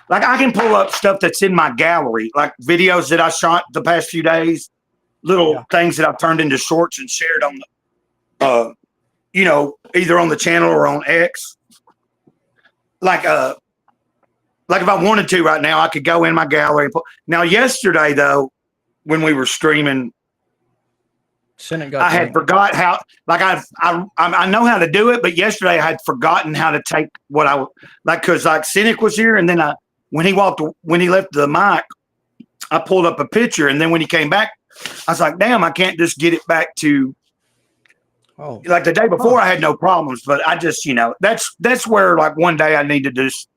like I can pull up stuff that's in my gallery, like videos that I shot the past few days, little Yeah. things that I've turned into shorts and shared on the, either on the channel or on X. Like, like if I wanted to right now, I could go in my gallery. Now, yesterday though, when we were streaming, Senate got I had forgot how. Like I know how to do it, but yesterday I had forgotten how to take what I like because like Cynic was here, and then when he left the mic, I pulled up a picture, and then when he came back, I was like, damn, I can't just get it back to. Oh, like the day before, I had no problems, but I just that's where like one day I need to just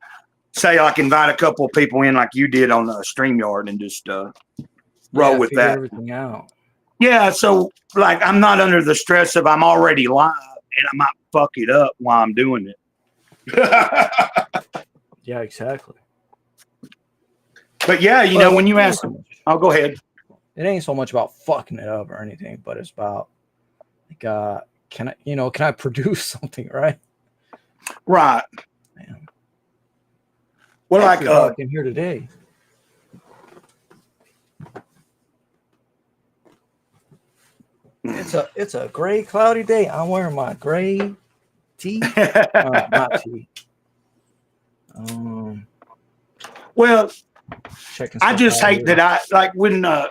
say like invite a couple of people in like you did on StreamYard and just roll with figure that. everything out. Yeah, so like I'm not under the stress of I'm already live and I might fuck it up while I'm doing it. Yeah, exactly. But yeah, when you ask them, I'll go ahead. It ain't so much about fucking it up or anything, but it's about like can I produce something, right? Right. Man. Well, like in here today. It's a gray, cloudy day. I'm wearing my gray tee. Not tee. Well, checking. I just hate that I like when I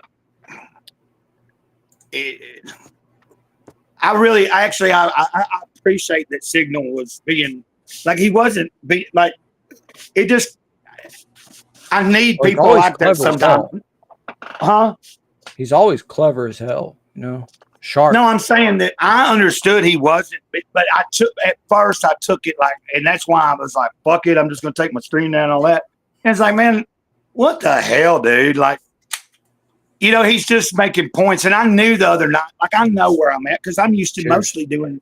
appreciate that Signal was being like he wasn't like it just. I need people like that sometimes. Huh? He's always clever as hell, sharp. No, I'm saying that I understood he wasn't, but I took it like, and that's why I was like, fuck it, I'm just gonna take my stream down and all that. And it's like, man, what the hell, dude? Like, he's just making points. And I knew the other night, like I know where I'm at because I'm used to mostly doing.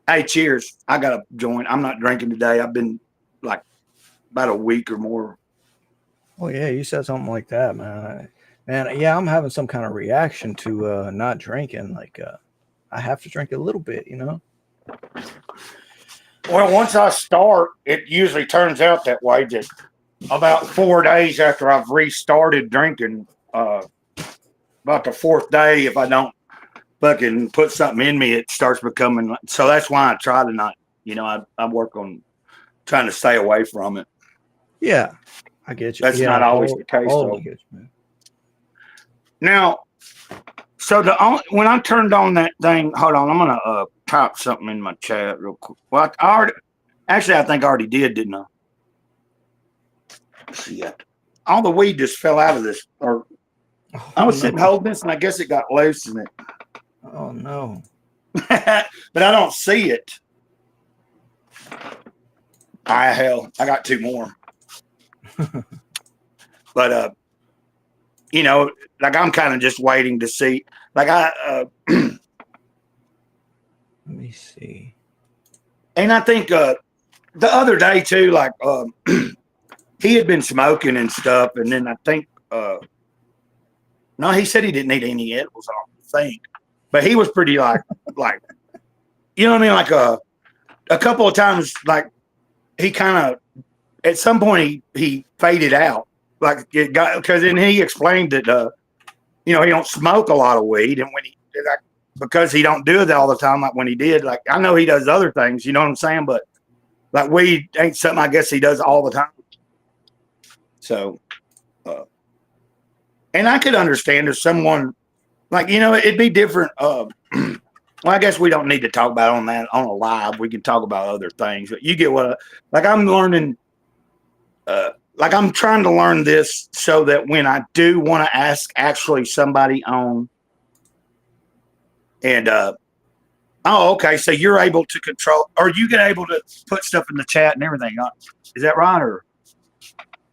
Hey, cheers! I gotta join. I'm not drinking today. I've been like about a week or more. Oh yeah, you said something like that, man. Yeah, I'm having some kind of reaction to not drinking. Like, I have to drink a little bit, Well, once I start, it usually turns out that way. That about 4 days after I've restarted drinking, about the fourth day, if I don't fucking put something in me, it starts becoming. So that's why I try to not. I work on trying to stay away from it. Yeah, I get you. That's not always the case, though. Get you, man. Now, so when I turned on that thing, hold on, I'm gonna type something in my chat real quick. Well, I think I already didn't I? Let's see, all the weed just fell out of this. Or I was sitting holding this, and I guess it got loose in it. Oh no! But I don't see it. Hell, I got 2 more. But like I'm kind of just waiting to see. Like let me see. And I think the other day too, like he had been smoking and stuff, and then I think no, he said he didn't need any edibles. I don't think, but he was pretty like you know what I mean, like a couple of times, like he kind of at some point he faded out. Like it got because then he explained that he don't smoke a lot of weed, and when because he don't do it all the time, like when he did, like I know he does other things, you know what I'm saying, but like weed ain't something I guess he does all the time. So, and I could understand if someone like it'd be different. Well, I guess we don't need to talk about on a live. We can talk about other things, but you get what like I'm learning. Like I'm trying to learn this so that when I do want to ask actually somebody on and okay, so you're able to control or you get able to put stuff in the chat and everything. Is that right? Or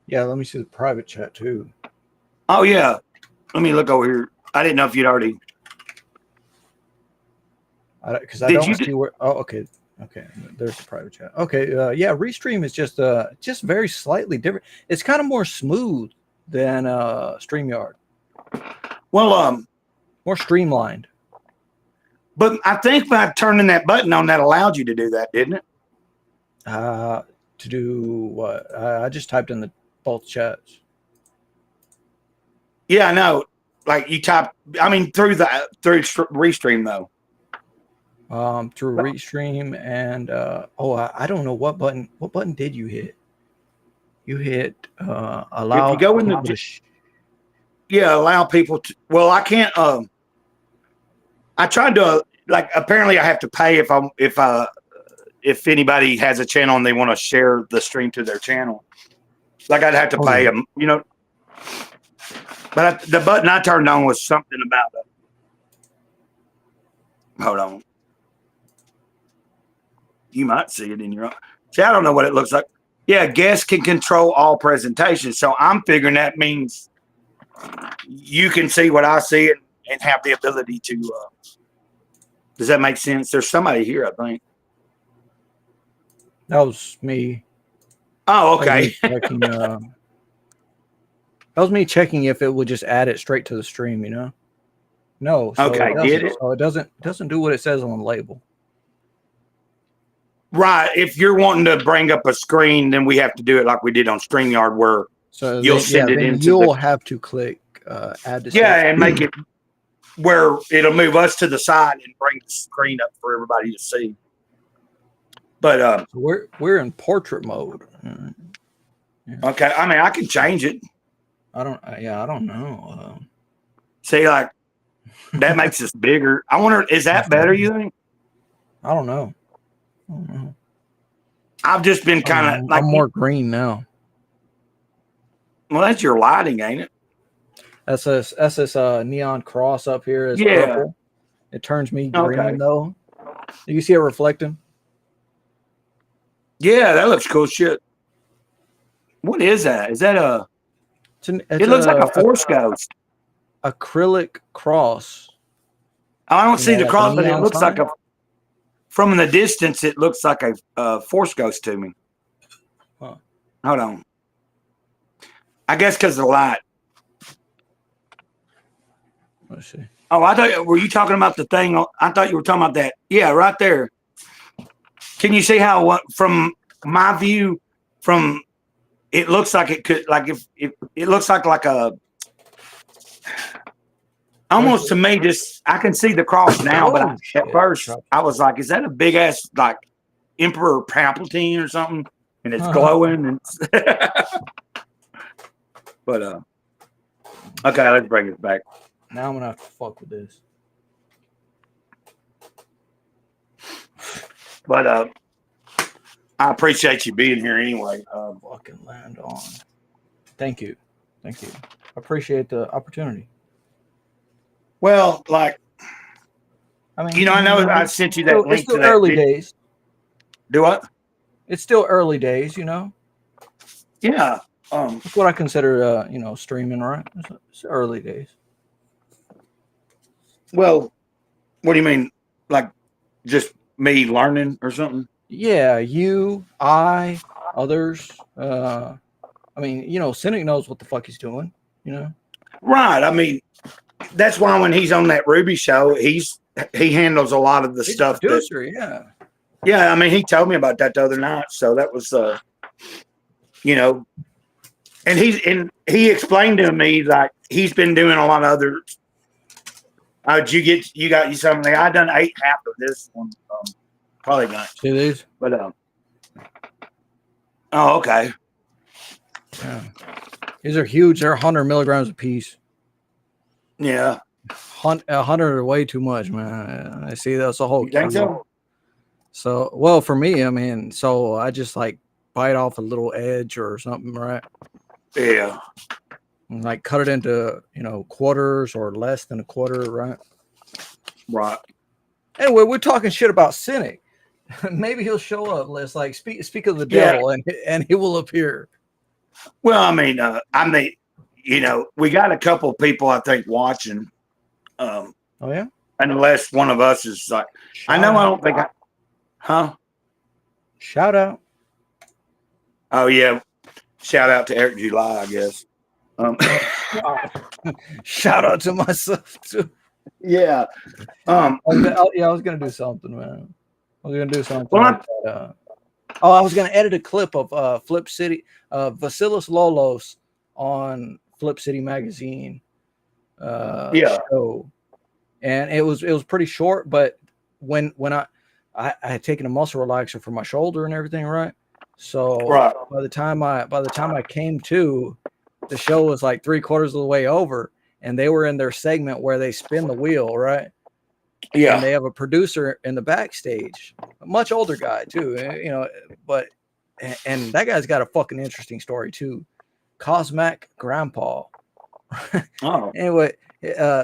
yeah, let me see the private chat too. Oh yeah. Let me look over here. I didn't know if you'd already because I don't see where okay. Okay, there's the private chat. Okay, yeah, Restream is just very slightly different. It's kind of more smooth than StreamYard. Well, more streamlined. But I think by turning that button on, that allowed you to do that, didn't it? To do what? I just typed in the both chats. Yeah, I know. Like you type, I mean, through Restream though. Through Restream and I don't know what button. What button did you hit? You hit allow. If you go in allow people to. Well, I can't. I tried to apparently I have to pay if anybody has a channel and they want to share the stream to their channel. Like I'd have to pay them, you know. But the button I turned on was something about hold on. You might see it in your own. See, I don't know what it looks like. Yeah, guests can control all presentations. So I'm figuring that means you can see what I see and have the ability to. Does that make sense? There's somebody here, I think. That was me. Oh, okay. That was me checking if it would just add it straight to the stream, you know? No. So okay, did it? So it doesn't do what it says on the label. Right. If you're wanting to bring up a screen, then we have to do it like we did on StreamYard, where you'll send it into. You'll have to click add to. Yeah, and make it where it'll move us to the side and bring the screen up for everybody to see. But we're in portrait mode. Yeah. Okay, I mean I can change it. I don't know. See, like that makes us bigger. I wonder, is that better? You think? I don't know. I've just been kind of like I'm more green now. Well, that's your lighting, ain't it? That's this neon cross up here is purple. It turns me green though. You see it reflecting? Yeah, that looks cool shit. What is that? Is that it looks like a Force Ghost. Acrylic cross. I don't see the cross, but it looks like from the distance, it looks like a Force Ghost to me. Huh. Hold on. I guess because of the light. Let's see. Oh, were you talking about the thing? I thought you were talking about that. Yeah, right there. Can you see how, from my view, it looks like it could, like if it looks like a, almost to me, just, I can see the cross now, but at first I was like, is that a big ass, like Emperor Palpatine or something? And it's glowing. And but, okay, let's bring it back. Now I'm going to have to fuck with this. But I appreciate you being here anyway. Fucking land on. Thank you. I appreciate the opportunity. Well, like, I mean, you know, I know I sent you that link. It's still early days. Do what? It's still early days, you know. Yeah. That's what I consider, streaming, right? It's early days. Well, what do you mean? Like, just me learning or something? Yeah, you, I, others. I mean, Cynic knows what the fuck he's doing, you know? Right. I mean, that's why when he's on that Ruby show, he handles a lot of the stuff. Producer, yeah. Yeah, I mean, he told me about that the other night. So that was, and he explained to me, like, he's been doing a lot of other. You got something? I done ate half of this one. Probably not. See these? But oh, okay. Yeah. These are huge. They're 100 milligrams a piece. Yeah. 100 are way too much, man. I see that's a whole. You think so? So, well, for me, I mean, so I just like bite off a little edge or something, right? Yeah. And like cut it into, quarters or less than a quarter, right? Right. Anyway, we're talking shit about Cynic. Maybe he'll show up. Let's like speak of the devil, and he will appear. Well, I mean, we got a couple people I think watching. Oh yeah. Unless one of us is like, I don't think Shout out. Oh yeah. Shout out to Eric July, I guess. Shout out to myself too. Yeah. I was gonna do something, man. I was gonna do something. Well, Oh, I was going to edit a clip of Flip City, Vasilis Lolos on Flip City magazine show, and it was pretty short. But when I had taken a muscle relaxer for my shoulder and everything, right? So by the time I came to, the show was like 3/4 of the way over, and they were in their segment where they spin the wheel, right? Yeah. And they have a producer in the backstage, a much older guy too, you know, but and that guy's got a fucking interesting story too. Cosmac Grandpa. Oh. Anyway,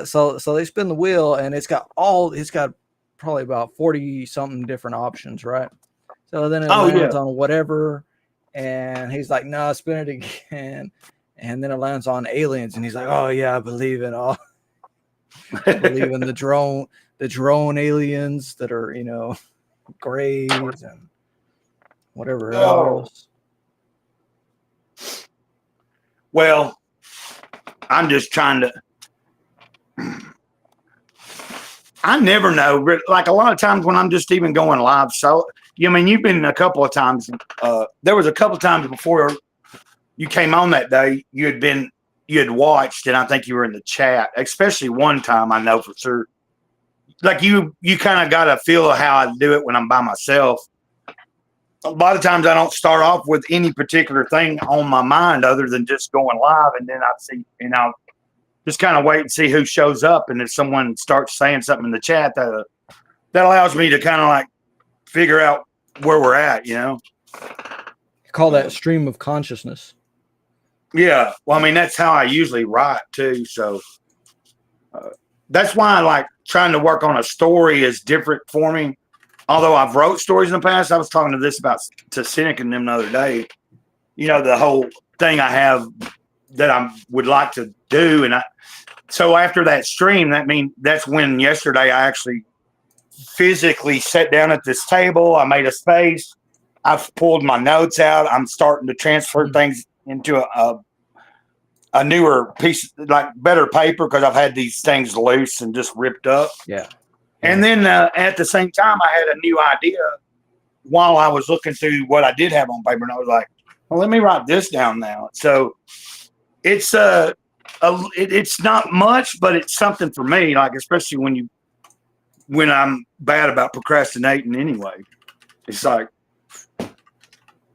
so they spin the wheel, and it's got probably about 40 something different options, right? So then it lands on whatever, and he's like, "No, spin it again," and then it lands on aliens, and he's like, "Oh yeah, I believe in all." I believe in the drone aliens that are, you know, grays and whatever else. Well, I'm just trying to. I never know. Like a lot of times when I'm just even going live. So, I mean, you've been a couple of times. There was a couple of times before you came on that day. You had watched, and I think you were in the chat. Especially one time, I know for sure. Like you kind of got a feel of how I do it when I'm by myself. A lot of times I don't start off with any particular thing on my mind other than just going live, and then I'll just kind of wait and see who shows up, and if someone starts saying something in the chat, that allows me to kind of like figure out where we're at, you know. Call that stream of consciousness. Yeah, well, I mean that's how I usually write too, so that's why I like trying to work on a story is different for me. Although I've wrote stories in the past, I was talking to Cynic and them the other day. You know, the whole thing I have that I would like to do, and so after that stream, that's when yesterday I actually physically sat down at this table. I made a space. I've pulled my notes out. I'm starting to transfer things into a newer piece, like better paper, because I've had these things loose and just ripped up. Yeah. And then at the same time, I had a new idea while I was looking through what I did have on paper, and I was like, "Well, let me write this down now." So it's it's not much, but it's something for me. Like especially when I'm bad about procrastinating anyway. It's like,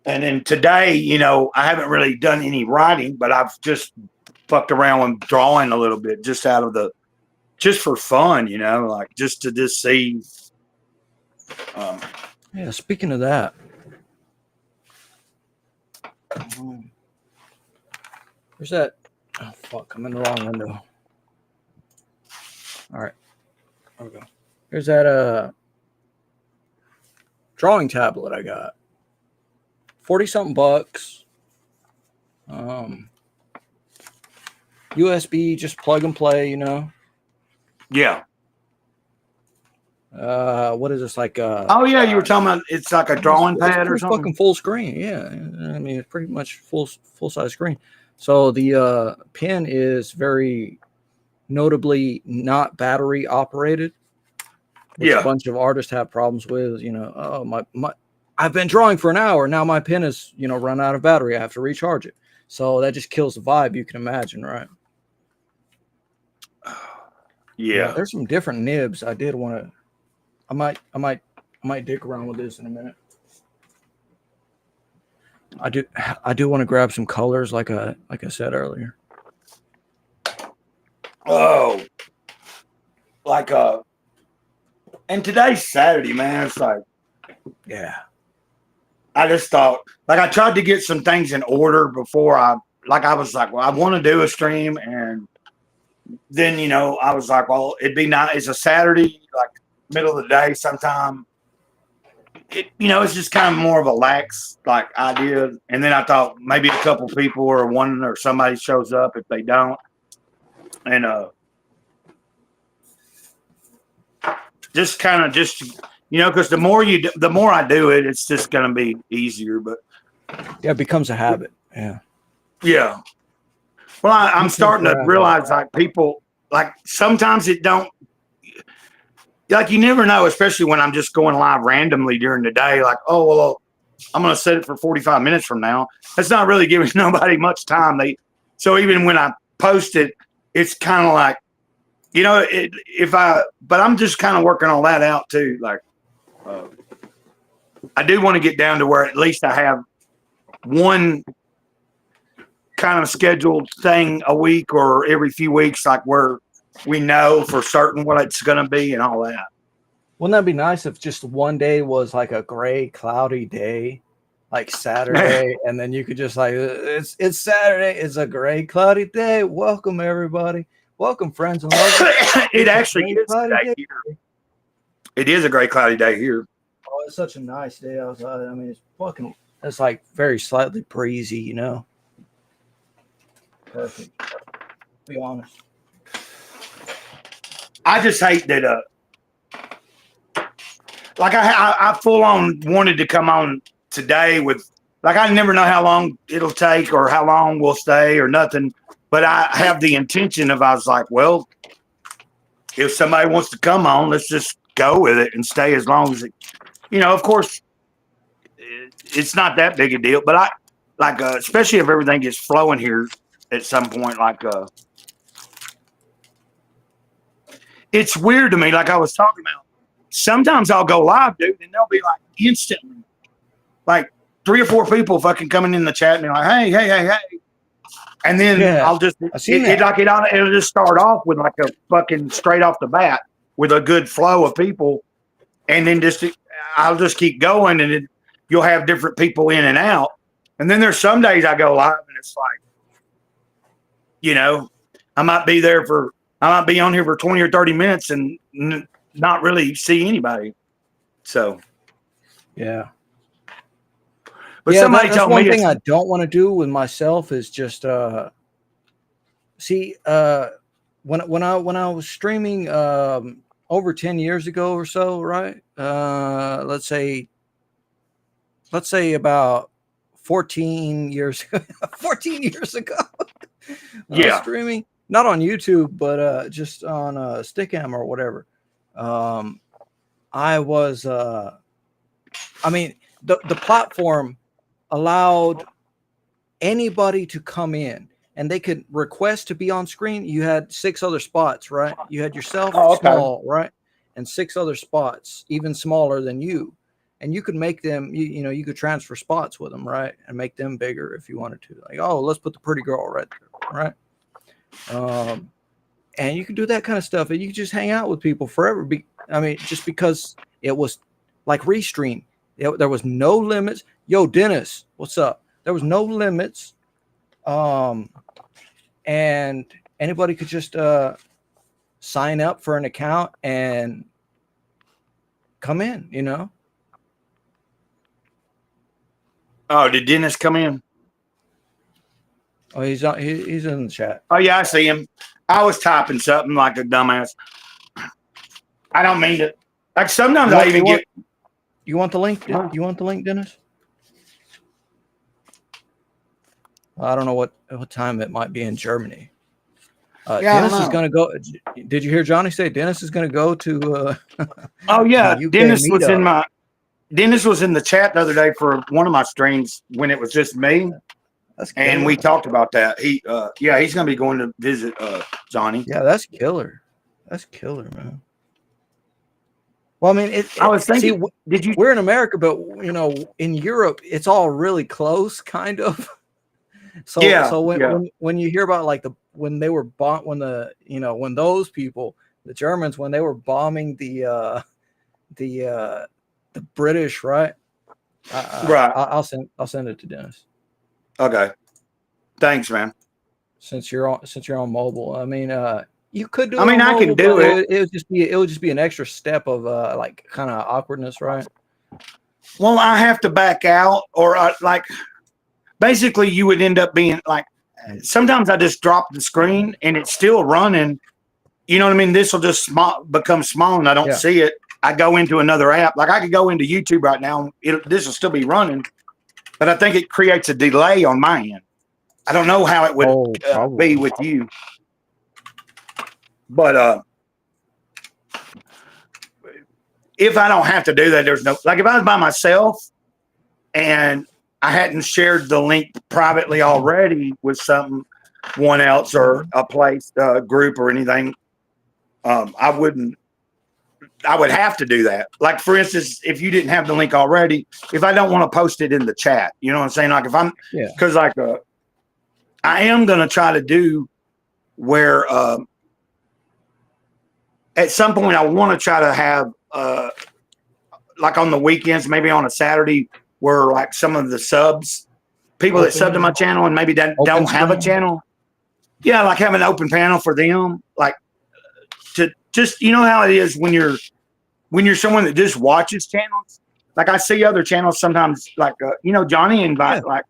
and then today, you know, I haven't really done any writing, but I've just fucked around with drawing a little bit, just for fun, you know, like just to see. Yeah, speaking of that, where's that? Oh, fuck, I'm in the wrong window. All right, there we go. Here's that drawing tablet I got. 40-something bucks. USB, just plug and play, you know. Yeah. What is this like? Oh yeah, you were talking about it's like a drawing pad or something. Fucking full screen, yeah. I mean, it's pretty much full size screen. So the pen is very notably not battery operated, which a bunch of artists have problems with. You know, oh my, I've been drawing for an hour now. My pen is run out of battery. I have to recharge it. So that just kills the vibe. You can imagine, right? Yeah. There's some different nibs. I did want to. I might dick around with this in a minute. I do want to grab some colors, like I said earlier. Oh, like and today's Saturday, man. It's like, yeah. I just thought, like, I tried to get some things in order before I was like, well, I want to do a stream, and then I was like, well, it'd be nice. It's a Saturday, like middle of the day sometime. It's just kind of more of a lax like idea. And then I thought maybe a couple people or one or somebody shows up if they don't. And just kind of because the more I do it, it's just going to be easier. But yeah, it becomes a habit. Yeah. Yeah. Well, I'm starting to realize like people, like sometimes it don't, like you never know, especially when I'm just going live randomly during the day. Like, oh, well, I'm going to set it for 45 minutes from now. That's not really giving nobody much time. So even when I post it, it's kind of like, but I'm just kind of working all that out too. Like, I do want to get down to where at least I have one kind of scheduled thing a week or every few weeks, like where we know for certain what it's going to be and all that. Wouldn't that be nice if just one day was like a gray, cloudy day, like Saturday, and then you could just like, it's Saturday, it's a gray, cloudy day. Welcome everybody. Welcome friends and lovers. It actually is today here. It is a gray, cloudy day here. Oh, it's such a nice day outside. I mean, it's like very slightly breezy, you know. Perfect. Be honest. I just hate that. Like I full on wanted to come on today with, like, I never know how long it'll take or how long we'll stay or nothing. But I have the intention of, I was like, well, if somebody wants to come on, let's just go with it and stay as long as it, of course, it's not that big a deal. But I like, especially if everything gets flowing here at some point, like, it's weird to me. Like I was talking about, sometimes I'll go live, dude, and they'll be like instantly, like 3 or 4 people fucking coming in the chat and be like, hey. And then I'll just, it'll just start off with like a fucking straight off the bat with a good flow of people. And then I'll just keep going, and you'll have different people in and out. And then there's some days I go live and it's like, I might be on here for 20 or 30 minutes and not really see anybody. So, yeah. But somebody that's told one me thing I don't want to do with myself is just when I was streaming over 10 years ago or so, right? Let's say about 14 years ago. 14 years ago. Streaming, not on YouTube, but just on Stickam or whatever. I was the platform allowed anybody to come in and they could request to be on screen. You had 6 other spots, right? You had yourself small, right? And 6 other spots, even smaller than you. And you could make them, you could transfer spots with them, right? And make them bigger if you wanted to. Like, oh, let's put the pretty girl right there, right? And you can do that kind of stuff. And you can just hang out with people forever. Just because it was like Restream. There was no limits. Yo, Dennis, what's up? There was no limits. And anybody could just sign up for an account and come in, Oh, did Dennis come in? Oh, he's in the chat. Oh, yeah, I see him. I was typing something like a dumbass. I don't mean to. Like, sometimes I even get. You want the link? You want the link, Dennis? I don't know what time it might be in Germany. Dennis is going to go. Did you hear Johnny say Dennis is going to go to? Oh yeah, Dennis was in the chat the other day for one of my streams when it was just me. And we talked about that. He's going to be going to visit Johnny. Yeah, that's killer. That's killer, man. Well, I mean, I was thinking, we're in America, but in Europe, it's all really close, kind of. So when you hear about like when those people, the Germans, when they were bombing the British, right? Right. I'll send it to Dennis. Okay. Thanks, man. Since you're on mobile, I mean, you could do. I can do it. It would just be an extra step of like kind of awkwardness, right? Well, I have to back out, or basically, you would end up being like. Sometimes I just drop the screen and it's still running. You know what I mean? This will just become small and I don't see it. I go into another app. Like I could go into YouTube right now. This will still be running, but I think it creates a delay on my end. I don't know how it would be with you. But if I don't have to do that, there's no, like if I was by myself and I hadn't shared the link privately already with someone else or a place, group or anything, I would have to do that. Like, for instance, if you didn't have the link already, if I don't want to post it in the chat, you know what I'm saying? Like, if I'm, because like, I am going to try to do where, at some point I want to try to have, like on the weekends, maybe on a Saturday, where like some of the subs, people that sub to my channel and maybe don't have a channel. Yeah. Like have an open panel for them. Like to just, you know how it is when you're someone that just watches channels. Like I see other channels sometimes, like, you know, Johnny invite like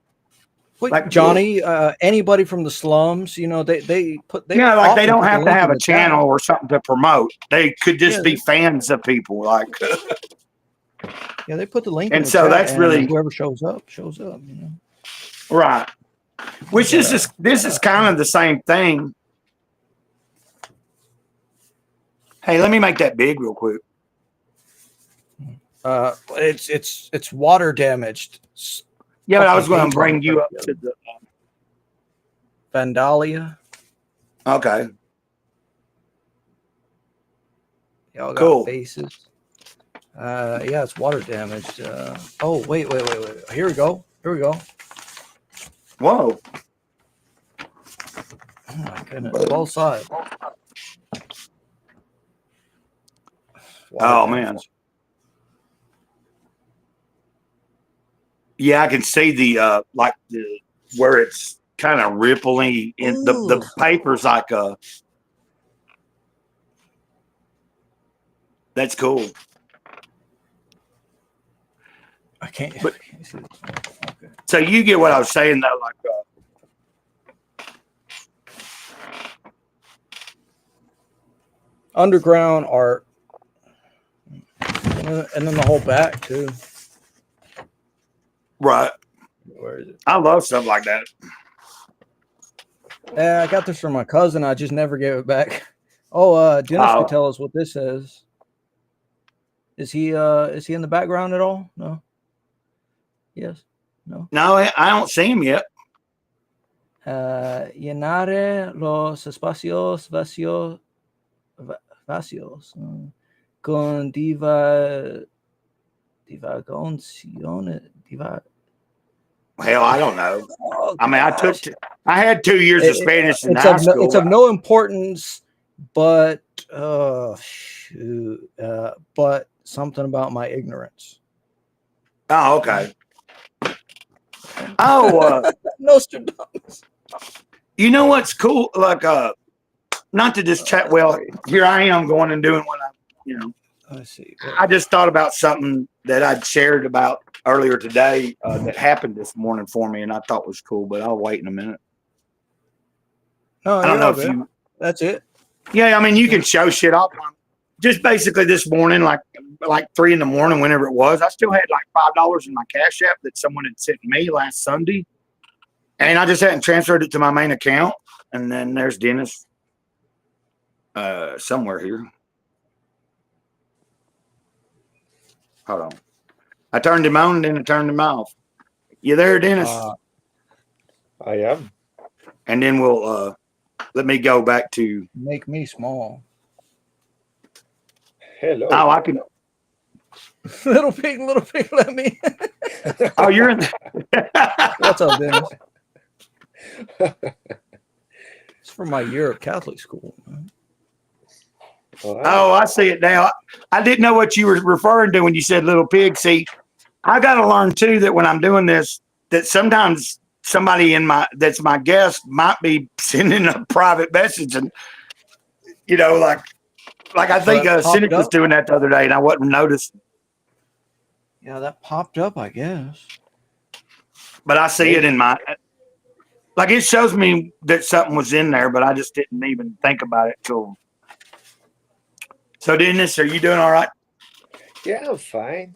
Johnny, anybody from the slums, you know, they like they don't have to have a channel or something to promote. They could just be fans of people. Like, yeah, they put the link. And so that's really whoever shows up. You know? Right. Which is this is kind of the same thing. Hey, let me make that big real quick. It's water damaged. Yeah, but I was going to bring you up to the Vandalia. Okay. Y'all got faces. Yeah, it's water damaged. Oh, wait. Here we go. Whoa. Oh my goodness. Both sides. Oh man. Yeah, I can see the like the where it's kind of rippling in the paper's like that's cool. I can't see this. Okay. So you get what I was saying though, like underground art, and then the whole back too. Right. Where is it? I love stuff like that. Yeah, I got this from my cousin. I just never gave it back. Oh, Dennis could tell us what this says. Is he in the background at all? No. Yes. No. No, I don't see him yet. Llenare los espacios vacíos con divagaciones. Hell, I don't know. Oh, I mean, I had 2 years of Spanish in high school. It's of no importance, but but something about my ignorance. Oh, okay. Oh, Nostradamus. You know what's cool? Like, not to just chat. Well, here I am going and doing what I see. I just thought about something that I'd shared about earlier today that happened this morning for me, and I thought was cool. But I'll wait in a minute. No, I don't know if you. That's it. Yeah, I mean, you can show shit up. Just basically this morning, like 3 in the morning, whenever it was, I still had like $5 in my Cash App that someone had sent me last Sunday, and I just hadn't transferred it to my main account. And then there's Dennis somewhere here. Hold on. I turned him on and then I turned him off. You there, Dennis? I am. And then we'll let me go back to make me small. Hello. Oh, I can. little pig, let me. Oh, you're in. What's up, Dennis? It's from my year of Catholic school. Man. Oh, I see it now. I didn't know what you were referring to when you said little pig. See, I got to learn too that when I'm doing this, that sometimes somebody that's my guest might be sending a private message, and like I think Cynic was doing that the other day, and I wasn't noticing. Yeah, that popped up, I guess. But I see it in my, like it shows me that something was in there, but I just didn't even think about it till. So, Dennis, are you doing all right? Yeah, I'm fine.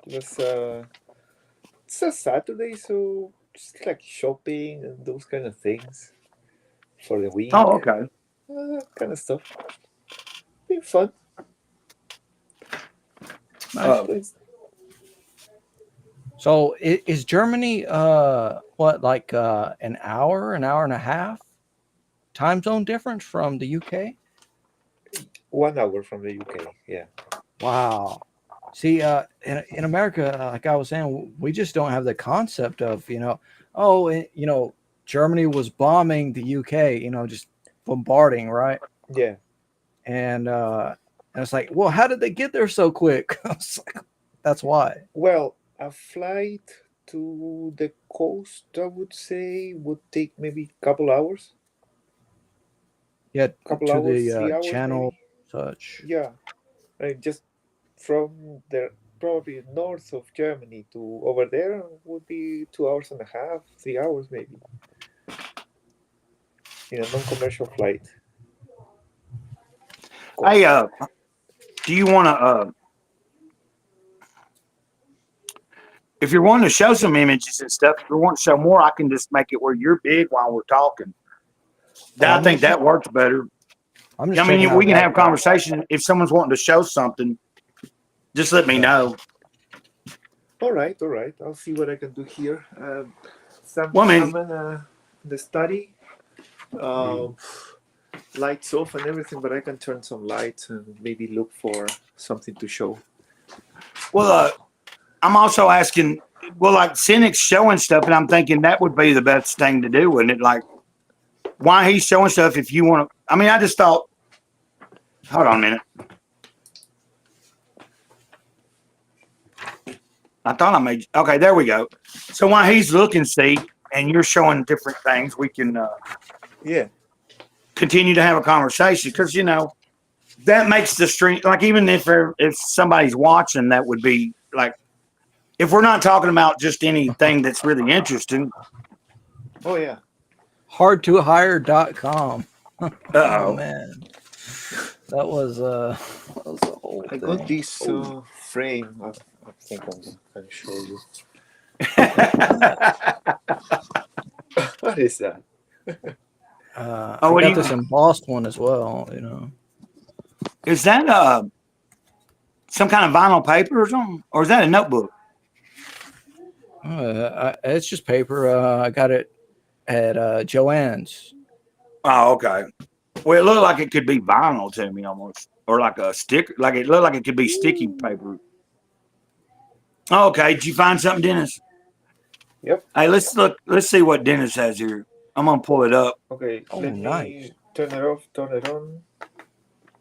It's a Saturday, so just like shopping and those kind of things for the week. Oh, okay. Kind of stuff. Been fun. Nice. So is Germany what, like an hour and a half time zone difference from the UK? 1 hour from the UK. Yeah. Wow. See, in America, like I was saying, we just don't have the concept of, oh, Germany was bombing the UK, just bombarding, right? Yeah. And it's like, well, how did they get there so quick? I was like, that's why. Well, a flight to the coast, I would say, would take maybe a couple hours. Yeah, Couple to hours, the 3 hours channel, maybe. such. Yeah. Just from the probably north of Germany to over there would be 2 hours and a half, 3 hours maybe, in a non-commercial flight. Hey, do you want to? If you're wanting to show some images and stuff, if you want to show more, I can just make it where you're big while we're talking. I think that works better. I'm just I mean, checking we out can that have conversation. If someone's wanting to show something, just let me know. All right. I'll see what I can do here. Well, I mean, I'm in the study, lights off and everything, but I can turn some lights and maybe look for something to show. well, I'm also asking, well, like Cynic's showing stuff, and I'm thinking that would be the best thing to do, wouldn't it? Like, why he's showing stuff if you want to. I mean, I just thought, hold on a minute. I thought I made, okay, there we go. So while he's looking, see, and you're showing different things, we can Yeah. continue to have a conversation because, that makes the stream, like, even if somebody's watching, that would be like, if we're not talking about just anything that's really interesting. Oh, yeah. Hardtohire.com. Oh, man. That was the whole I thing. got this frame. I think I can show you. What is that? I got this embossed one as well, Is that some kind of vinyl paper or something? Or is that a notebook? It's just paper. I got it at Joann's. Oh, okay. Well, it looked like it could be vinyl to me almost. Or like a sticker. Like it looked like it could be sticky paper. Oh, okay. Did you find something, Dennis? Yep. Hey, let's look. Let's see what Dennis has here. I'm going to pull it up. Okay. Let nice. me turn it off, turn it on.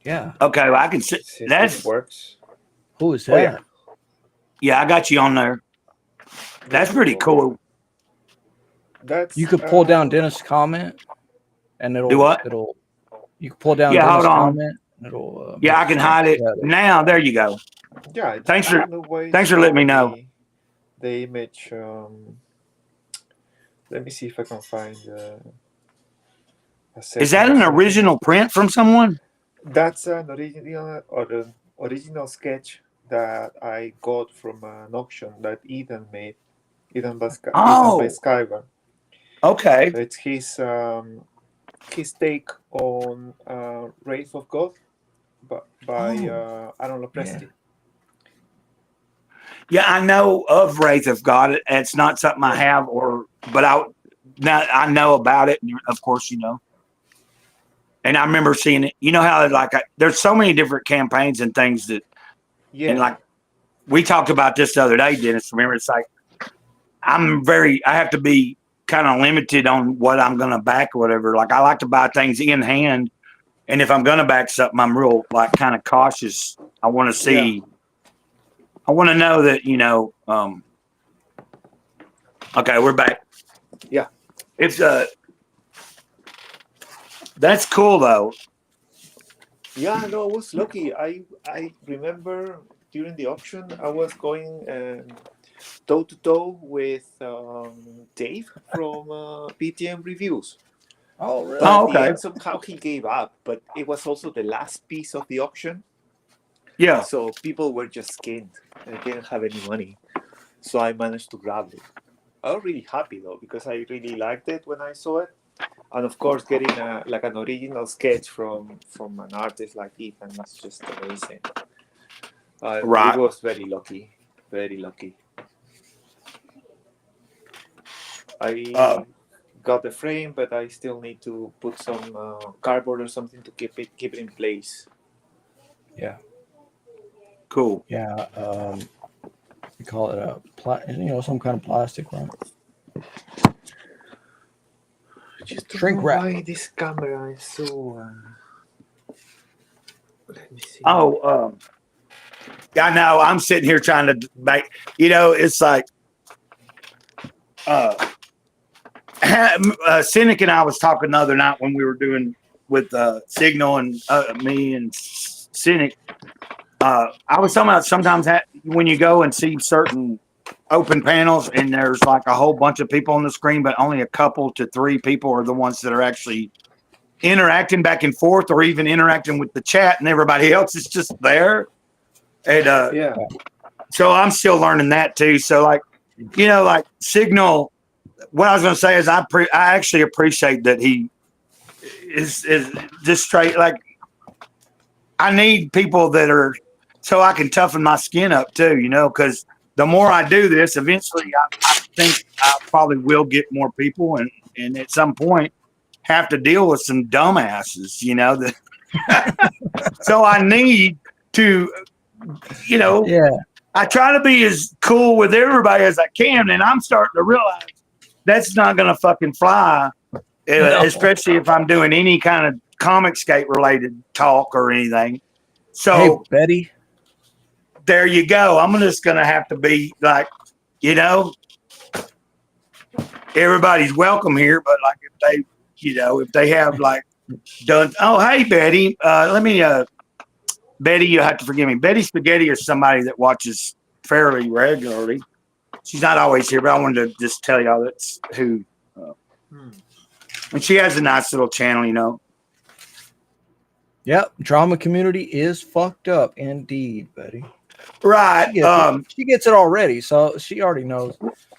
Yeah. Okay, well, I can see. That works. Who is that? Yeah, I got you on there. That's pretty cool. You could pull down Dennis' comment, and it'll do what? You can pull down Dennis' comment, and it'll. I can hide it now. There you go. Yeah. Thanks for letting me know. The image. Let me see if I can find. Is that an original print from someone? That's an original sketch that I got from an auction that Ethan made. Ethan by Skyver. Okay. So it's his take on Wraith of God by Aaron Lopresti. Yeah, I know of Wraith of God. It's not something I have, but I know about it. Of course, And I remember seeing it. You know how there's so many different campaigns and things that, and like we talked about this the other day, Dennis. Remember, it's like I have to be kind of limited on what I'm going to back or whatever. Like I like to buy things in hand, and if I'm going to back something, I'm real kind of cautious. I want to see. Yeah. I want to know that Okay, we're back. Yeah, it's That's cool though. Yeah, no, I was lucky. I remember during the auction, I was going toe to toe with Dave from PTM Reviews. Oh, really? But at the end, somehow he gave up. But it was also the last piece of the auction. Yeah. So people were just skinned. They didn't have any money. So I managed to grab it. I was really happy though, because I really liked it when I saw it. And of course, getting an original sketch from an artist like Ethan was just amazing. Right. It was very lucky. Very lucky. I got the frame, but I still need to put some cardboard or something to keep it in place. Yeah. Cool. Yeah. We call it some kind of plastic, right? Just don't Shrink know wrap. why this camera is so. Let me see. Oh, I know. I'm sitting here trying to make. It's like. Cynic and I was talking the other night when we were doing with Signal and me and Cynic. I was talking about sometimes when you go and see certain open panels and there's like a whole bunch of people on the screen, but only a couple to 3 people are the ones that are actually interacting back and forth or even interacting with the chat, and everybody else is just there. And Yeah. so I'm still learning that too. So like Signal. What I was going to say is I actually appreciate that he is just straight. Like I need people that are so I can toughen my skin up too, because the more I do this, eventually I think I probably will get more people and at some point have to deal with some dumbasses, so I need to, Yeah. I try to be as cool with everybody as I can. And I'm starting to realize that's not going to fucking fly, especially if I'm doing any kind of Comicscape related talk or anything. So, hey, Betty, there you go. I'm just going to have to be like, everybody's welcome here. But like if they have like done, oh, hey, Betty, Betty, you have to forgive me. Betty Spaghetti is somebody that watches fairly regularly. She's not always here, but I wanted to just tell y'all that's who. And she has a nice little channel, Yep, drama community is fucked up indeed, Betty. Right. She gets it already, so she already knows.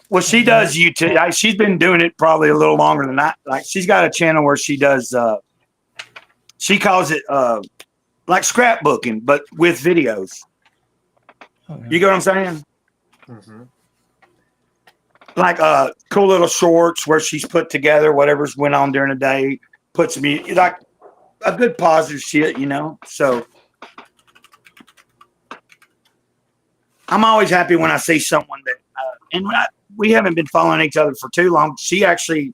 Well, she does YouTube. She's been doing it probably a little longer than that. Like she's got a channel where she does. She calls it like scrapbooking, but with videos. Okay. You get what I'm saying? Mm-hmm. Like cool little shorts where she's put together whatever's went on during the day, puts me like a good positive shit, So I'm always happy when I see someone that, and we haven't been following each other for too long. She actually,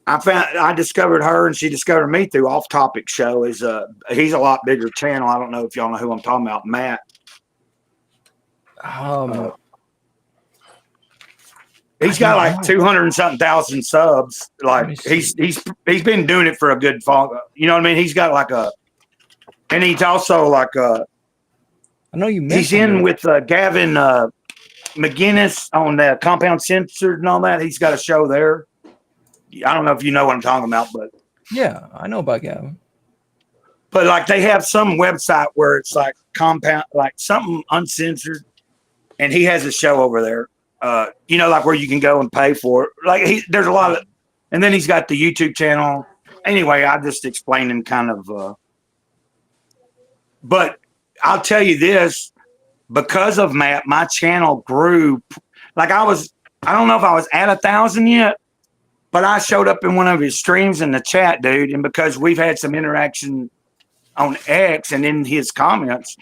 I discovered her and she discovered me through Off Topic Show. He's a lot bigger channel. I don't know if y'all know who I'm talking about, Matt. He's got like 200 and something thousand subs. Like he's been doing it for a good fall. You know what I mean? He's got like and he's also like I know you mentioned he's in with Gavin McGinnis on the Compound Censored and all that. He's got a show there. I don't know if you know what I'm talking about, but yeah, I know about Gavin. But like they have some website where it's like compound, like something uncensored, and he has a show over there. Like where you can go and pay for it. Like there's a lot of, and then he's got the YouTube channel. Anyway, I just explained him kind of. But I'll tell you this, because of Matt, my channel grew. Like I don't know if I was at 1,000 yet, but I showed up in one of his streams in the chat, dude. And because we've had some interaction on X and in his comments,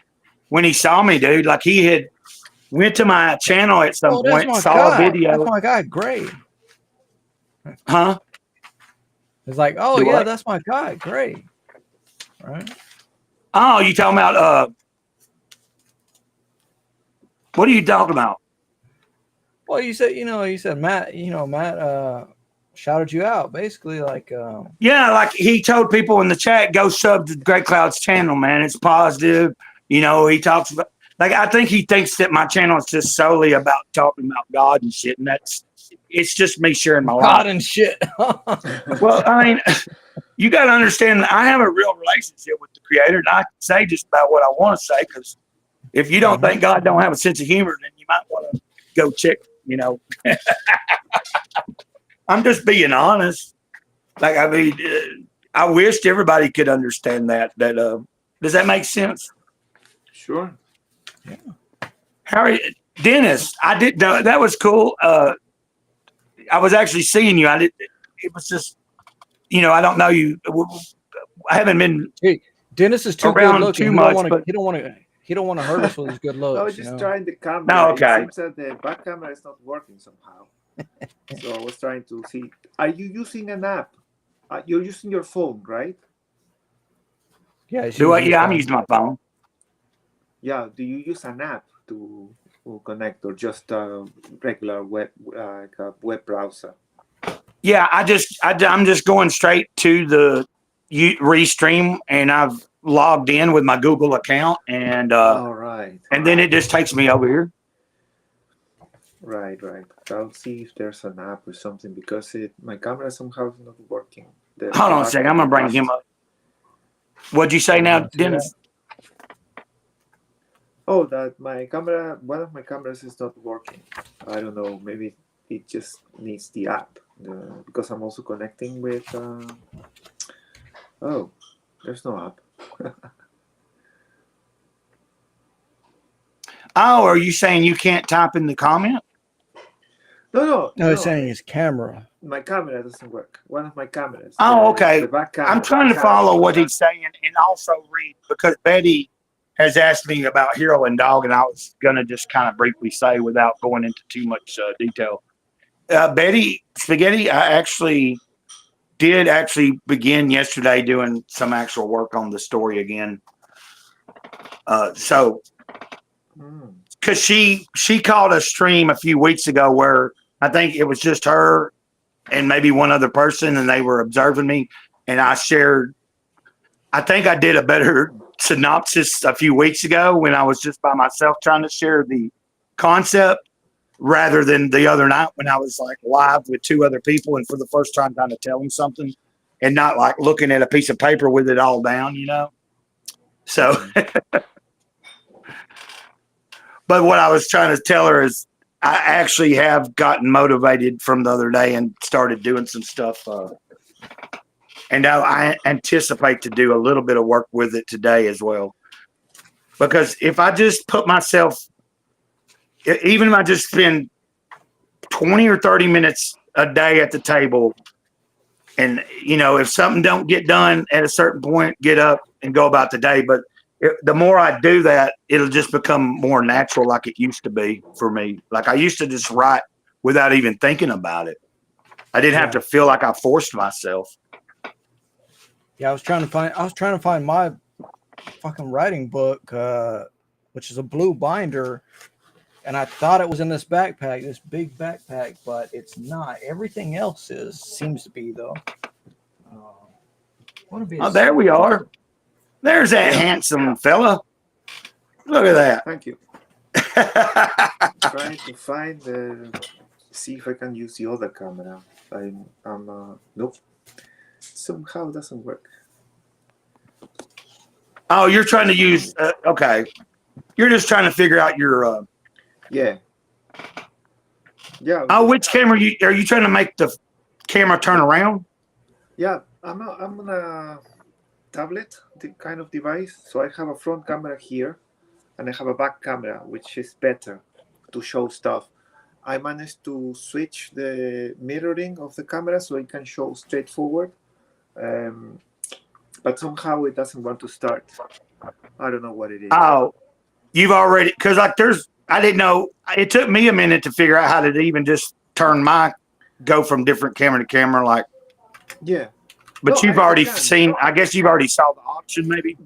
when he saw me, dude, like he had went to my channel at some point, saw a video. That's my guy, Gray. Huh? It's like, oh yeah, that's my guy, Gray. Right? Oh, you talking about what are you talking about? Well, you said Matt, Matt shouted you out, basically, like yeah, like he told people in the chat, go sub to Great Cloud's channel, man. It's positive. He talks about, like, I think he thinks that my channel is just solely about talking about God and shit, and it's just me sharing my life. God and shit. Well, I mean, you got to understand that I have a real relationship with the Creator, and I can say just about what I want to say, because if you don't think God don't have a sense of humor, then you might want to go check, I'm just being honest. Like, I mean, I wished everybody could understand that. Does that make sense? Sure. Yeah. Harry, Dennis, I did know that was cool. I was actually seeing you. I did. It was just, I don't know you. I haven't been Hey, Dennis is too good around looking. too He much, don't want but to. He don't want to. He don't want to hurt us with his good I looks. was just trying the camera. No, okay. It seems that the back camera is not working somehow. So I was trying to see. Are you using an app? You're using your phone, right? Yeah. I'm using my phone. Yeah. Do you use an app to connect, or just a regular web, like a web browser? Yeah, I'm just going straight to the Restream, and I've logged in with my Google account, and All right. and then it just takes me over here. Right. I'll see if there's an app or something, because my camera somehow is not working. Hold on a second. I'm gonna bring him up. What'd you say now, Dennis? Oh, that one of my cameras is not working. I don't know. Maybe it just needs the app, because I'm also connecting with. Oh, there's no app. Oh, are you saying you can't type in the comment? No. He's saying his camera. My camera doesn't work. One of my cameras. Oh, okay. The back camera. I'm trying to follow what he's saying and also read, because Betty has asked me about Hero and Dog, and I was going to just kind of briefly say without going into too much detail. Betty Spaghetti, I did begin yesterday doing some actual work on the story again. Because she called a stream a few weeks ago where I think it was just her and maybe one other person, and they were observing me, and I think I did a better synopsis a few weeks ago when I was just by myself trying to share the concept, rather than the other night when I was like live with two other people and for the first time trying to tell them something and not like looking at a piece of paper with it all down, So, but what I was trying to tell her is I actually have gotten motivated from the other day and started doing some stuff. And I anticipate to do a little bit of work with it today as well. Because if I just put myself, even if I just spend 20 or 30 minutes a day at the table, and, if something don't get done at a certain point, get up and go about the day. But the more I do that, it'll just become more natural like it used to be for me. Like I used to just write without even thinking about it. I didn't have to feel like I forced myself. Yeah, I was trying to find my fucking writing book, which is a blue binder, and I thought it was in this backpack, this big backpack, but it's not. Everything else seems to be though. Oh, there we are. There's that handsome fella. Look at that. Thank you. Trying to find see if I can use the other camera. Nope. Somehow it doesn't work. Oh, you're trying to use okay. You're just trying to figure out your yeah. Oh, which camera are you trying to make the camera turn around? Yeah, I'm on a tablet kind of device. So I have a front camera here and I have a back camera, which is better to show stuff. I managed to switch the mirroring of the camera so it can show straight forward. But somehow it doesn't want to start. I don't know what it is. Oh, you've already, because I didn't know. It took me a minute to figure out how to even just go from different camera to camera. Like, yeah. But you've already seen, I guess you've already saw the option maybe?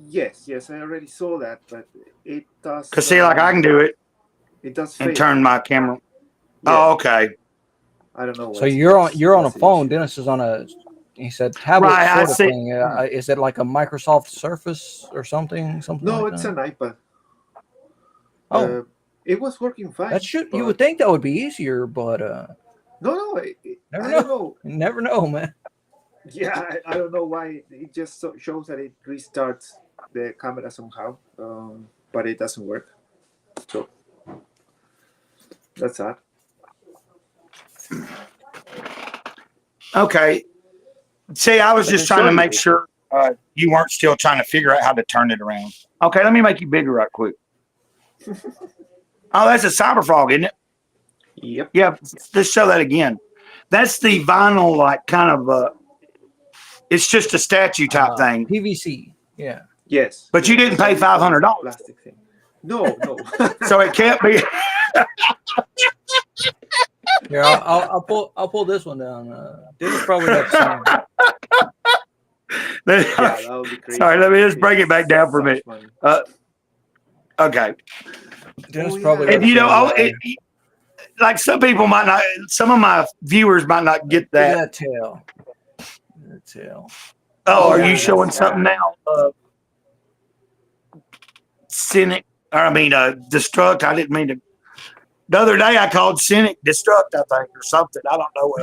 Yes, I already saw that, but it does. Because see, like I can do it. It does. And turn my camera. Yeah. Oh, okay. I don't know. So you're on a phone. Dennis is on a. He said tablet sort of thing. Is it like a Microsoft Surface or something? No, like it's that? an iPad. Oh, it was working fine. You would think that would be easier, but no, I don't know. You never know, man. Yeah, I don't know why. It just shows that it restarts the camera somehow, but it doesn't work. So that's that. Okay. See, I was just trying to make sure you weren't still trying to figure out how to turn it around. Okay, let me make you bigger right quick. Oh, that's a cyber frog, isn't it? Yep. Yeah, let's show that again. That's the vinyl, like kind of. It's just a statue type thing. PVC. Yeah. Yes. But you didn't pay $500. Plastic thing. No. So it can't be. Here, I'll pull this one down. This is probably got the Yeah, that would be crazy. Sorry, let me just break it back down for a minute. Okay. Dennis probably. And like some people might not, some of my viewers might not get that. That tail. The tail. Oh, are Yeah, you showing that's- something now? Cynic, Destruct. I didn't mean to. The other day I called Cynic Destruct, I think, or something. I don't know.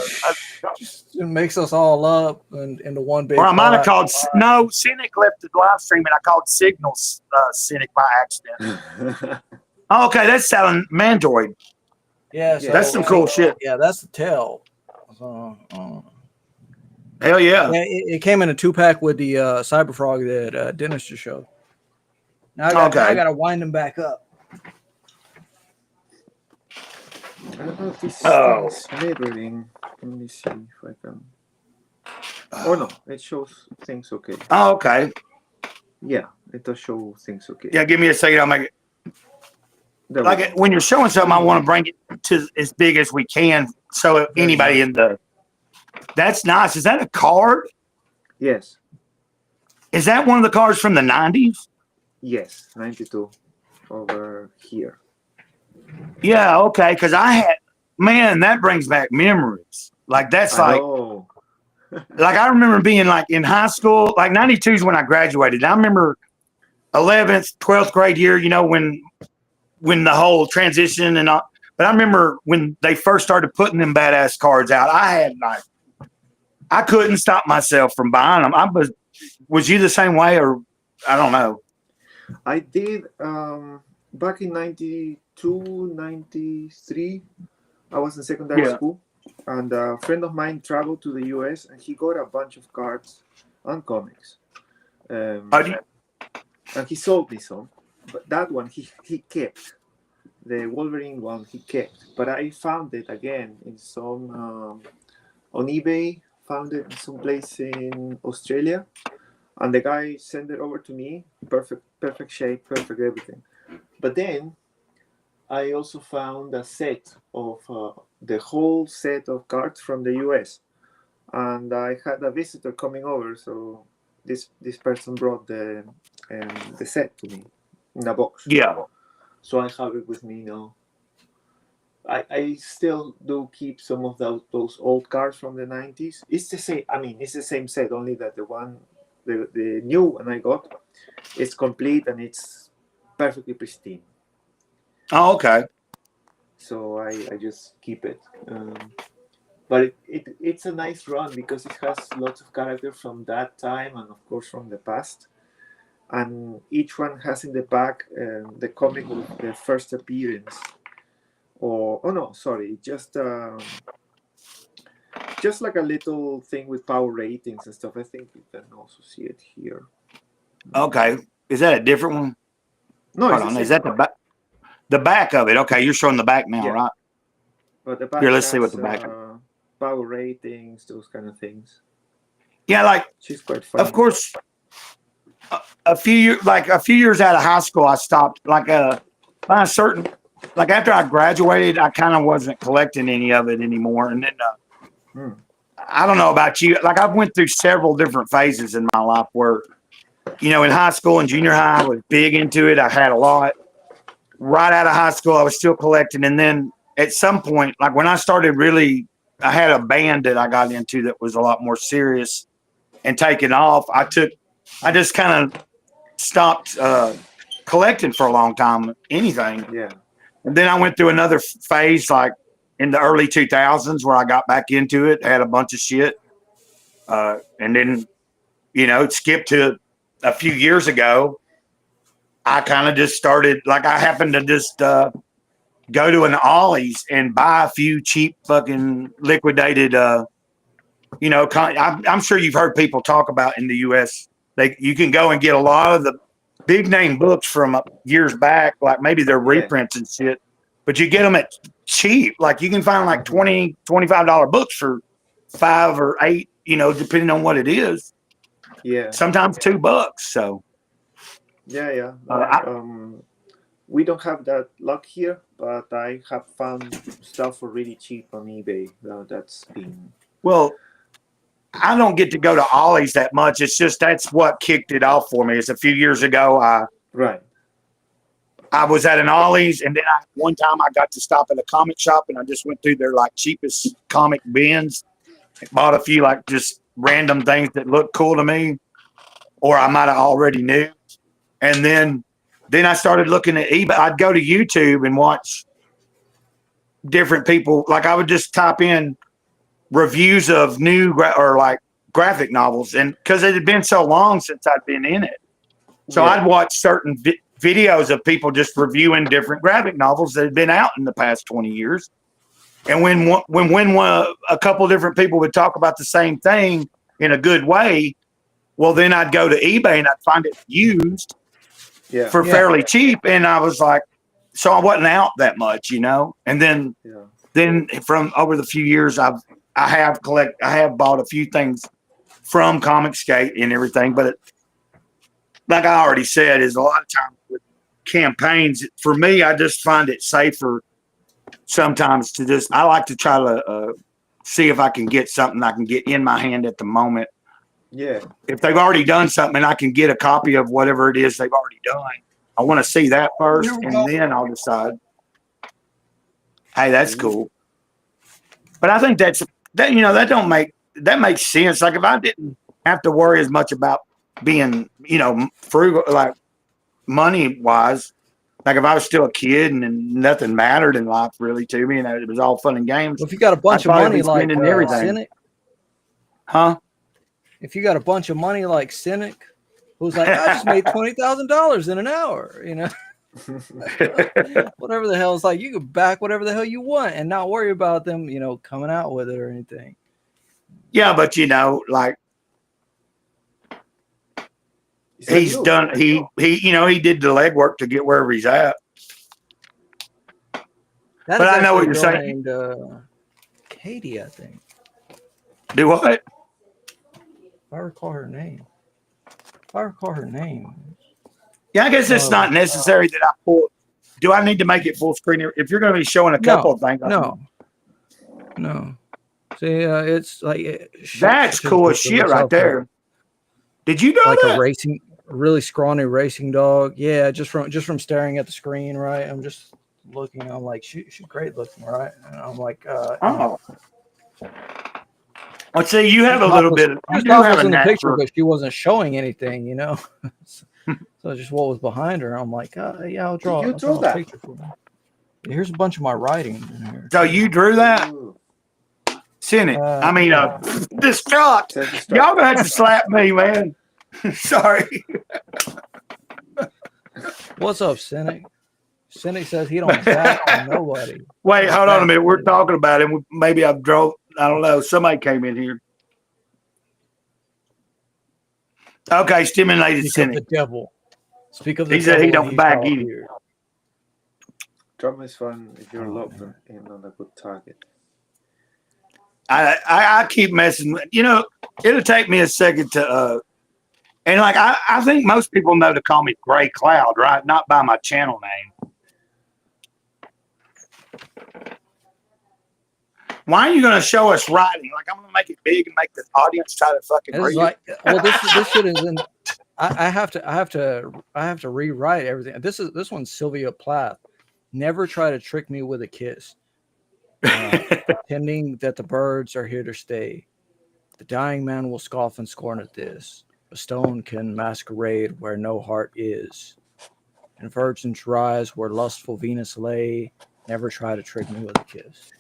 It makes us all up into one big. Or I might have pot. called. No, Cynic left the live stream and I called Signals Cynic by accident. Oh, okay, that's selling Mandroid. Yeah, so, That's some cool shit. Yeah, that's the tail. So, Hell yeah. yeah, it came in a 2-pack with the Cyberfrog that Dennis just showed. Now I got to wind them back up. I don't know if this Oh. is labeling. Let me see if I can. Oh no, it shows things okay. Oh, okay. Yeah, it does show things okay. Yeah, give me a second. I'll make it. There we Like go. when you're showing something, I want to bring it to as big as we can. So anybody in the. That's nice. Is that a card? Yes, Is that one of the cards from the 90s? yes, 92 over here. Yeah, okay. Because that brings back memories. Like that's like Oh, I remember being like in high school, like 92 is when I graduated. I remember 11th, 12th grade year, when the whole transition and all. But I remember when they first started putting them badass cards out, I couldn't stop myself from buying them. Was you the same way, or I don't know? I did back in 92, 93. I was in secondary Yeah. school, and a friend of mine traveled to the US, and he got a bunch of cards and comics. And he sold me some, but that one he kept. The Wolverine one he kept, but I found it again in some on eBay. Found it in some place in Australia, and the guy sent it over to me. Perfect shape, perfect everything. But then I also found a set of the whole set of cards from the US, and I had a visitor coming over, so this person brought the set to me in a box. Yeah. So I have it with me now. I still do keep some of those old cards from the 90s. It's the same. I mean, it's the same set, only that the new one I got, it's complete and it's perfectly pristine. Oh, okay. So I just keep it. But it's a nice run because it has lots of characters from that time and of course from the past. And each one has in the back the comic with the first appearance. Just like a little thing with power ratings and stuff. I think you can also see it here. Okay. Is that a different one? No, Hold it's on. the Is same that the one. back? The back of it. Okay, you're showing the back now, Yeah. right? But the back Here, let's see has, what the back. power ratings, those kind of things. Yeah, like She's quite fun. of course. A few years out of high school, I stopped. By a certain, after I graduated, I kind of wasn't collecting any of it anymore. And then I don't know about you. Like I went through several different phases in my life where, in high school and junior high, I was big into it. I had a lot. Right out of high school, I was still collecting, and then at some point, like when I started I had a band that I got into that was a lot more serious and taking off. I just kind of stopped collecting for a long time, anything. Yeah. And then I went through another phase, like in the early 2000s, where I got back into it, had a bunch of shit. And then, it skipped to a few years ago. I kind of just started, I happened to just go to an Ollie's and buy a few cheap fucking liquidated, I'm sure you've heard people talk about in the U.S. You can go and get a lot of the big name books from years back, like maybe they're reprints and shit, but you get them at cheap. Like you can find like $20, $25 books for $5 or $8, depending on what it is. Yeah. Sometimes $2. So Yeah. No, we don't have that luck here, but I have found stuff for really cheap on eBay. That's been. Well, I don't get to go to Ollie's that much. It's just that's what kicked it off for me. It's a few years ago. I was at an Ollie's, and then one time I got to stop at a comic shop, and I just went through their like cheapest comic bins, bought a few like just random things that looked cool to me, or I might have already knew. And then I started looking at eBay. I'd go to YouTube and watch different people. Like I would just type in reviews of new or like graphic novels, and because it had been so long since I'd been in it, so I'd watch certain videos of people just reviewing different graphic novels that had been out in the past 20 years. And when a couple different people would talk about the same thing in a good way, well, then I'd go to eBay and I'd find it used for fairly cheap. And I was like, so I wasn't out that much, And then from over the few years, I have bought a few things from Comicsgate and everything, but like I already said, is a lot of times with campaigns, for me, I just find it safer sometimes I like to try to see if I can get something I can get in my hand at the moment. Yeah. If they've already done something and I can get a copy of whatever it is they've already done, I want to see that first, and then I'll decide, hey, that's cool. But I think that makes sense. Like if I didn't have to worry as much about being, frugal, like money wise, like if I was still a kid and nothing mattered in life really to me, and it was all fun and games. Well, if you got a bunch of money like everything, Cynic, if you got a bunch of money like Cynic, who's like, I just made $20,000 in an hour, whatever the hell. It's like you can back whatever the hell you want and not worry about them, coming out with it or anything. Yeah, but like he's done. He did the legwork to get wherever he's at. But I know what you're saying. Katie, I think. Do what? If I recall her name. Yeah, I guess it's not necessary that I pull. Do I need to make it full screen? If you're going to be showing a couple of things. No. See, it's like that's cool as shit right there. Did you know that? Like a really scrawny racing dog. Yeah, just from staring at the screen, right? I'm just looking. I'm like, she's great looking, right? And I'm like, Well, see, you have a little bit. You do have in the picture, but she wasn't showing anything, So just what was behind her. I'm like, yeah, I'll draw a picture for me. Here's a bunch of my writing in here. So you drew that? Cynic. Distraught. Y'all gonna have to slap me, man. Sorry. What's up, Cynic? Cynic says he don't back on nobody. Wait, hold on a minute. We're talking about him. Maybe I don't know. Somebody came in here. Okay, stimulated Cynic. The devil. Speak of the He said he don't back either. Drama is fun if you're locked in on a good target. I keep messing with, it'll take me a second to and like I think most people know to call me Gray Cloud, right? Not by my channel name. Why are you going to show us writing? Like I'm going to make it big and make the audience try to fucking read. Like, well, this shit is in. I have to rewrite everything. This one's Sylvia Plath. Never try to trick me with a kiss. Pretending that the birds are here to stay. The dying man will scoff and scorn at this. A stone can masquerade where no heart is. And virgins rise where lustful Venus lay. Never try to trick me with a kiss.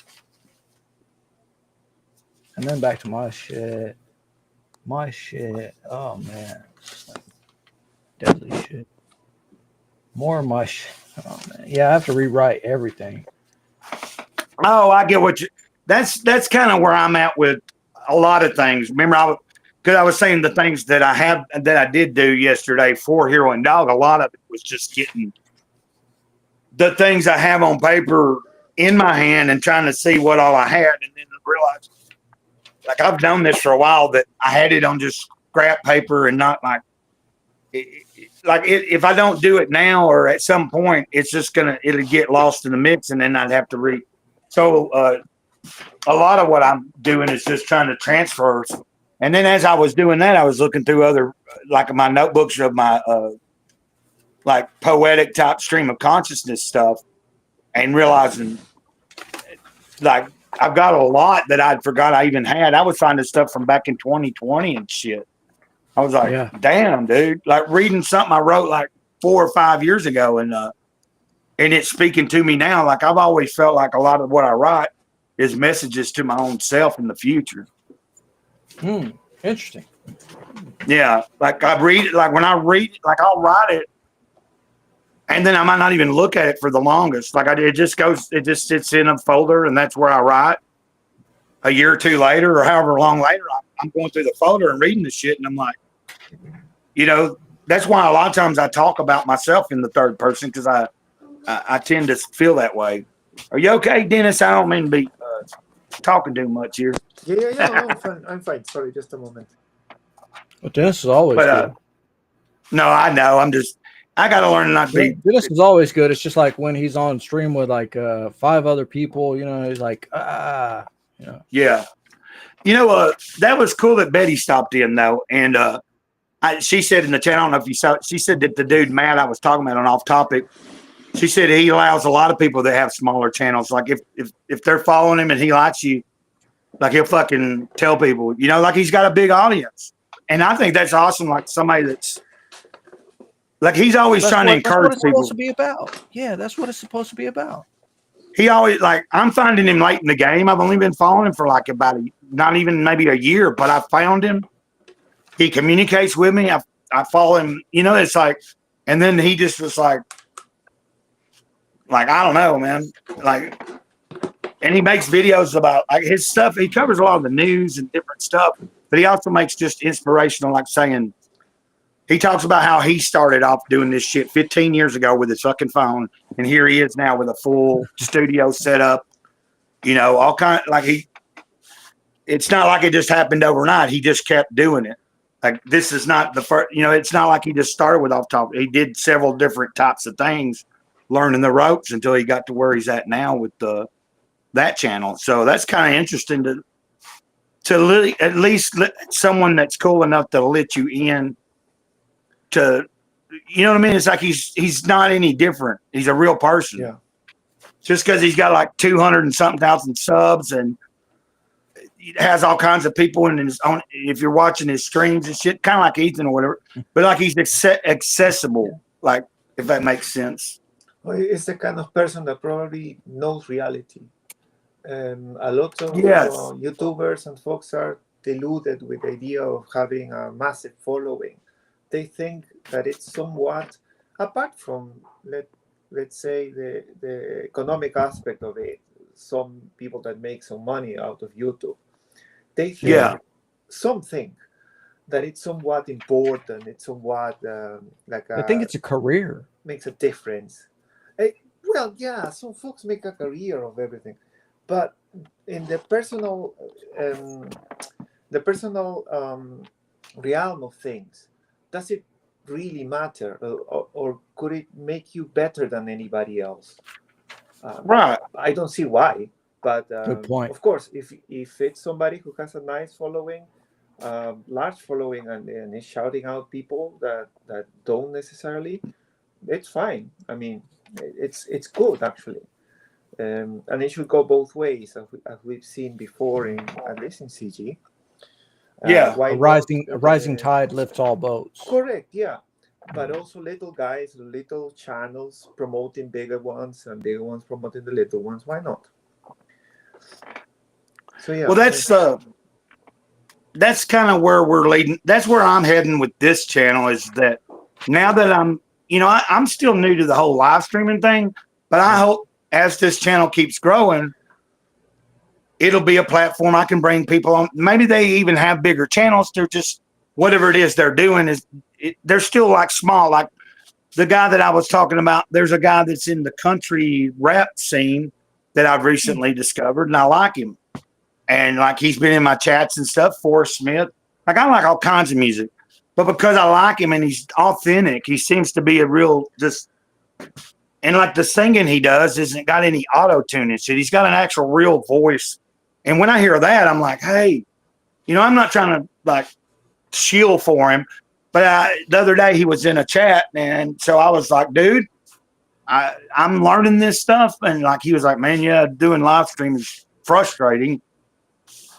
And then back to my shit. Oh man. Deadly shit. More of my shit. Oh man. Yeah, I have to rewrite everything. Oh, I get what you. That's kind of where I'm at with a lot of things. Remember, because I was saying the things that I did do yesterday for Hero and Dog. A lot of it was just getting the things I have on paper in my hand and trying to see what all I had, and then realized, like, I've known this for a while, that I had it on just scrap paper and not like, if I don't do it now or at some point, it's just it'll get lost in the mix, and then I'd have to read. So a lot of what I'm doing is just trying to transfer. And then as I was doing that, I was looking through other, like my notebooks of my like poetic type stream of consciousness stuff, and realizing like I've got a lot that I'd forgot I even had. I was finding stuff from back in 2020 and shit. I was like, damn, dude, like reading something I wrote like 4 or 5 years ago, and it's speaking to me now. Like I've always felt like a lot of what I write is messages to my own self in the future. Interesting. Yeah. Like I read it, like when I read it, like I'll write it, and then I might not even look at it for the longest. Like it just sits in a folder, and that's where I write. A year or two later, or however long later, I'm going through the folder and reading the shit, and I'm like, that's why a lot of times I talk about myself in the third person, because I tend to feel that way. Are you okay, Dennis? I don't mean to be talking too much here. Yeah. No, I'm fine. Sorry, just a moment. Well, Dennis is always good. No, I know. I got to learn not to be. Dennis is always good. It's just like when he's on stream with like 5 other people, he's like, Yeah. That was cool that Betty stopped in though. And she said in the chat, I don't know if you saw it, she said that the dude Matt I was talking about on Off Topic, she said he allows a lot of people that have smaller channels. Like if they're following him and he likes you, like he'll fucking tell people, like he's got a big audience. And I think that's awesome. Like somebody that's like, he's always trying to encourage people. That's what it's people. supposed to be about. Yeah, that's what it's supposed to be about. He always, like, I'm finding him late in the game. I've only been following him for like about not even maybe a year, but I found him. He communicates with me. I follow him, it's like, and then he just was like, I don't know, man. Like, and he makes videos about like his stuff. He covers a lot of the news and different stuff, but he also makes just inspirational, like saying, he talks about how he started off doing this shit 15 years ago with his fucking phone, and here he is now with a full studio set up. All kind of like it's not like it just happened overnight. He just kept doing it. Like this is not the first. It's not like he just started with Off Topic. He did several different types of things, learning the ropes until he got to where he's at now with that channel. So that's kind of interesting to at least someone that's cool enough to let you in. To, what I mean? It's like he's not any different. He's a real person. Yeah. Just because he's got like 200 and something thousand subs and he has all kinds of people in his own. If you're watching his streams and shit, kind of like Ethan or whatever, but like he's accessible. Like if that makes sense. Well, it's the kind of person that probably knows reality. A lot of YouTubers and folks are deluded with the idea of having a massive following. They think that it's somewhat apart from let's say the economic aspect of it. Some people that make some money out of YouTube, they think something that it's somewhat important. It's somewhat I think it's a career. Makes a difference. Some folks make a career of everything, but in the personal realm of things. Does it really matter, or could it make you better than anybody else? Right. I don't see why, but good point. Of course, if it's somebody who has a nice following, large following, and is shouting out people that don't necessarily, it's fine. I mean, it's good actually, and it should go both ways, as we've seen before at least in CG. A rising tide lifts all boats. Correct, yeah. But also little guys, little channels promoting bigger ones, and bigger ones promoting the little ones. Why not? So yeah. Well, that's kind of where we're leading. That's where I'm heading with this channel. Is that now that I'm still new to the whole live streaming thing, but I hope as this channel keeps growing, it'll be a platform I can bring people on. Maybe they even have bigger channels. They're just whatever it is they're doing they're still like small. Like the guy that I was talking about, there's a guy that's in the country rap scene that I've recently discovered, and I like him. And like he's been in my chats and stuff. Forrest Smith, like I like all kinds of music, but because I like him and he's authentic, he seems to be a real just. And like the singing he does isn't got any auto tune and shit. He's got an actual real voice. And when I hear that, I'm like, hey, you know, I'm not trying to like shield for him, but the other day he was in a chat, and so I was like, dude, I'm learning this stuff. And like he was like, man, yeah, doing live stream is frustrating.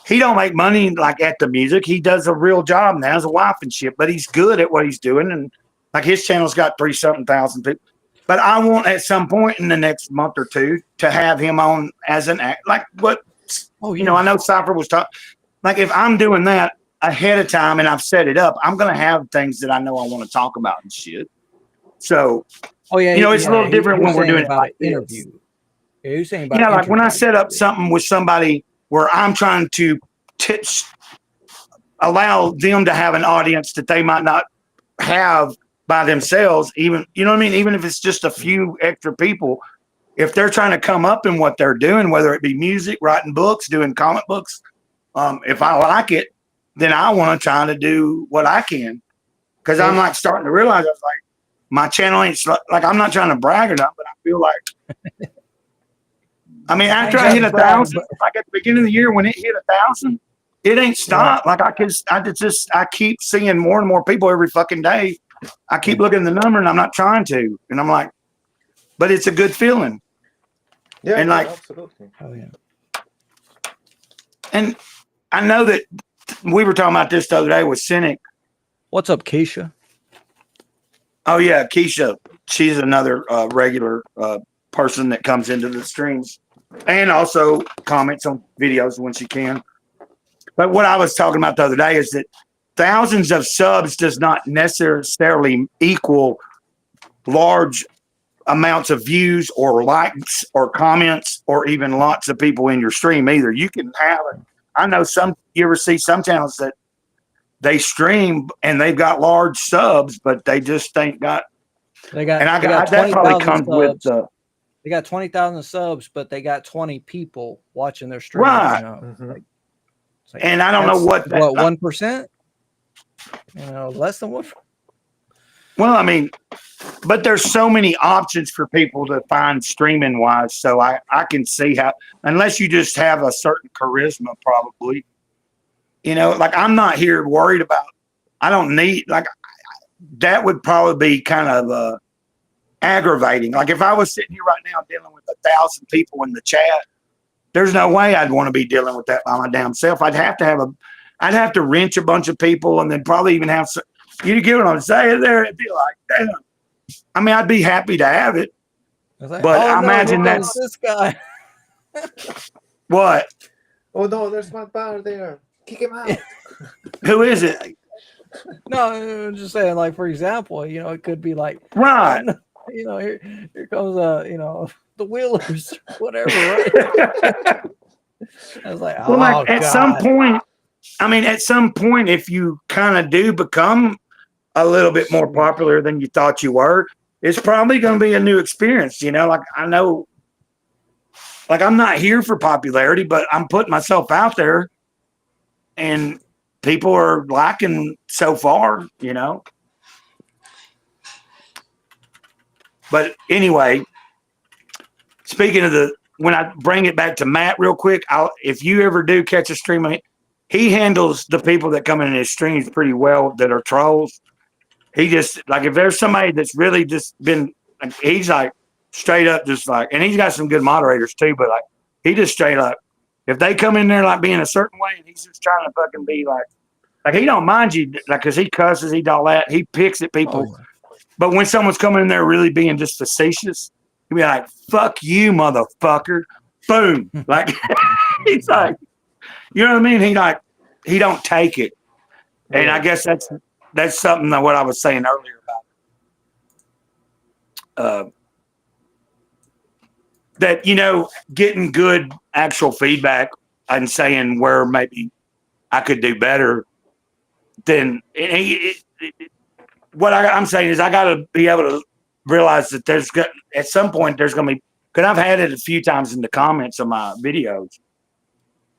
He don't make money like at the music. He does a real job now as a wife and shit, but he's good at what he's doing. And like his channel's got 3-something thousand people. But I want at some point in the next month or two to have him on as an act, like what, you know, I know Cypher was talking, like if I'm doing that ahead of time and I've set it up, I'm going to have things that I know I want to talk about and shit. So, you know, it's a little different when we're doing about an interview. Yeah, you're saying about like when I set up something with somebody where I'm trying to allow them to have an audience that they might not have by themselves, even, you know what I mean? Even if it's just a few extra people, if they're trying to come up in what they're doing, whether it be music, writing books, doing comic books, if I like it, then I want to try to do what I can. Cause I'm like starting to realize I was like, my channel ain't like, I'm not trying to brag or not, but I feel like, I mean, after I hit 1,000, like at the beginning of the year, when it hit 1,000, it ain't stopped. Like I keep seeing more and more people every fucking day. I keep looking at the number and I'm not trying to. And I'm like, but it's a good feeling. Yeah, and like, absolutely. Oh yeah. And I know that we were talking about this the other day with Cynic. What's up, Keisha? Oh yeah, Keisha. She's another regular person that comes into the streams and also comments on videos when she can. But what I was talking about the other day is that thousands of subs does not necessarily equal large amounts of views or likes or comments or even lots of people in your stream either. You can have it. I know you ever see some channels that they stream and they've got large subs, but they just ain't got. They got that probably comes with the. They got 20,000 subs, but they got 20 people watching their stream. Right. You know? Like, and I don't know what 1%. You know, less than 1%. Well, I mean, but there's so many options for people to find streaming wise. So I can see how, unless you just have a certain charisma, probably, you know, like I'm not here worried about, I don't need, like, that would probably be kind of aggravating. Like if I was sitting here right now dealing with 1,000 people in the chat, there's no way I'd want to be dealing with that by my damn self. I'd have to wrench a bunch of people and then probably even have some, you get what I'm saying there? It'd be like, damn. I mean, I'd be happy to have it. Like, but I imagine that's this guy. What? Oh no, there's Matt Barr there. Kick him out. Who is it? No, I'm just saying, like, for example, you know, it could be like, right. You know, here comes you know, the Wheelers, whatever, right? I was like, well, like at some point, I mean, at some point, if you kind of do become a little bit more popular than you thought you were, it's probably going to be a new experience. You know, like I know, like I'm not here for popularity, but I'm putting myself out there and people are liking so far, you know. But anyway, speaking of when I bring it back to Matt real quick, if you ever do catch a stream, he handles the people that come in his streams pretty well that are trolls. He just, like, if there's somebody that's really just been, he's like straight up just like, and he's got some good moderators too, but like, he just straight up, if they come in there like being a certain way and he's just trying to fucking be like he don't mind you, like, cause he cusses, he all that, he picks at people. Oh, yeah. But when someone's coming in there really being just facetious, he'd be like, fuck you, motherfucker. Boom. Like, he's like, you know what I mean? He don't take it. And I guess that's something that what I was saying earlier about that, you know, getting good actual feedback and saying where maybe I could do better. Then what I'm saying is I got to be able to realize that at some point there's going to be because I've had it a few times in the comments of my videos.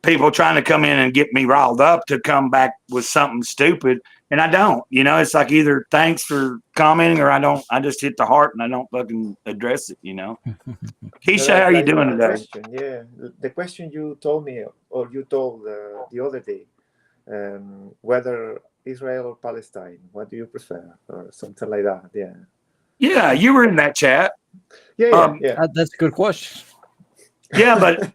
People trying to come in and get me riled up to come back with something stupid, and I don't. It's like either thanks for commenting or I don't. I just hit the heart and I don't fucking address it. Keisha, how are you doing today? Question, yeah, the question you told me, or you told the other day, whether Israel or Palestine, what do you prefer, or something like that? Yeah. Yeah, you were in that chat. Yeah. That's a good question. Yeah, but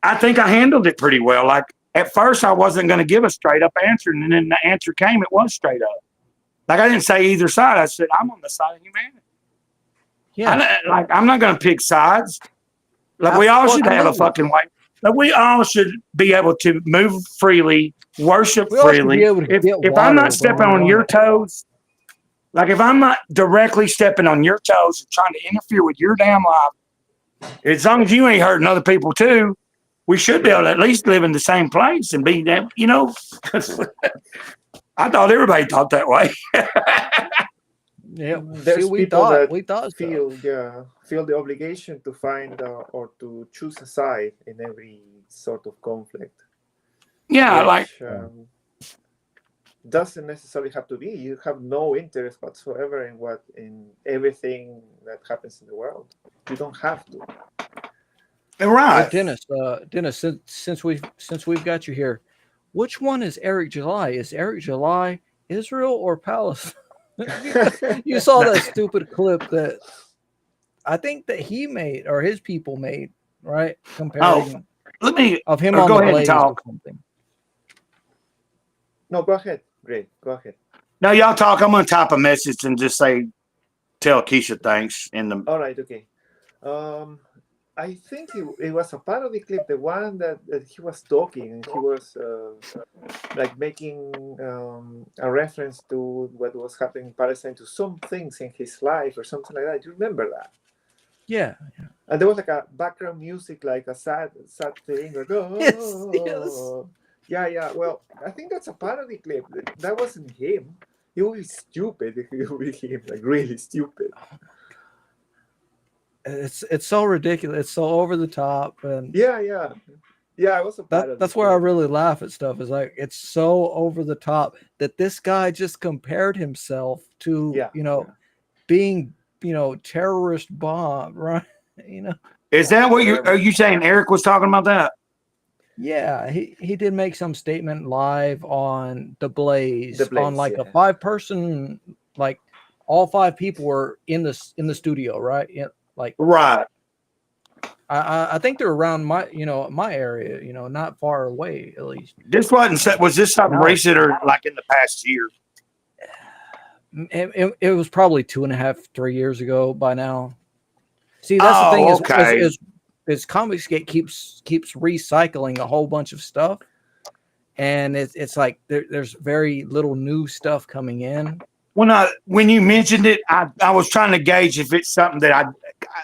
I think I handled it pretty well. Like at first, I wasn't going to give a straight up answer, and then the answer came. It was straight up. Like I didn't say either side. I said I'm on the side of humanity. Yeah, I'm not going to pick sides. Like we all should have a fucking way. Like we all should be able to move freely, worship freely. If I'm not stepping on your toes, like if I'm not directly stepping on your toes and trying to interfere with your damn life, as long as you ain't hurting other people too, we should be able to at least live in the same place and be them. I thought everybody thought that way. Yeah, there's we people thought feel the obligation to find or to choose a side in every sort of conflict. Yeah, which, doesn't necessarily have to be. You have no interest whatsoever in everything that happens in the world. You don't have to. Right, Dennis. Since we've got you here, which one is Eric July? Is Eric July Israel or Palestine? You saw that stupid clip that I think that he made or his people made, right? Comparing of him on go the ahead Blaze and or talk. something. No, go ahead. Great, go ahead. No, y'all talk. I'm gonna type a message and just tell Keisha thanks in the. All right, okay. I think it was a parody clip, the one that he was talking and he was like making a reference to what was happening in Palestine, to some things in his life or something like that. Do you remember that? Yeah. And there was like a background music, like a sad thing. Like, oh, yes. Yeah. Well, I think that's a parody clip. That wasn't him. It would be stupid if it would be him, like really stupid. It's so ridiculous. It's so over the top, and yeah. I was that's where I really laugh at stuff. Is like it's so over the top that this guy just compared himself to being terrorist bomb, right? Is that what are you saying? Eric was talking about that? Yeah, he did make some statement live on the Blaze on like yeah. a 5-person, like all 5 people were in the studio, right? Yeah. Like right, I think they're around my area, not far away at least. Was this something recent or like in the past year? It was probably 2.5, 3 years ago by now. See, that's the thing is Comicsgate keeps recycling a whole bunch of stuff, and it's like there's very little new stuff coming in. When you mentioned it, I was trying to gauge if it's something that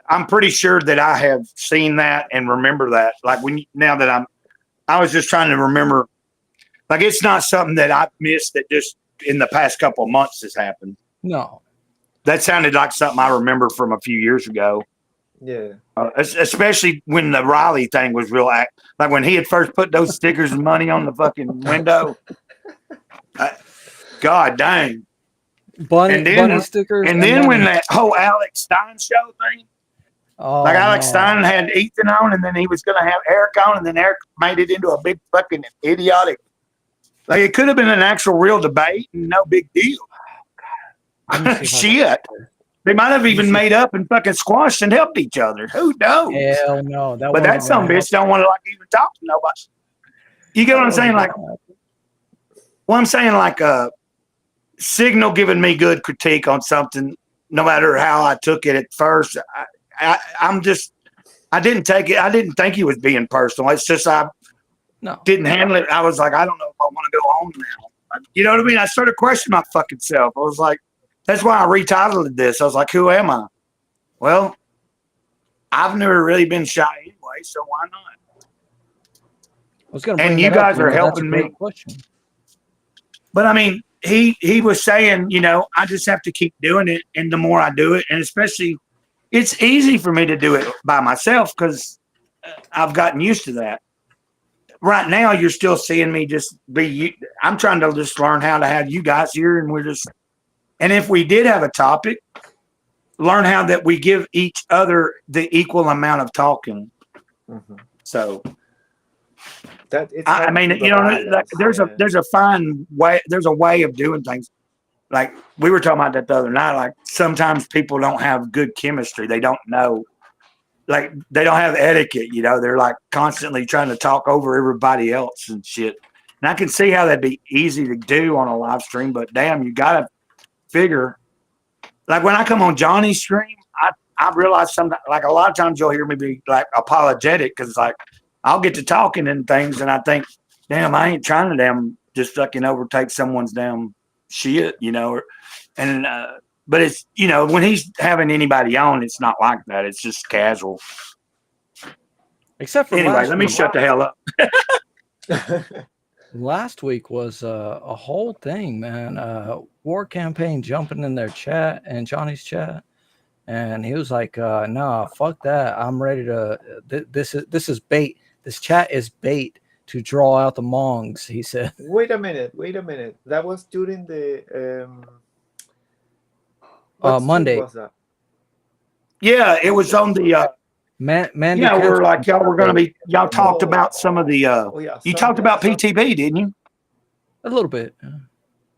I'm pretty sure that I have seen that and remember that. Like I was just trying to remember, like it's not something that I've missed that just in the past couple of months has happened. No, that sounded like something I remember from a few years ago. Yeah, especially when the Riley thing was real like when he had first put those stickers of money on the fucking window. God dang. Bunny stickers. And then when that whole Alex Stein show thing, Alex Stein had Ethan on, and then he was going to have Eric on, and then Eric made it into a big fucking idiotic. Like it could have been an actual real debate, and no big deal. Shit. They might have even made up and fucking squashed and helped each other. Who knows? Hell no. But that some bitch don't want to even talk to nobody. You get what I'm saying? Like, well, I'm saying like Signal giving me good critique on something, no matter how I took it at first. I didn't take it. I didn't think he was being personal. It's just didn't handle it. I was like, I don't know if I want to go on now. You know what I mean? I started questioning my fucking self. I was like, that's why I retitled this. I was like, who am I? Well, I've never really been shy anyway, so why not? And you guys are helping me. But I mean, he was saying, I just have to keep doing it, and the more I do it, and especially it's easy for me to do it by myself because I've gotten used to that. Right now, you're still seeing me just be. I'm trying to just learn how to have you guys here, and we're just. And if we did have a topic, learn how that we give each other the equal amount of talking. Mhm. So That it's I hard mean, to you know, balance, like, there's a fine way. There's a way of doing things. Like we were talking about that the other night. Like sometimes people don't have good chemistry. They don't know. Like they don't have etiquette. You know, they're like constantly trying to talk over everybody else and shit. And I can see how that'd be easy to do on a live stream, but damn, you gotta figure. Like when I come on Johnny's stream, I realize sometimes, like a lot of times you'll hear me be like apologetic because like I'll get to talking and things, and I think, damn, I ain't trying to damn just fucking overtake someone's damn shit, you know. And but it's, you know, when he's having anybody on, it's not like that. It's just casual. Except for Anyway, last let me week. shut the hell up. Last week was a whole thing, man. War Campaign jumping in their chat and Johnny's chat, and he was like, "Nah, fuck that. I'm ready to. This is bait. This chat is bait to draw out the Mongs." He said. Wait a minute. That was during the Monday. Was that? Yeah, it was on the. Mandy. Yeah, we're like y'all were gonna be. Y'all talked about some of the. Yeah, you talked about PTB, didn't you? A little bit.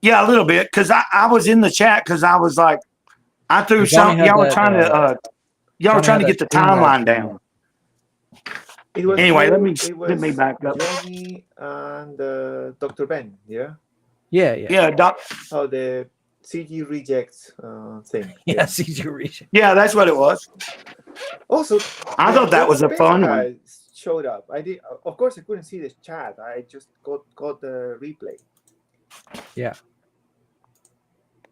Yeah, a little bit, because I was in the chat because I was like, I threw some. Y'all were trying to. Y'all were trying to get the timeline down. It was Anyway, you, let me back up. Johnny and Dr. Ben, yeah? Yeah. Doc. Oh, the CG rejects thing. Yeah, CG reject. Yeah, that's what it was. Also, I thought that was a fun one. Showed up. I did. Of course, I couldn't see the chat. I just got the replay. Yeah.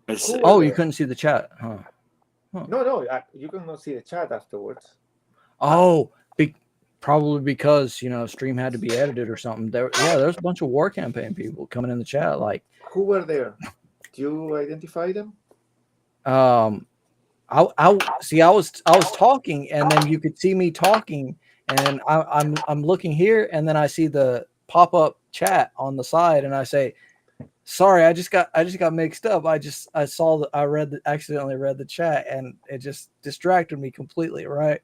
Cool. Oh, you couldn't see the chat, huh? No, you cannot see the chat afterwards. Oh, probably because, you know, stream had to be edited or something. There's a bunch of War Campaign people coming in the chat. Like, who were there? Do you identify them? I was talking, and then you could see me talking, and I'm looking here, and then I see the pop-up chat on the side, and I say, sorry, I just got mixed up. I accidentally read the chat, and it just distracted me completely, right?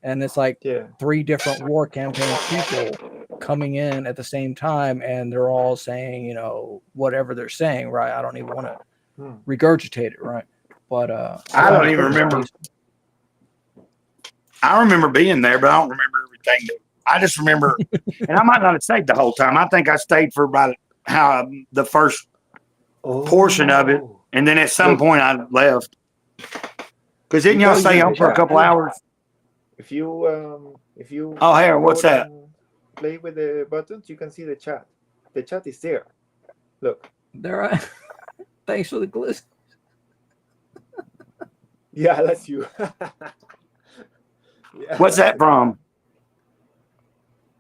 And it's like 3 different War Campaign people coming in at the same time, and they're all saying, you know, whatever they're saying, right? I don't even want to regurgitate it, right? But I don't even remember. I remember being there, but I don't remember everything. I just remember, and I might not have stayed the whole time. I think I stayed for about the first portion of it, and then at some point I left. Because didn't y'all stay on for a couple hours? If you oh, here, what's that? Play with the buttons, you can see the chat. The chat is there. Look. There. Thanks for the glitch. Yeah, that's you. Yeah. What's that from?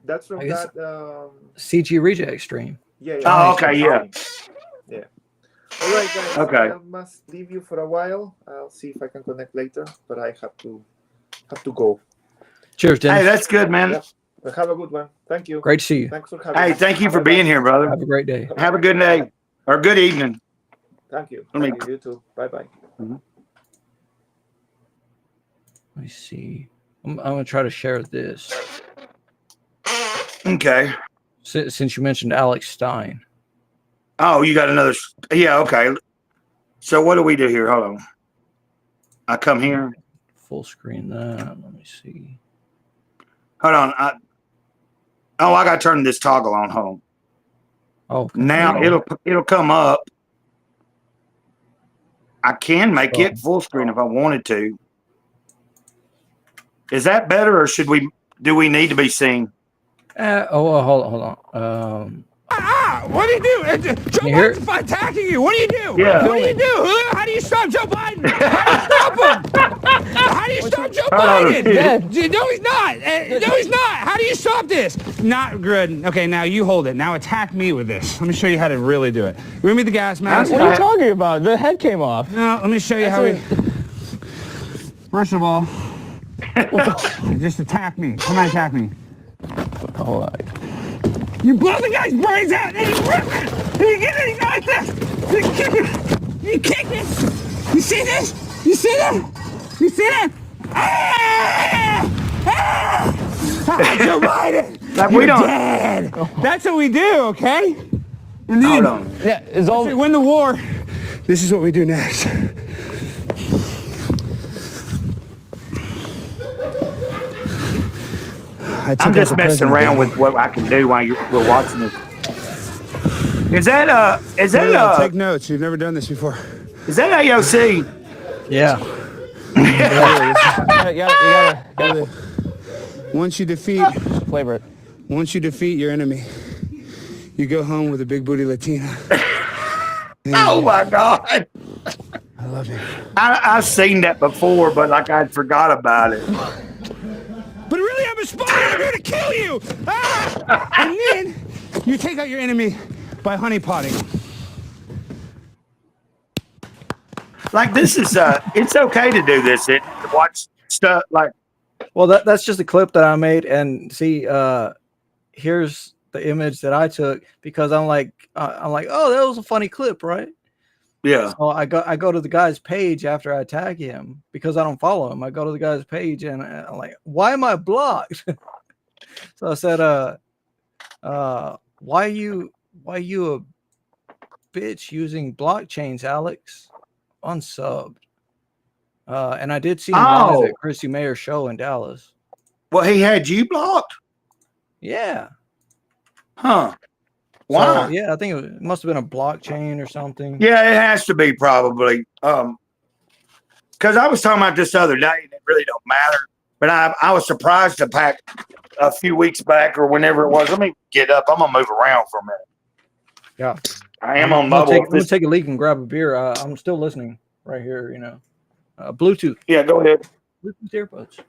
That's from that CG Reject stream. Yeah. Oh, okay, yeah. Yeah. All right, guys. Okay. I must leave you for a while. I'll see if I can connect later, but I have to go. Cheers, Dennis. Hey, that's good, man. Yeah. Well, have a good one. Thank you. Great to see you. Thanks for having me. Hey, thank you for being here, brother. Have a great day. Have a good day or good evening. Thank you. You too. Bye-bye. Mm-hmm. Let me see. I'm going to try to share this. Okay. Since you mentioned Alex Stein. Oh, you got another. Yeah, okay. So what do we do here? Hold on. I come here. Full screen that. Let me see. Hold on. I got to turn this toggle on. Hold on. Oh. Now it'll come up. I can make it full screen if I wanted to. Is that better, or do we need to be seen? Hold on. What do you do? Joe Biden's attacking you. What do you do? Yeah. What do you do? How do you stop Joe Biden? How do you stop him? How do you stop Joe Biden? No, he's not. No, he's not. How do you stop this? Not good. Okay, now you hold it. Now attack me with this. Let me show you how to really do it. Give me the gas mask. What are you talking about? The head came off. No, let me show you how we... First of all, Just attack me. Come on, attack me. Hold on. You blow the guy's brains out and you rip it. And you get it, you go like this. You kick it. You kick it. You see this? You see that? You see that? Ah! Ah! You're right. Like You're we don't. dead. That's what we do, okay? And Hold then on. Yeah, it's all. we win the war. This is what we do next. I'm just messing around with what I can do while we're watching this. Is that Take notes. You've never done this before. is that AOC? Yeah. You gotta Once you defeat flavor it. your enemy, you go home with a big booty Latina. Oh my God! I love you. I've seen that before, but like I forgot about it. But really, I'm a spy. I'm here to kill you. Ah! And then you take out your enemy by honeypotting. Like this is it's okay to do this. To watch stuff like Well, that's just a clip that I made, and see, here's the image that I took because I'm like, oh, that was a funny clip, right? yeah. So I go to the guy's page after I tag him because I don't follow him. I go to the guy's page and I'm like, why am I blocked? So I said, why you a bitch using blockchains, Alex? Unsubbed. And I did see him live at Chrissy Mayer's show in Dallas. Well, he had you blocked, Yeah. huh? Why? So, yeah, I think it must have been a blockchain or something. Yeah, it has to be probably. Because I was talking about this the other day, and it really don't matter. But I was surprised to pack a few weeks back or whenever it was. Let me get up. I'm gonna move around for a minute. Yeah. I am on I'm mobile. gonna take a leak and grab a beer. I'm still listening right here, you know. Bluetooth. Yeah, go ahead. Bluetooth earbuds.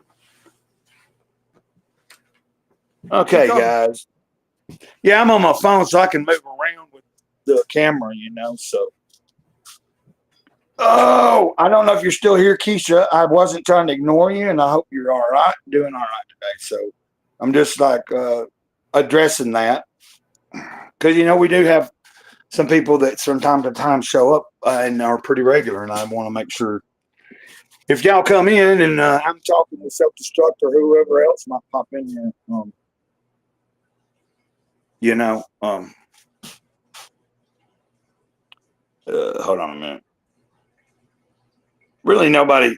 Okay, Keep going. guys. Yeah, I'm on my phone, so I can move around with the camera, you know. So, oh, I don't know if you're still here, Keisha. I wasn't trying to ignore you, and I hope you're all right, doing all right today. So, I'm just like addressing that because you know we do have some people that from time to time show up and are pretty regular, and I want to make sure if y'all come in and I'm talking with Self-Destruct or whoever else might pop in here. You know, hold on a minute. Really, nobody.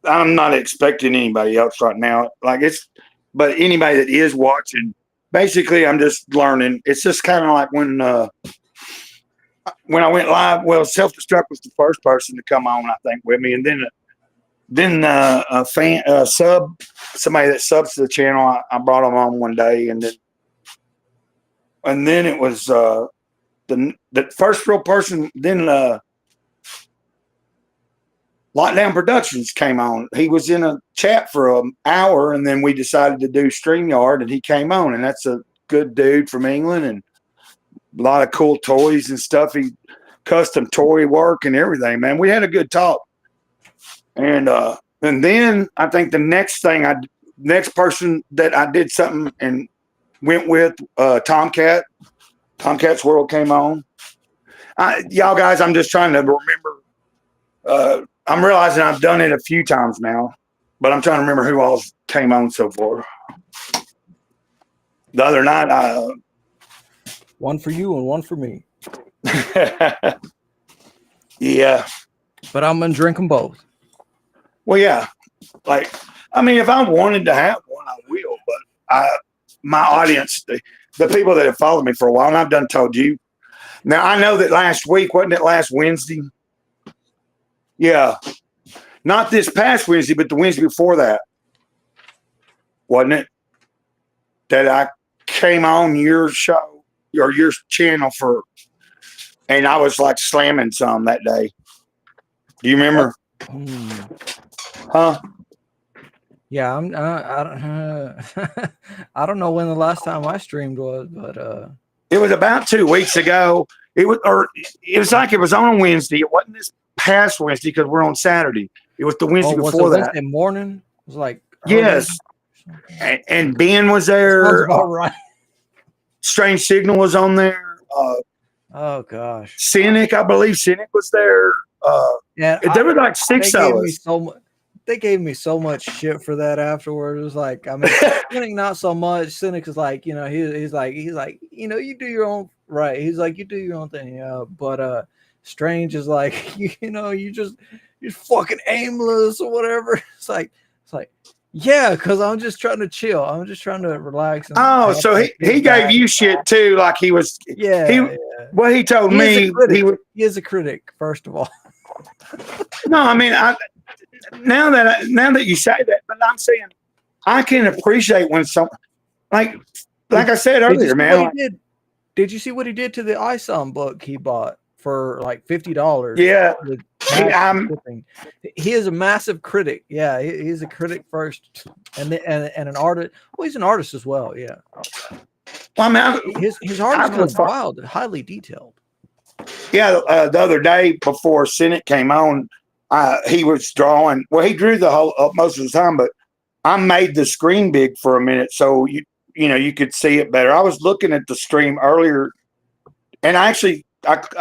I'm not expecting anybody else right now. But anybody that is watching, basically, I'm just learning. It's just kind of like when I went live. Well, Self-Destruct was the first person to come on, I think, with me, and then a fan, somebody that subs to the channel, I brought them on one day, and then it was the first real person. Then Lockdown Productions came on. He was in a chat for an hour, and then we decided to do StreamYard, and he came on. And that's a good dude from England, and a lot of cool toys and stuff. He custom toy work and everything. Man, we had a good talk. And then I think the next person that I did something and went with Tomcat. Tomcat's World came on. Y'all guys, I'm just trying to remember. I'm realizing I've done it a few times now, but I'm trying to remember who all came on so far. The other night, One for you and one for me. yeah. But I'm gonna drink them both. Well, yeah. Like, I mean, if I wanted to have one, I will. But my audience, the people that have followed me for a while, and I've done told you. Now, I know that last week, wasn't it last Wednesday? Yeah. Not this past Wednesday, but the Wednesday before that. Wasn't it? That I came on your show or your channel and I was like slamming some that day. Do you remember? Huh? Yeah, I don't know when the last time I streamed was, but It was about 2 weeks ago. It was like it was on a Wednesday. It wasn't this past Wednesday because we're on Saturday. It was the Wednesday was before it that. Wednesday morning? was like Yes. And Ben was Sounds there. about right. Strange Signal was on there. Oh gosh. Cynic, I believe Cynic was there. Yeah, There were like six of us. They gave me so much shit for that afterwards. It was like, I mean, Cynic not so much. Cynic is like, you know, he's like, you know, you do your own right. He's like, you do your own thing, yeah. But Strange is like, you know, you're fucking aimless or whatever. It's like, yeah, because I'm just trying to chill. I'm just trying to relax. Oh, so he gave you shit too, like he was. Yeah. Well, he told me he is a critic, first of all. No, I mean, now that you say that, but I'm saying I can appreciate when some like I said earlier, man. Did you see what he did to the ISOM book he bought for like $50? Yeah, he is a massive critic. Yeah, he's a critic first, and an artist. Well, he's an artist as well. Yeah. Well, I mean, his art is wild, highly detailed. Yeah, the other day before Cynic came on, he was drawing. Well, he drew the whole most of the time, but I made the screen big for a minute so you know you could see it better. I was looking at the stream earlier, and I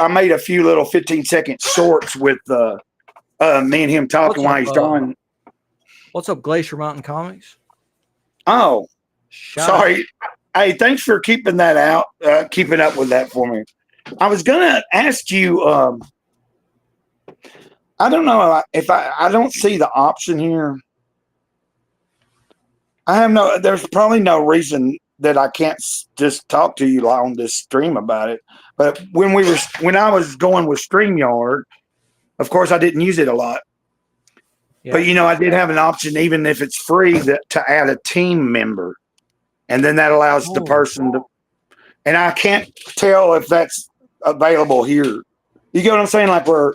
made a few little 15-second shorts with me and him talking while he's drawing. What's up, Glacier Mountain Comics? Oh, sorry. Hey, thanks for keeping that out, keeping up with that for me. I was gonna ask you. I don't know if I don't see the option here. There's probably no reason that I can't just talk to you on this stream about it. But when I was going with StreamYard, of course I didn't use it a lot. Yeah. But I did have an option, even if it's free, to add a team member, and then that allows the person to. And I can't tell if that's available here. You get what I'm saying? Like through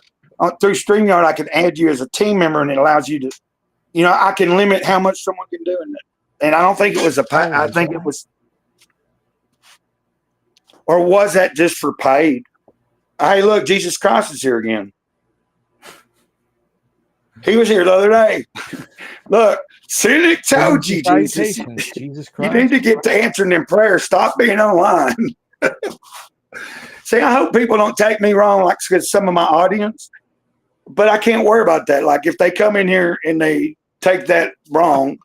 StreamYard, I can add you as a team member, and it allows you to, I can limit how much someone can do. And I don't think it was I think it was, or was that just for paid? Hey, look, Jesus Christ is here again. He was here the other day. Look, Cynic told you, Jesus Christ. You need to get to answering them prayers. Stop being online. See, I hope people don't take me wrong, like some of my audience, but I can't worry about that. Like if they come in here and they take that wrong,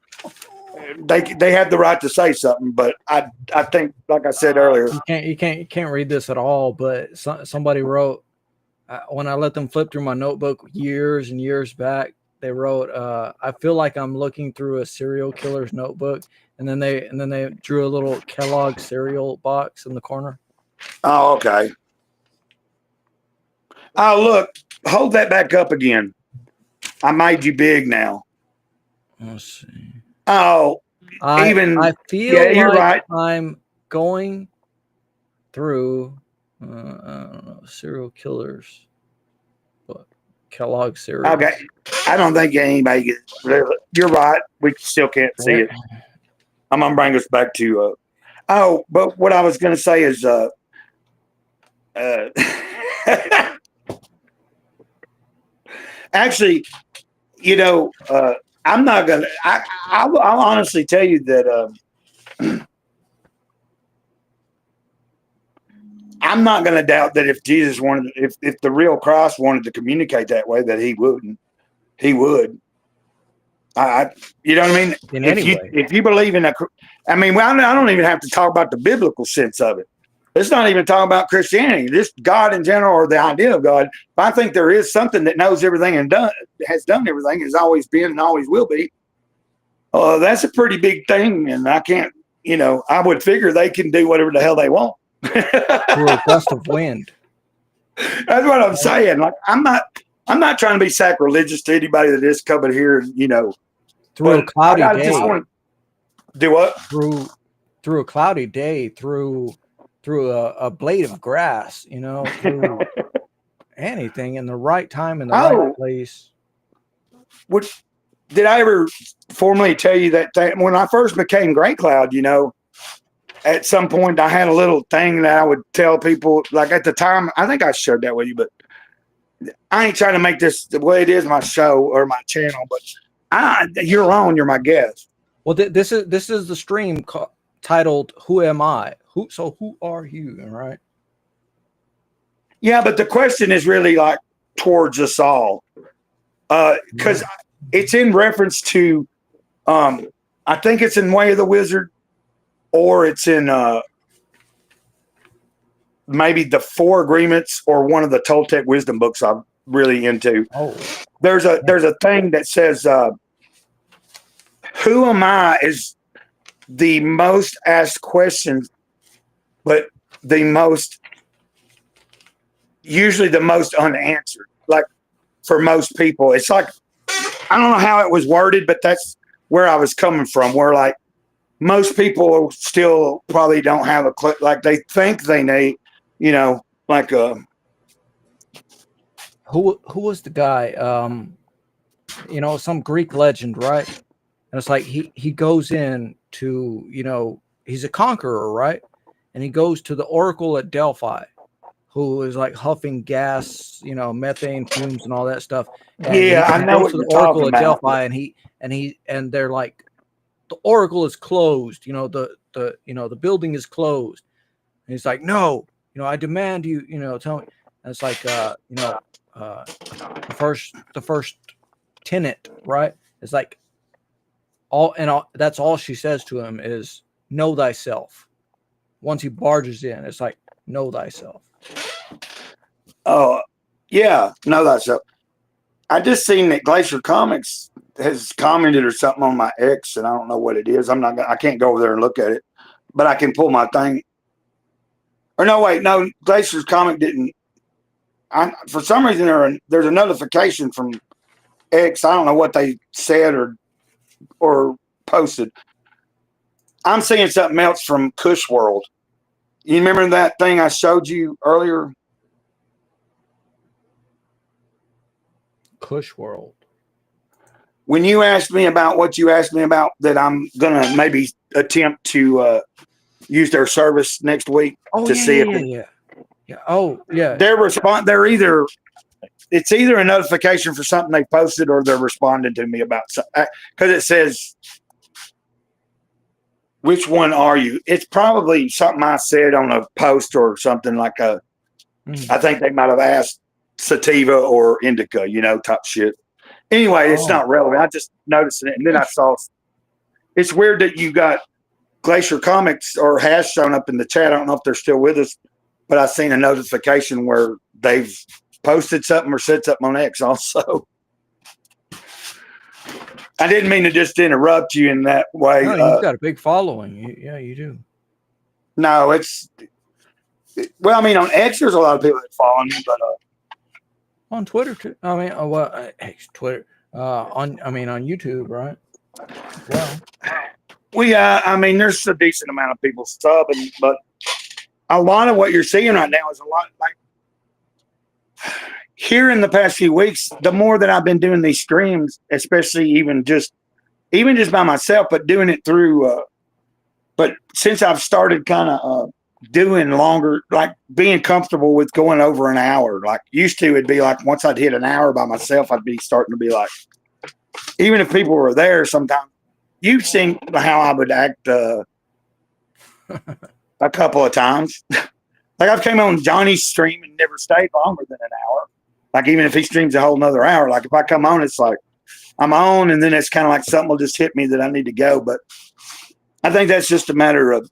they have the right to say something. But I think, like I said earlier, you can't read this at all. But somebody wrote when I let them flip through my notebook years and years back, they wrote, "I feel like I'm looking through a serial killer's notebook," and then they drew a little Kellogg cereal box in the corner. Oh, okay. Oh, look, hold that back up again. I made you big now. Let's see. Oh, I feel like you're right. I'm going through, I don't know, serial killers, but Kellogg cereal. Okay. I don't think anybody gets. You're right. We still can't see it. I'm going to bring us back to, but what I was going to say is, actually, I'm not gonna. I'll honestly tell you that I'm not gonna doubt that if Jesus wanted, if the real Christ wanted to communicate that way, that he would. You know what I mean? If you believe in I don't even have to talk about the biblical sense of it. It's not even talking about Christianity, just God in general, or the idea of God. But I think there is something that knows everything and has done everything, has always been and always will be. That's a pretty big thing, and I can't. I would figure they can do whatever the hell they want. Through a gust of wind. That's what I'm saying. Like I'm not trying to be sacrilegious to anybody that is coming here. Through a cloudy day. Do what? Through a cloudy day. Through a blade of grass, through anything in the right time in the right place. Did I ever formally tell you that when I first became Great Cloud, at some point I had a little thing that I would tell people, like at the time, I think I shared that with you, but I ain't trying to make this the way it is my show or my channel, but You're on. You're my guest. Well, this is the stream titled "Who Am I?" Who are you? All right. Yeah, but the question is really like towards us all, because it's in reference to, I think it's in Way of the Wizard, or it's in maybe the Four Agreements, or one of the Toltec wisdom books I'm really into. Oh, There's a thing that says, "Who am I?" is the most asked question, but usually the most unanswered. Like for most people, it's like, I don't know how it was worded, but that's where I was coming from. Where like most people still probably don't have a clue. Like they think they need, like who was the guy? Some Greek legend, right? And it's like he goes in to, he's a conqueror, right? And he goes to the Oracle at Delphi, who is like huffing gas, methane fumes and all that stuff. And I know what to you're the Oracle talking at about. Delphi, and they're like, the Oracle is closed. The building is closed. And he's like, no, I demand you, tell me. And it's like, the first tenet, right? It's like that's all she says to him is know thyself. Once he barges in, it's like, know thyself. Oh, yeah, know thyself. I just seen that Glacier Comics has commented or something on my X, and I don't know what it is. I can't go over there and look at it, but I can pull my thing. Or no, wait, no, Glacier's comic didn't. For some reason, there's a notification from X. I don't know what they said or posted. I'm seeing something else from Kush World. You remember that thing I showed you earlier? Kush World. When you asked me about what you asked me about, that I'm gonna maybe attempt to use their service next week to see if Oh yeah. It's either a notification for something they posted, or they're responding to me about something, because it says, which one are you? It's probably something I said on a post or something like I think they might have asked sativa or indica, type shit. Anyway, it's not relevant. I just noticed it, and then I saw. It's weird that you got Glacier Comics or has shown up in the chat. I don't know if they're still with us, but I've seen a notification where they've posted something or said something on X also. I didn't mean to just interrupt you in that way. No, you've got a big following. Yeah, you do. No, well, I mean, on X, there's a lot of people that follow me, but on Twitter too. I mean, Twitter. On YouTube, right? Well, I mean, there's a decent amount of people subbing, but a lot of what you're seeing right now is a lot like here in the past few weeks. The more that I've been doing these streams, especially even just by myself, but doing it through. But since I've started kind of doing longer, like being comfortable with going over an hour, like used to, it'd be like once I'd hit an hour by myself, I'd be starting to be like, even if people were there, sometimes you've seen how I would act a couple of times. Like I've came on Johnny's stream and never stayed longer than an hour. Like even if he streams a whole nother hour, like if I come on, it's like I'm on, and then it's kind of like something will just hit me that I need to go. But I think that's just a matter of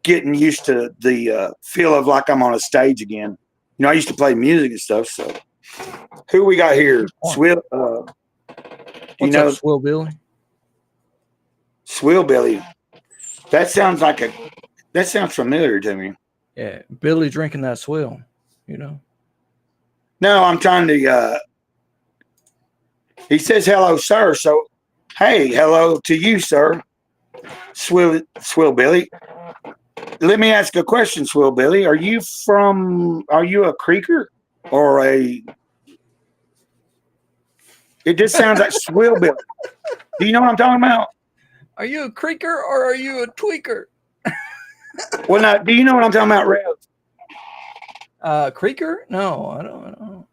getting used to the feel of like I'm on a stage again. I used to play music and stuff. So who we got here? Swill. What's up, Swill Billy? Swill Billy. That sounds familiar to me. Yeah, Billy drinking that swill. No, I'm trying to. He says hello, sir. So, hey, hello to you, sir. Swill Billy. Let me ask a question, Swill Billy. Are you a creeker or a? It just sounds like Swill Billy. Do you know what I'm talking about? Are you a creaker or are you a tweaker? Well, now, do you know what I'm talking about, Rev? Creaker? No, I don't.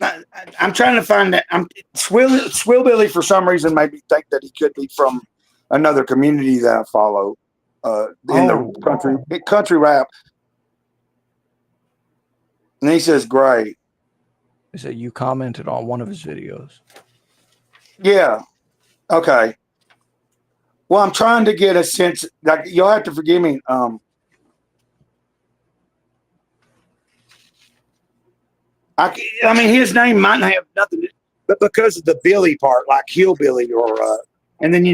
I'm trying to find that. Swillbilly for some reason made me think that he could be from another community that I follow in the country rap. And he says, "Great." He said you commented on one of his videos. Yeah. Okay. Well, I'm trying to get a sense. Like, you'll have to forgive me. I mean, his name might not have nothing, but because of the Billy part, like hillbilly, or and then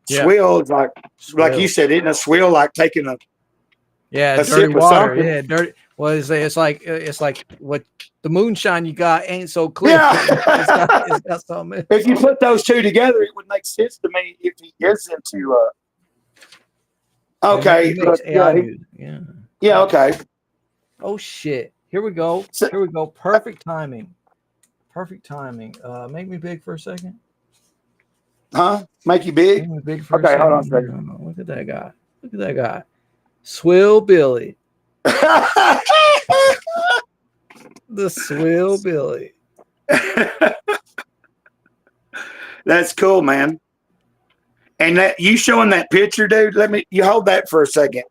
swill is like you said, isn't a swill like taking a dirty sip of water? something? Yeah, dirty. Well, it's like what the moonshine you got ain't so clear. Yeah. it's got something. If you put those two together, it would make sense to me if he is into. Okay. Look, yeah. Yeah. Okay. Oh shit. Here we go. Here we go. Perfect timing. Perfect timing. Make me big for a second. Huh? Make you big? Make me big for okay, a second. hold on a second. Look at that guy. Look at that guy. Swill Billy. The Swill Billy. That's cool, man. And that you showing that picture, dude. You hold that for a second.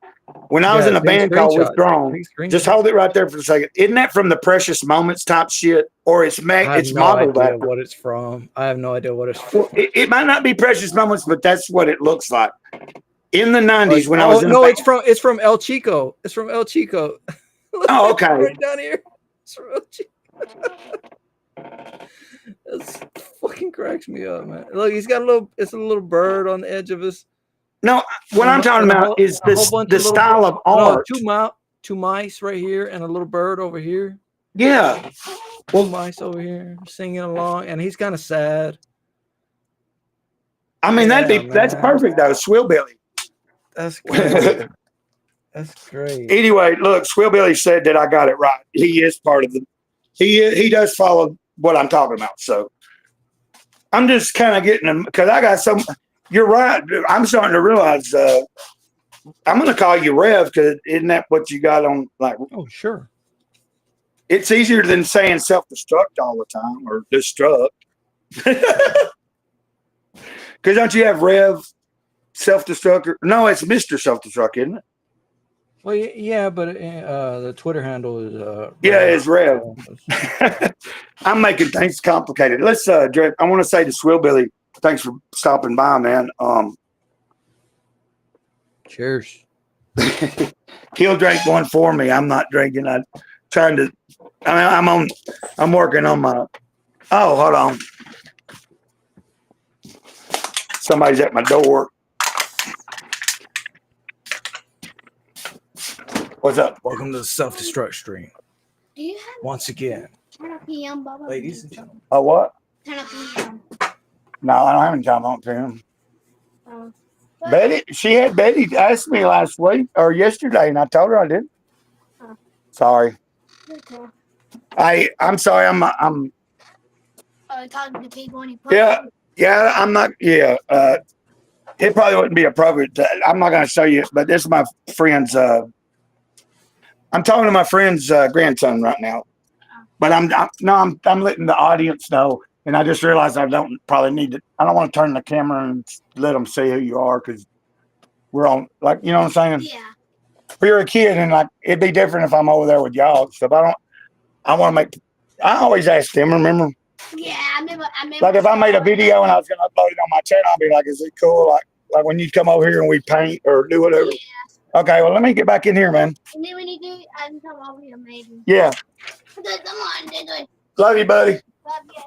When I was in a band called Withdrawn, just hold it right there for a second. Isn't that from the Precious Moments type shit, or it's modeled after what it's from? I have no idea what it's from. It might not be Precious Moments, but that's what it looks like. In the 90s, when I was in it's from El Chico. It's from El Chico. Oh, okay. Right down here. It's from El Chico. That's fucking cracks me up, man. Look, he's got a little bird on the edge of his. No, what I'm talking about is the style of art. Two mice right here and a little bird over here. Yeah. Well, mice over here singing along, and he's kind of sad. I mean, that's perfect though. Swillbilly. That's great. That's great. Anyway, look, Swillbilly said that I got it right. He is part of he does follow what I'm talking about. So I'm just kind of getting them because I got some. You're right. I'm starting to realize I'm going to call you Rev because isn't that what you got on? Like, oh, sure. It's easier than saying self-destruct all the time or destruct. Because don't you have Rev, self-destruct? No, it's Mr. Self-destruct, isn't it? Well, yeah, but the Twitter handle is it's Rev. I'm making things complicated. Let's I want to say to Swillbilly, thanks for stopping by, man. Cheers. He'll drink one for me. I'm not drinking. I'm working on my. Oh, hold on. Somebody's at my door. What's up? Welcome to the self-destruct stream. Do you have once again, 10 p.m. Bubba? ladies and gentlemen? Oh, what? 10 p.m. No, I don't have any time on to him. But- Betty asked me last week or yesterday, and I told her I didn't. Huh. Sorry. Okay. I'm sorry. I'm Talking to people when you put yeah. I'm not. Yeah. It probably wouldn't be appropriate. I'm not going to show you, but this is my friend's. I'm talking to my friend's grandson right now, but I'm letting the audience know. And I just realized I don't want to turn the camera and let them see who you are because we're on, like, you know what I'm saying? Yeah. If you're a kid and like, it'd be different if I'm over there with y'all and stuff. I always ask them, remember? Yeah, I remember. Like if I made a video and I was going to upload it on my channel, I'd be like, is it cool? Like when you come over here and we paint or do whatever. Yeah. Okay, well, let me get back in here, man. And then when you do, I can come over here, maybe. Yeah. Come on, do it. Love you, buddy. Love you.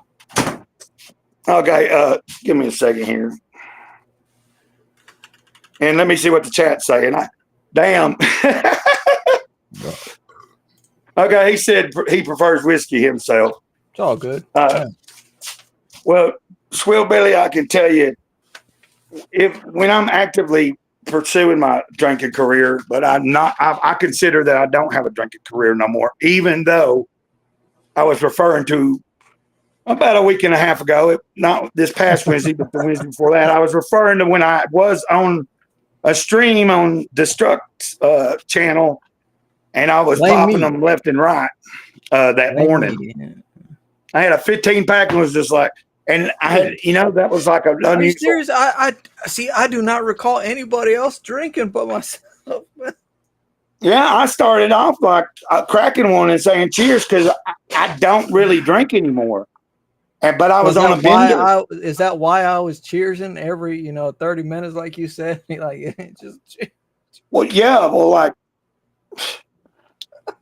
Okay, give me a second here. And let me see what the chat's saying. Damn. Okay, he said he prefers whiskey himself. It's all good. Well, Swillbilly, I can tell you, when I'm actively pursuing my drinking career, but I consider that I don't have a drinking career no more, even though I was referring to about a week and a half ago, not this past Wednesday, but the Wednesday before that, I was referring to when I was on a stream on Destruct channel, and I was popping them left and right that morning. I had a 15 pack and was just like, and I had, that was like an Are you unusual. serious? I see. I do not recall anybody else drinking but myself. Yeah, I started off like cracking one and saying cheers because I don't really drink anymore. But I was on a bender. Is that why I was cheersing every 30 minutes, like you said? Like Well, yeah,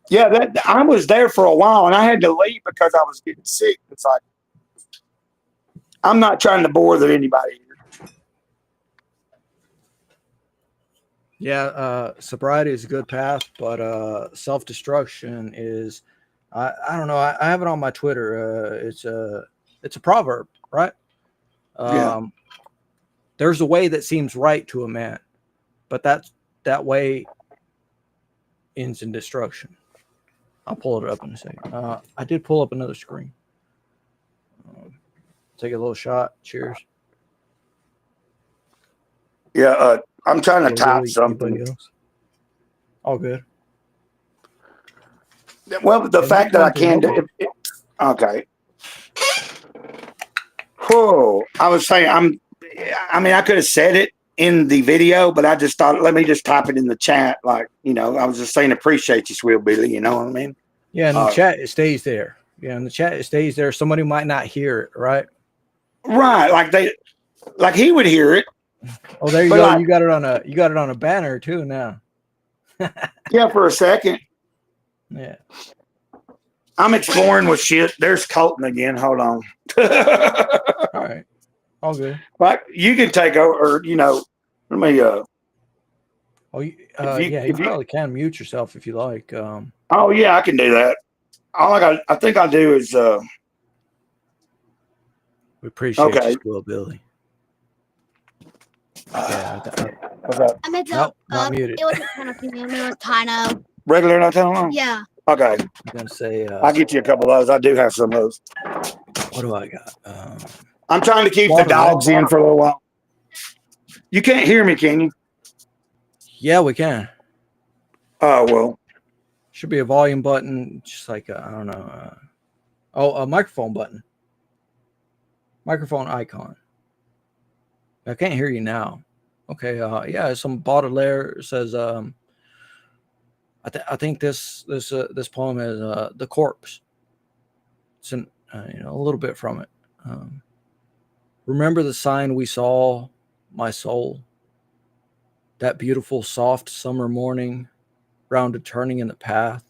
that I was there for a while and I had to leave because I was getting sick. It's like I'm not trying to bother anybody here. Yeah, sobriety is a good path, but self-destruction is, I don't know. I have it on my Twitter. It's a proverb, right? Yeah. There's a way that seems right to a man, but that way ends in destruction. I'll pull it up in a second. I did pull up another screen. Take a little shot. Cheers. Yeah, I'm trying to type Anybody something. else? All good. Well, the fact that I can't do it. Okay. Whoa. I was saying I could have said it in the video, but I just thought, let me just type it in the chat. Like, I was just saying, appreciate you, Swill Billy. You know what I mean? Yeah, in the chat, it stays there. Yeah, in the chat, it stays there. Somebody might not hear it, right? Right. Like he would hear it. Oh, there you go. You got it on a banner too now. Yeah, for a second. Yeah. I'm exploring with shit. There's Colton again. Hold on. All right. All good. Like you can take over, let me you probably can mute yourself if you like. Oh yeah, I can do that. I think I'll do is we appreciate you, Will Billy. Yeah, I meant to. Nope, not muted. It wasn't Tano Premium. It was Tino. regular not Tano? Yeah. Okay. I'm gonna say. I'll get you a couple of those. I do have some of those. What do I got? I'm trying to keep the dogs in for a little while. You can't hear me, can you? Yeah, we can. Oh well. Should be a volume button, just like I don't know. A microphone button. Microphone icon. I can't hear you now. Okay. Yeah. Some Baudelaire says. I think this poem is The Corpse. It's a little bit from it. Remember the sign we saw, my soul. That beautiful, soft summer morning, round a turning in the path.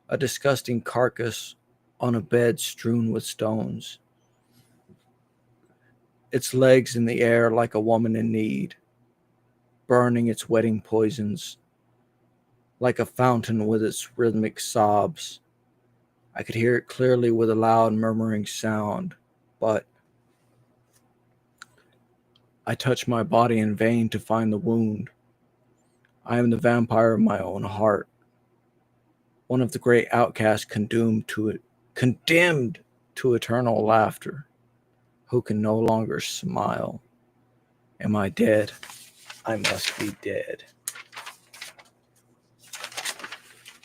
A disgusting carcass on a bed strewn with stones. Its legs in the air like a woman in need, burning its wedding poisons, like a fountain with its rhythmic sobs. I could hear it clearly with a loud murmuring sound, but I touched my body in vain to find the wound. I am the vampire of my own heart, one of the great outcasts condemned to eternal laughter, who can no longer smile. Am I dead? I must be dead.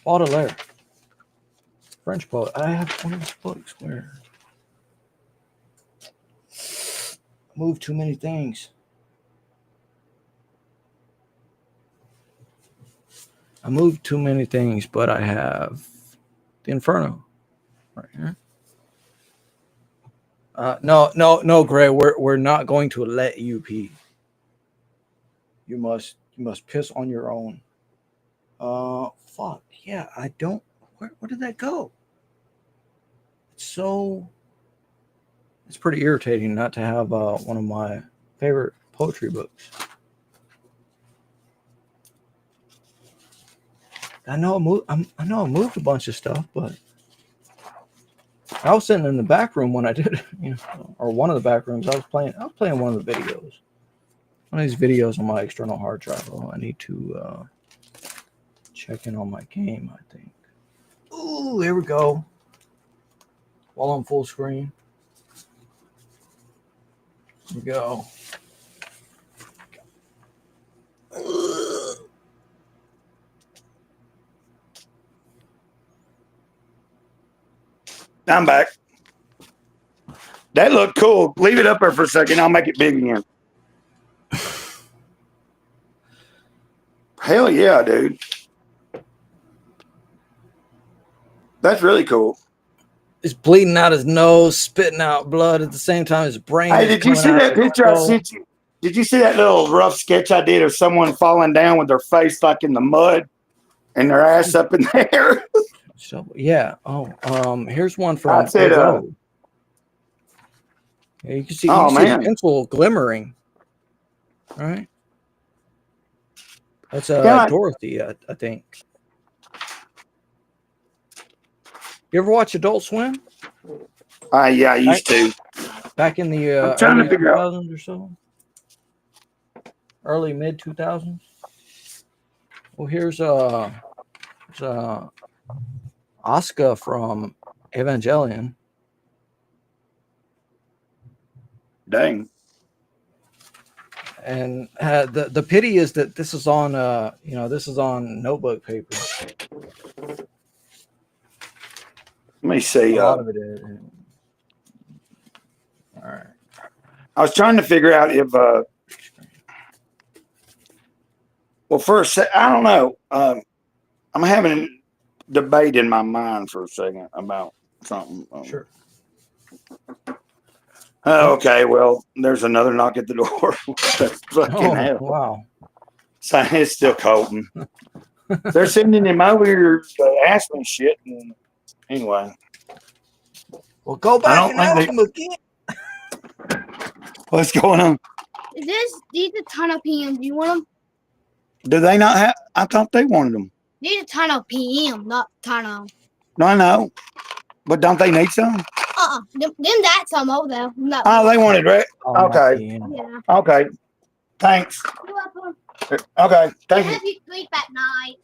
Baudelaire, French poet. I have one of his books. Where? Moved too many things. I moved too many things, but I have the Inferno right here. No, Gray. We're not going to let you pee. You must piss on your own. Fuck yeah. I don't. Where did that go? It's pretty irritating not to have one of my favorite poetry books. I know I moved a bunch of stuff, but I was sitting in the back room when I did, or one of the back rooms. I was playing one of the videos. One of these videos on my external hard drive. Oh, I need to check in on my game, I think. Ooh, here we go. While on full screen. Here we go. I'm back. That looked cool. Leave it up there for a second. I'll make it big again. Hell yeah, dude. That's really cool. He's bleeding out his nose, spitting out blood at the same time. His brain. Hey, is did you coming see out that of his picture I skull. sent you? Did you see that little rough sketch I did of someone falling down with their face like in the mud and their ass up in there? So yeah. Here's one from I said, Road. Yeah, you can see, Oh, you can see man. the pencil glimmering. All right. That's Yeah. Dorothy, I think. You ever watch Adult Swim? Yeah, I used to. Back in the I'm trying to early figure out. 2000s or so? Early mid 2000s? Well, here's Oscar from Evangelion. Dang. And the pity is that this is on this is on notebook paper. Let me see. A lot of it is. All right. I was trying to figure out if, well, first, I don't know. I'm having a debate in my mind for a second about something. Sure. Oh, okay. Well, there's another knock at the door. That's fucking hell. Wow. So it's still Colton. They're sending him over here to ask me shit. And anyway. Well, go back and ask him again. What's going on? These are Tano PM. Do you want them? Do they not have? I thought they wanted them. These are Tano PM, not Tano. No, I know. But don't they need some? Them that's some over there. No. Oh, they wanted, right? Oh, Okay. Yeah. Okay. Thanks. You're welcome. Okay. Thank you. Help you sleep at night.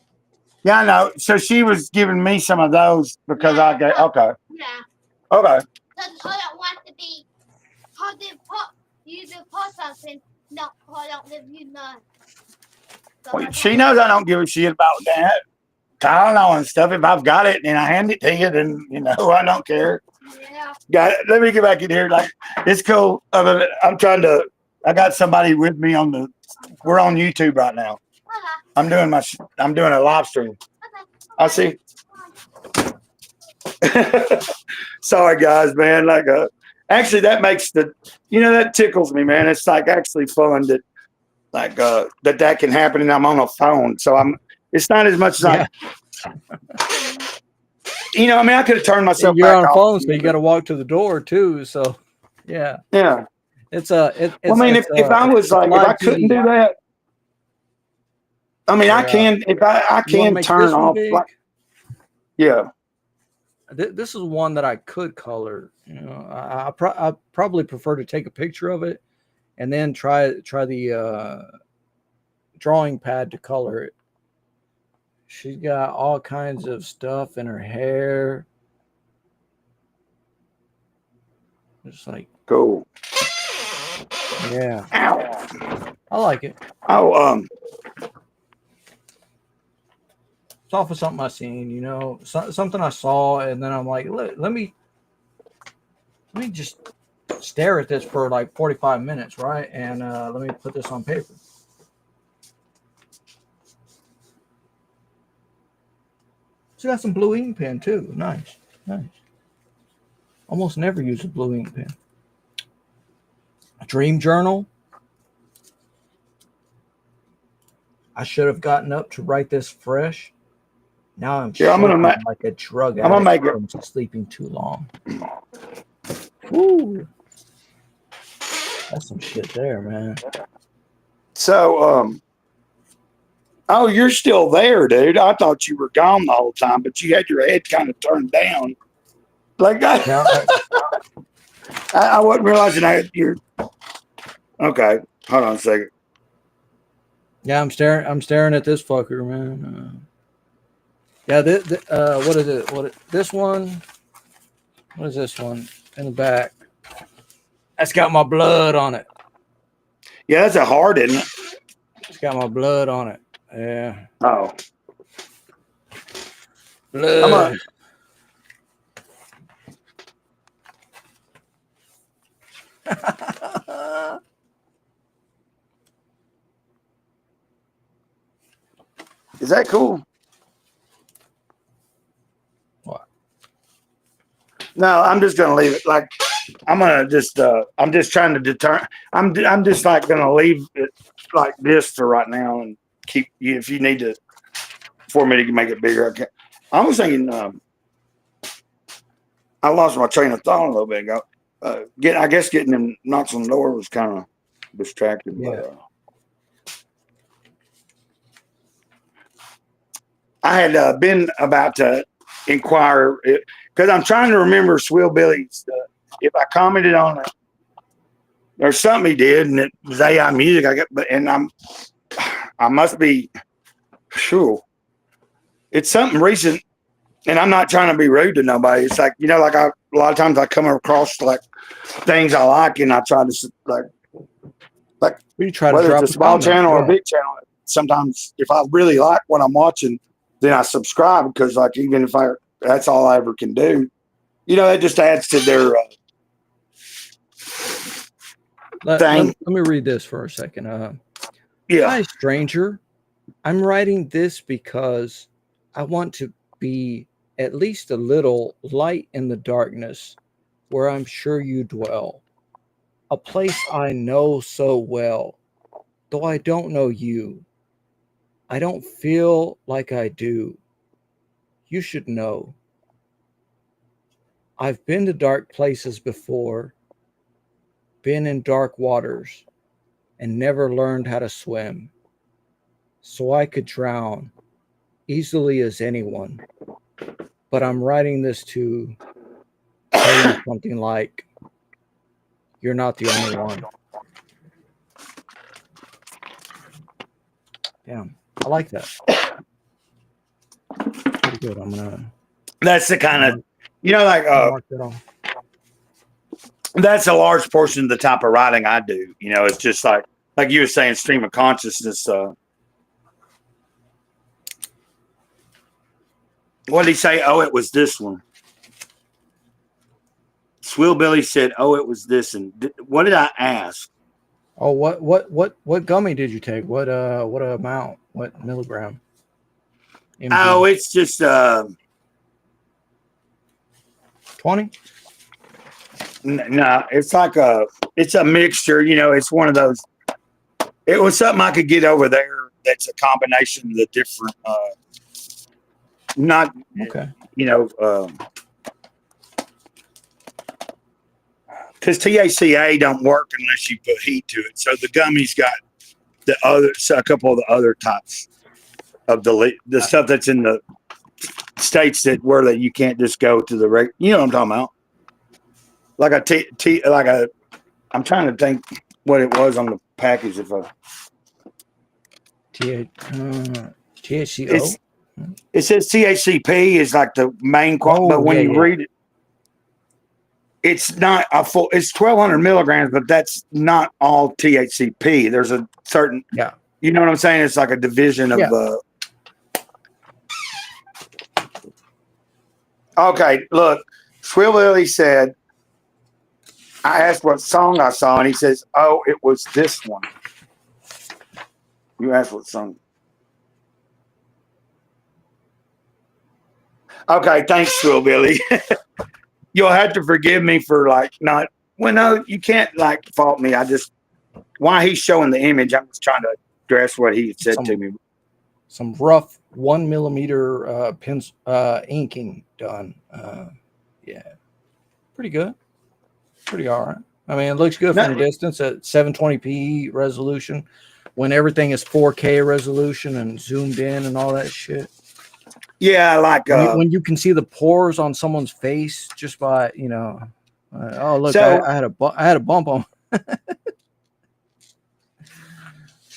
Yeah, I know. So she was giving me some of those because I got, okay. Yeah. Okay. Because I don't want to be. You do put something. No, I don't live you none. Well, she knows I don't give a shit about that. Tylenol and stuff. If I've got it and I hand it to you, then, I don't care. Yeah. Got it. Let me get back in here. Like, it's cool. I got somebody with me we're on YouTube right now. I'm doing a live stream. I see. Sorry guys, man. Actually that makes that tickles me, man. It's like actually fun that that can happen and I'm on a phone. So it's not as much as I could have turned myself You're back on a off. phone, so you got to walk to the door too. So, yeah. Yeah. If I was if I couldn't do that, I mean, I can turn off. Yeah. This is one that I could color. I probably prefer to take a picture of it and then try the drawing pad to color it. She's got all kinds of stuff in her hair. Just like cool. Yeah. Ow. I like it. Oh, it's off of something I seen, something I saw, and then I'm like, let me just stare at this for like 45 minutes, right? And let me put this on paper. She got some blue ink pen too. Nice. Almost never use a blue ink pen. A dream journal. I should have gotten up to write this fresh. Now I'm like a drug addict from sleeping too long. Woo. That's some shit there, man. So, oh, you're still there, dude. I thought you were gone the whole time, but you had your head kind of turned down. Like that. Now, I wasn't realizing you're okay. Hold on a second. Yeah, I'm staring at this fucker, man. What is it? This one? What is this one in the back? That's got my blood on it. Yeah, that's a heart, isn't it? It's got my blood on it. Yeah. Oh. Blood. Is that cool? What? No, I'm just gonna leave it. Like I'm just trying to deter. I'm just like gonna leave it like this for right now and keep you if you need to for me to make it bigger. Okay. I was thinking. I lost my train of thought a little bit ago. I guess getting them knocks on the door was kind of distracting. Yeah. But, I had been about to inquire because I'm trying to remember Swill Billy's. If I commented on it, there's something he did, and it was AI music. I must be sure it's something recent. And I'm not trying to be rude to nobody. It's like, like a lot of times I come across like things I like, and I try to like We try to whether drop it's a small comment, channel or a yeah. big channel. Sometimes if I really like what I'm watching, then I subscribe because like even if that's all I ever can do, it just adds to their Let thing. me read this for a second. Yeah. Hi, stranger. I'm writing this because I want to be at least a little light in the darkness where I'm sure you dwell. A place I know so well, though I don't know you. I don't feel like I do. You should know. I've been to dark places before, been in dark waters, and never learned how to swim. So I could drown easily as anyone. But I'm writing this to tell you something like, you're not the only one. Damn, I like that. Pretty good. I'm gonna. That's the kind of, mark that off. that's a large portion of the type of writing I do. It's just like you were saying, stream of consciousness. What did he say? Oh, it was this one. Swill Billy said, "Oh, it was this." And what did I ask? Oh, what gummy did you take? What amount? What milligram? MG? Oh, it's just 20. No, it's like it's a mixture. It's one of those. It was something I could get over there. That's a combination of the different. Not Okay. Because THCA don't work unless you put heat to it. So the gummy's got a couple of the other types of the stuff that's in the states where you can't just go to the what I'm talking about. I'm trying to think what it was on the package. THCO. It says THCP is like the main but when you read it, it's not a full. It's 1,200 milligrams, but that's not all THCP. There's a certain. Yeah. You know what I'm saying? It's like a division of. Okay, look. Swill Billy said. I asked what song I saw, and he says, "Oh, it was this one." You asked what song. Okay, thanks, Swill Billy. You'll have to forgive me for not. Well, no, you can't fault me. Why he's showing the image, I'm just trying to address what he said to me. Some rough 1 millimeter inking done. Yeah, pretty good. Pretty all right. I mean, it looks good from a distance at 720p resolution. When everything is 4K resolution and zoomed in and all that shit. Yeah, when you can see the pores on someone's face just by oh look, so, I had a bump on. I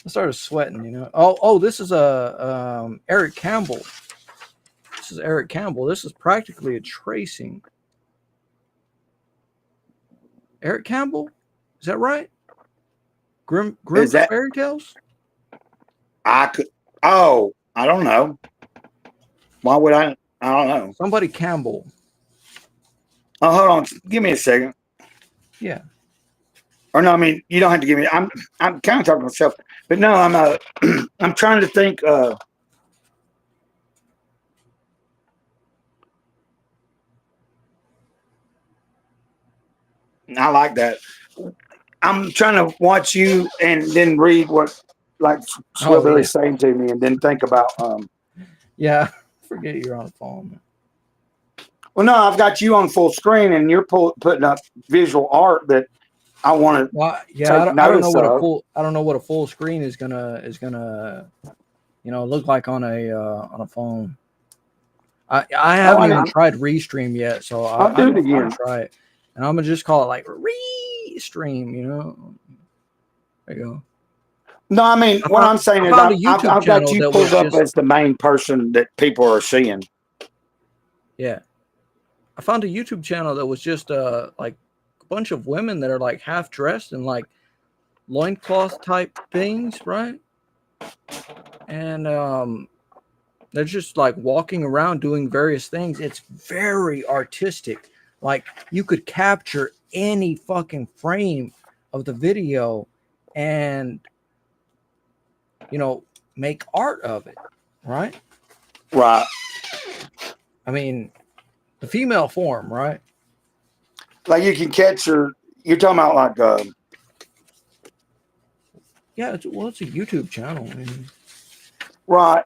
started sweating. Oh, this is Eric Campbell. This is Eric Campbell. This is practically a tracing. Eric Campbell, is that right? Grim Fairy Tales. I don't know. Why would I don't know. Somebody Campbell. Oh, hold on. Give me a second. Yeah. Or no, I mean, you don't have to give me. I'm kind of talking to myself, but no, I'm trying to think. I like that. I'm trying to watch you and then read what like Swivel is saying to me, and then think about. Yeah, forget you're on the phone. Man. Well, no, I've got you on full screen, and you're putting up visual art that I want to. Well, yeah, I don't know what a full screen is gonna look like on a phone. I haven't even tried Restream yet, so I'll do it again. Try it, and I'm gonna just call it like Restream. There you go. No, I mean what I'm saying is I've got you pulled up as the main person that people are seeing. Yeah, I found a YouTube channel that was just like a bunch of women that are like half dressed in like loincloth type things, right? And they're just like walking around doing various things. It's very artistic. Like you could capture any fucking frame of the video and make art of it, right? Right. I mean, the female form, right? Like you can catch you're talking about like yeah, it's a YouTube channel. I mean, right.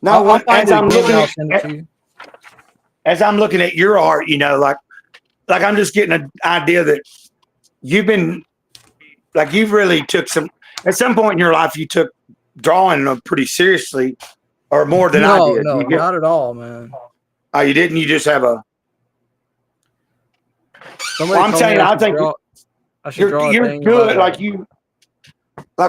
Now, as I'm looking at your art, like I'm just getting an idea that you've been like you've really took some at some point in your life you took drawing pretty seriously, or more than I did. No, not at all, man. Oh, you didn't? You just have a. Well, I'm saying I think you're good. Like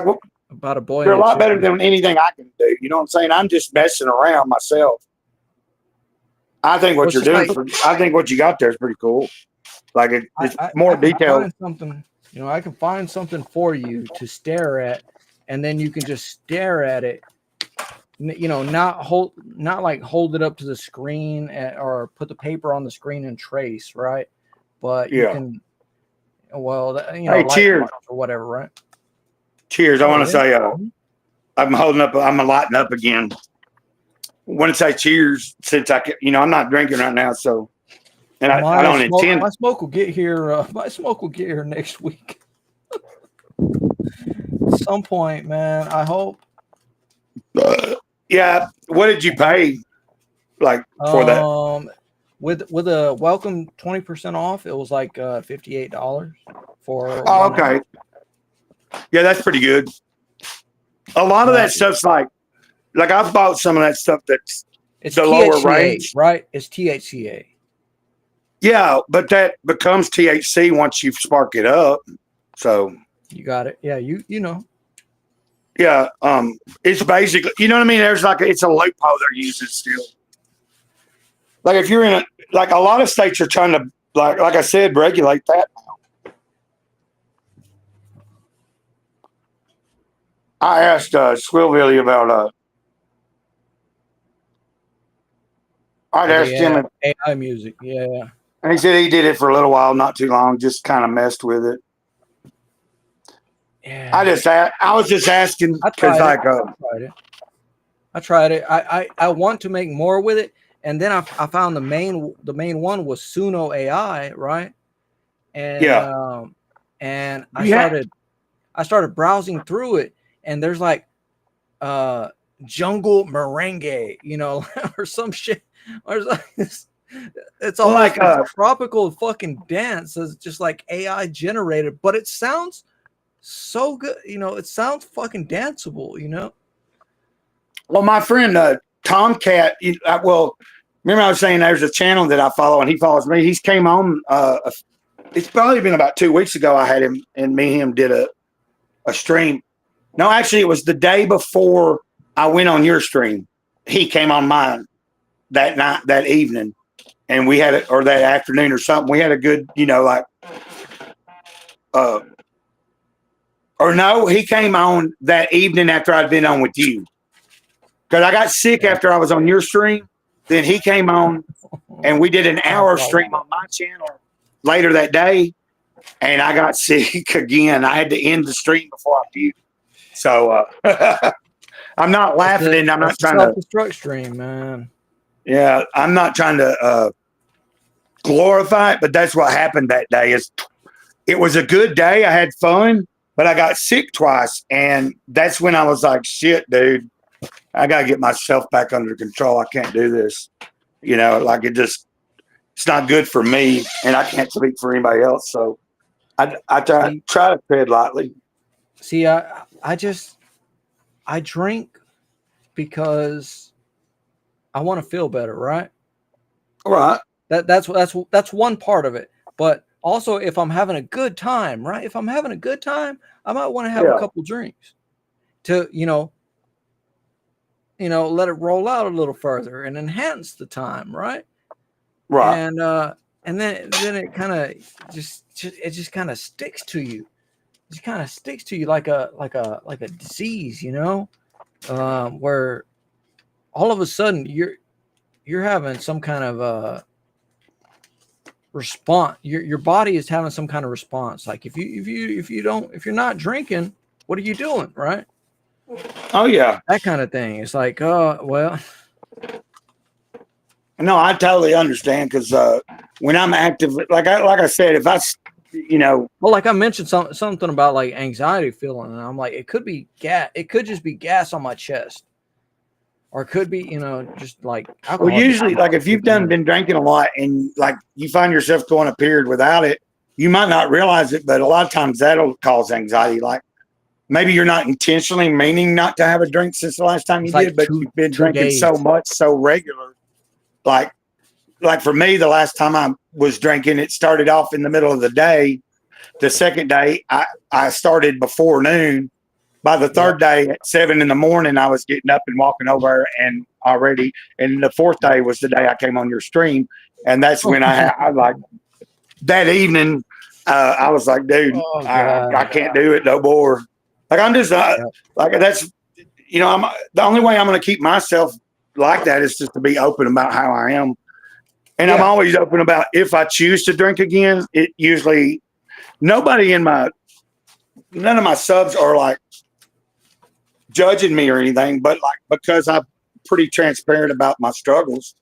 what? About a boy. You're a lot better than anything I can do. You know what I'm saying? I'm just messing around myself. I think what you're doing. I think what you got there is pretty cool. Like it's more detailed. I can find something for you to stare at, and then you can just stare at it. Not hold it up to the screen or put the paper on the screen and trace, right? But you can. Well, hey, cheers or whatever, right? Cheers! I want to say, I'm holding up. I'm lighting up again. I want to say cheers since I'm not drinking right now, so. And I don't intend. My smoke will get here. My smoke will get here next week. At some point, man. I hope. Yeah. What did you pay? Like for that? With a welcome 20% off, it was like $58 for. Oh, okay. Yeah, that's pretty good. A lot of that stuff's like I've bought some of that stuff that's it's the THCA, lower range, right? It's THCA. Yeah, but that becomes THC once you spark it up. So you got it. Yeah, you know. Yeah, it's basically, you know what I mean? There's it's a loophole they're using still. Like if you're in a lot of states are trying to like I said, regulate that now. I asked Swillville about I'd asked him AI music, yeah. And he said he did it for a little while, not too long, just kind of messed with it. Yeah. I was just asking because I tried it. I want to make more with it, and then I found the main one was Suno AI, right? And and I started browsing through it, and there's like jungle merengue, or some shit, or like this. It's all like a tropical fucking dance. It's just like AI generated, but it sounds so good. It sounds fucking danceable. Well, my friend Tomcat. Remember I was saying there's a channel that I follow, and he follows me. He's came on. It's probably been about 2 weeks ago. I had him, and me and him did a stream. No, actually, it was the day before I went on your stream. He came on mine that night, that evening. And we had it, or that afternoon or something. We had a good, or no, he came on that evening after I'd been on with you. Because I got sick after I was on your stream. Then he came on and we did an hour stream on my channel later that day. and I got sick again. I had to end the stream before I puked. So I'm not laughing, and I'm not trying to self-destruct stream, man. Yeah, I'm not trying to glorify it, but that's what happened that day. It was a good day. I had fun, but I got sick twice, and that's when I was like, "Shit, dude, I gotta get myself back under control. I can't do this." You know, like it's not good for me, and I can't speak for anybody else. So I try to tread lightly. See, I drink because I want to feel better, right? All right. That's one part of it. But also, if I'm having a good time, right? If I'm having a good time, I might want to have a couple drinks to, let it roll out a little further and enhance the time, right? Right. And then it kind of just kind of sticks to you. It just kind of sticks to you like a disease, where all of a sudden you're having some kind of response. Your body is having some kind of response. Like if you're not drinking, what are you doing, right? Oh yeah, that kind of thing. It's like, oh well. No, I totally understand because when I'm active, like I said, if I, well, like I mentioned something about like anxiety feeling, and I'm like, it could be gas. It could just be gas on my chest, or it could be, just like alcohol. Well, usually, like if you've been drinking a lot and like you find yourself going a period without it, you might not realize it, but a lot of times that'll cause anxiety. Like maybe you're not intentionally meaning not to have a drink since the last time you did, but you've been drinking so much, so regular. Like for me, the last time I was drinking, it started off in the middle of the day. The second day, I started before noon. By the third day at 7 a.m, I was getting up and walking over and already. And the fourth day was the day I came on your stream. And that's when I like that evening, I was like, dude, I can't do it no more. Like I'm just like, that's, I'm the only way I'm going to keep myself like that is just to be open about how I am. And I'm always open about if I choose to drink again, it usually none of my subs are like judging me or anything, but like, because I'm pretty transparent about my struggles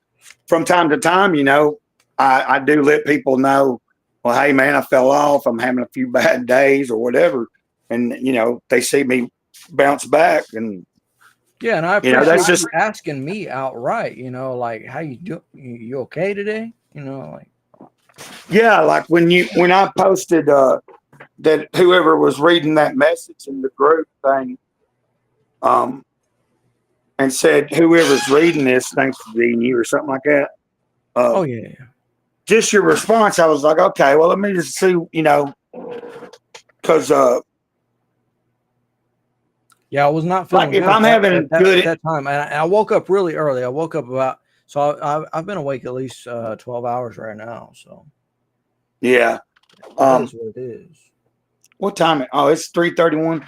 from time to time, I do let people know, well, hey man, I fell off. I'm having a few bad days or whatever. And, they see me bounce back and, yeah, and I appreciate that's just asking me outright, like how you do, you okay today? Like yeah, like when I posted that whoever was reading that message in the group thing, and said whoever's reading this, thanks for reading you or something like that. Oh yeah. Just your response, I was like, okay, well let me just see, because yeah, I was not feeling like if I'm having good at that time, and I woke up really early. I woke up I've been awake at least 12 hours right now. So yeah, that is what it is. What time? Oh, it's 3:31.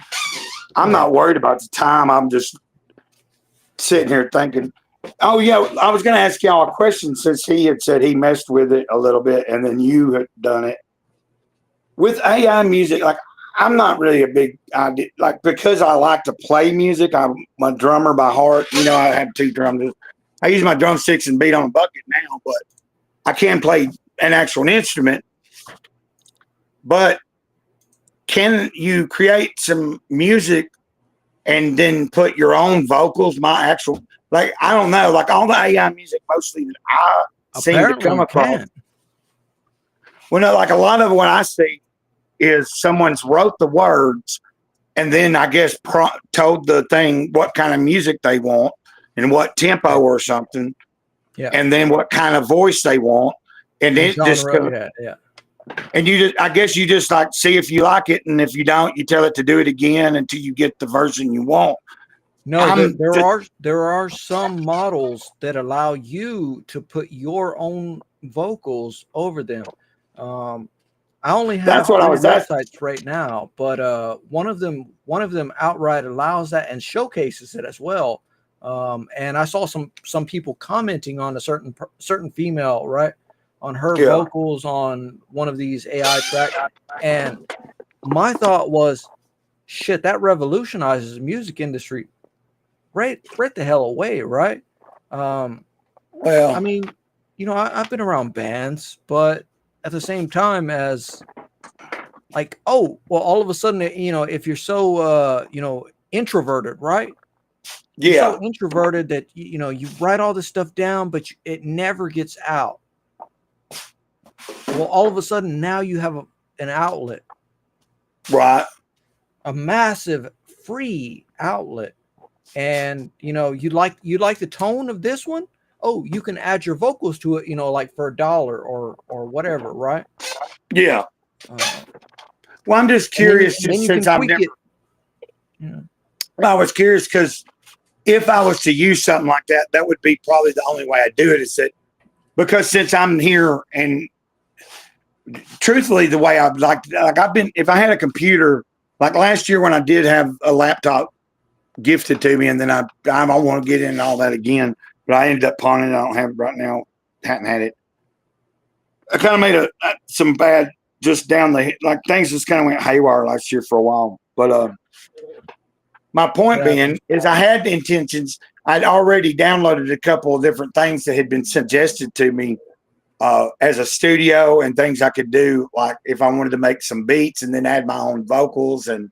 I'm not worried about the time. I'm just sitting here thinking. Oh yeah, I was going to ask y'all a question since he had said he messed with it a little bit, and then you had done it with AI music. Like I'm not really a big idea, like because I like to play music. I'm a drummer by heart. I have 2 drums. I use my drumsticks and beat on a bucket now, but I can play an actual instrument. But can you create some music and then put your own vocals? I don't know, like all the AI music mostly that I seem to come across. Well, no, like a lot of what I see is someone's wrote the words and then I guess told the thing what kind of music they want and what tempo or something. Yeah. And then what kind of voice they want. And then and I guess you just like see if you like it, and if you don't, you tell it to do it again until you get the version you want. No, there are some models that allow you to put your own vocals over them. I only have that's what I was websites right now, but one of them outright allows that and showcases it as well. And I saw some people commenting on a certain female, right? her Yeah. vocals on one of these AI tracks, and my thought was, shit, that revolutionizes the music industry right the hell away, right? Well, I mean, I've been around bands, but at the same time as like, oh, well, all of a sudden, if you're so, introverted, right? You're yeah, so introverted that, you write all this stuff down, but it never gets out. Well, all of a sudden now you have an outlet, right. a massive free outlet. And, you like the tone of this one. Oh, you can add your vocals to it, like for $1 or whatever, right? Yeah. Uh, Well, I'm just curious, then just you since can I've tweak never. it. Yeah. I was curious because if I was to use something like that, that would be probably the only way I do it. Is that because since I'm here and truthfully, the way I've like I've been, if I had a computer, like last year when I did have a laptop gifted to me, and then I don't want to get in all that again, but I ended up pawning it. I don't have it right now. Hadn't had it. I kind of made some bad just down the like things just kind of went haywire last year for a while. But my point being is I had the intentions. I'd already downloaded a couple of different things that had been suggested to me as a studio and things I could do, like if I wanted to make some beats and then add my own vocals, and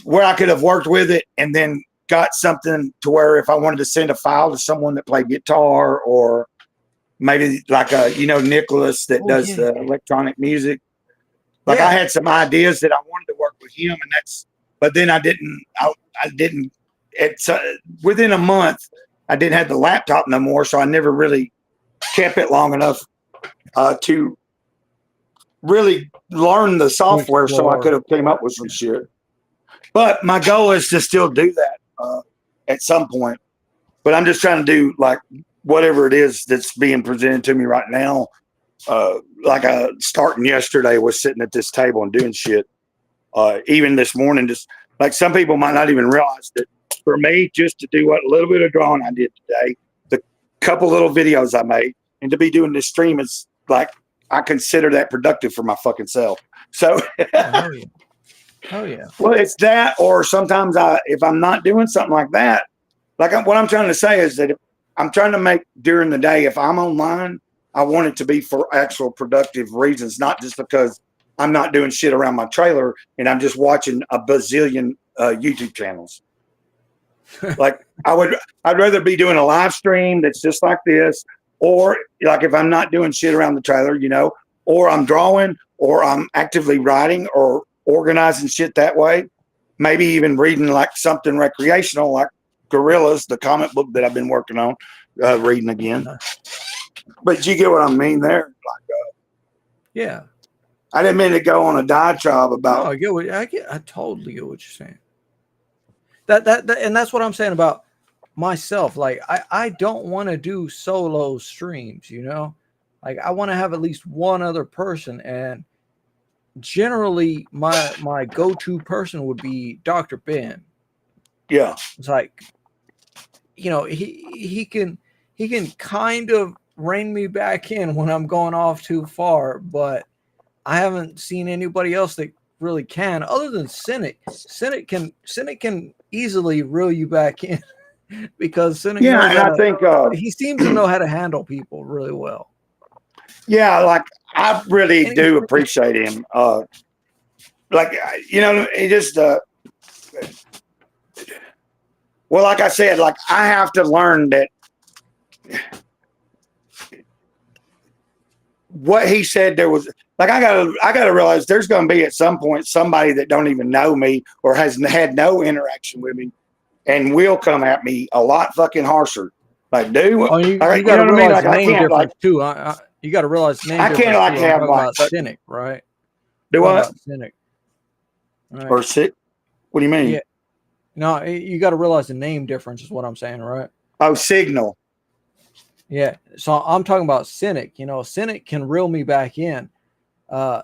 where I could have worked with it and then got something to where if I wanted to send a file to someone that played guitar, or maybe like Nicholas that does the electronic music. Like I had some ideas that I wanted to work with him, and but then I didn't. It's within a month I didn't have the laptop no more, so I never really kept it long enough to really learn the software, so I could have came up with some shit. But my goal is to still do that at some point. But I'm just trying to do like whatever it is that's being presented to me right now. Like starting yesterday was sitting at this table and doing shit. Even this morning, just like some people might not even realize that for me, just to do what little bit of drawing I did today, the couple little videos I made, and to be doing this stream is like, I consider that productive for my fucking self. So, oh yeah. Well, it's that, or sometimes if I'm not doing something like that, like what I'm trying to say is that if I'm trying to make during the day, if I'm online, I want it to be for actual productive reasons, not just because I'm not doing shit around my trailer and I'm just watching a bazillion YouTube channels. Like I'd rather be doing a live stream that's just like this, or like if I'm not doing shit around the trailer, or I'm drawing, or I'm actively writing or organizing shit that way. Maybe even reading like something recreational, like Gorillas, the comic book that I've been working on, reading again. But you get what I mean there? Like, yeah. I didn't mean to go on a diatribe about. No, I totally get what you're saying. That and that's what I'm saying about myself. Like I don't want to do solo streams, like I want to have at least one other person, and generally my go-to person would be Dr. Ben. Yeah. It's like, he can kind of rein me back in when I'm going off too far, but I haven't seen anybody else that really can, other than Cynic. Cynic can easily reel you back in because Cynic knows I think he seems to know how to handle people really well. Yeah, like I really do appreciate him. Like he just well, like I said, like I have to learn that what he said there was like I gotta realize there's gonna be at some point somebody that don't even know me or has had no interaction with me and will come at me a lot fucking harsher. Like, dude, you gotta realize the name difference too. You gotta realize the name I can't like have like Cynic, right? Do what? Cynic. Right. Or sick? What do you mean? Yeah. No, you got to realize the name difference is what I'm saying, right? Oh, Signal. Yeah. So I'm talking about Cynic. Cynic can reel me back in. Yeah.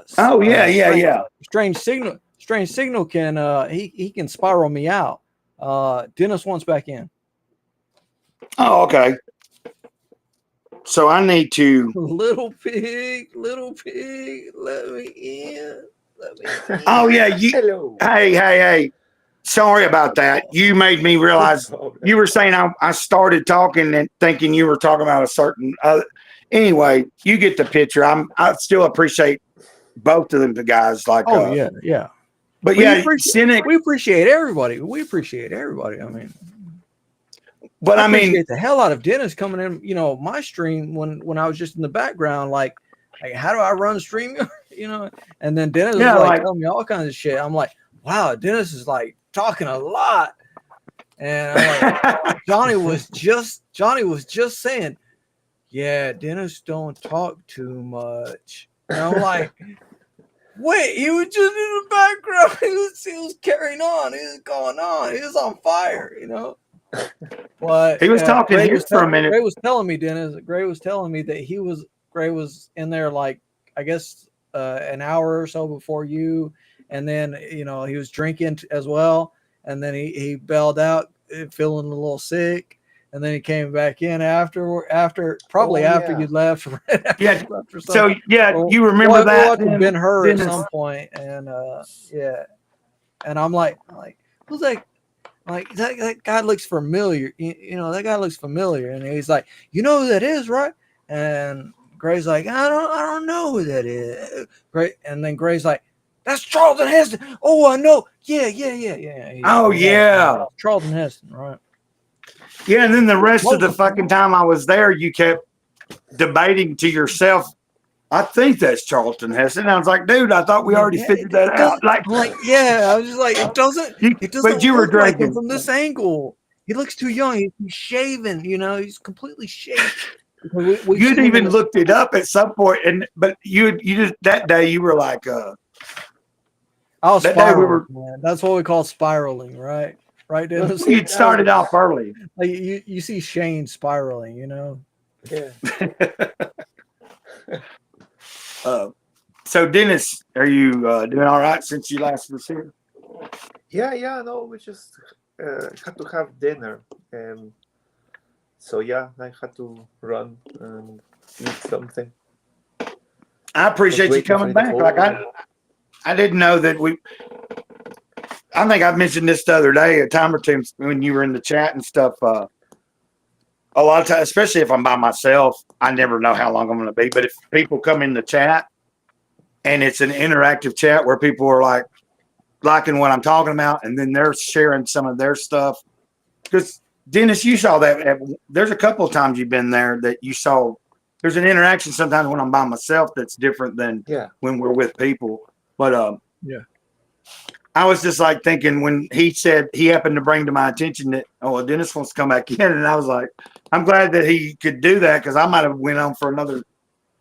Strange Signal can he can spiral me out. Dennis wants back in. Oh, okay. So I need to. Little pig, let me in. Let me in. Oh yeah, Hello. Hey. Sorry about that. You made me realize you were saying I started talking and thinking you were talking about a certain. Anyway, you get the picture. I still appreciate both of them, the guys. Like, Oh yeah. but We yeah, appreciate, Cynic. we appreciate everybody. We appreciate everybody. I mean, But I mean, appreciate the hell out of Dennis coming in. You know, my stream when I was just in the background, like how do I run stream? You know, and then Dennis was like telling me all kinds of shit. I'm like, wow, Dennis is like talking a lot, and I'm like, Johnny was just saying, yeah, Dennis don't talk too much. And I'm like, wait, he was just in the background. He was carrying on. He was going on. He was on fire, you know. But he was talking here for a minute. Gray was telling me, Dennis. Gray was telling me that Gray was in there like I guess an hour or so before you, and then you know he was drinking as well, and then he bailed out, feeling a little sick, and then he came back in after you left. Yeah. So yeah, you remember that? Ben Hur at some point, and and I'm like, who's that? Like that guy looks familiar. You know, that guy looks familiar. And he's like, you know who that is, right? And Gray's like, I don't know who that is. Gray, and then Gray's like, that's Charlton Heston. Oh, I know. Yeah. Oh yeah, Charlton Heston, right? Yeah, and then the rest of the fucking time I was there, you kept debating to yourself, I think that's Charlton Heston. I was like, dude, I thought we already figured that out. Like, yeah, I was just like, it doesn't but you were look like drinking him from this angle. He looks too young. He's shaven, you know, he's completely shaved. You'd even looked it up at some point, but you just that day you were like, I was spiraling, man. That's what we call spiraling, right? Right, Dennis? You'd started off early. Like you see Shane spiraling, you know. Yeah. So Dennis, are you doing all right since you last was here? Yeah. No, we just had to have dinner, so yeah, I had to run and eat something. I appreciate you coming back. Like I didn't know that I think I mentioned this the other day, a time or two when you were in the chat and stuff. A lot of times, especially if I'm by myself, I never know how long I'm going to be. But if people come in the chat and it's an interactive chat where people are like liking what I'm talking about, and then they're sharing some of their stuff. Because Dennis, you saw that. There's a couple of times you've been there that you saw. There's an interaction sometimes when I'm by myself that's different than when we're with people. But I was just like thinking when he said he happened to bring to my attention that, Dennis wants to come back in. And I was like, I'm glad that he could do that because I might have went on for another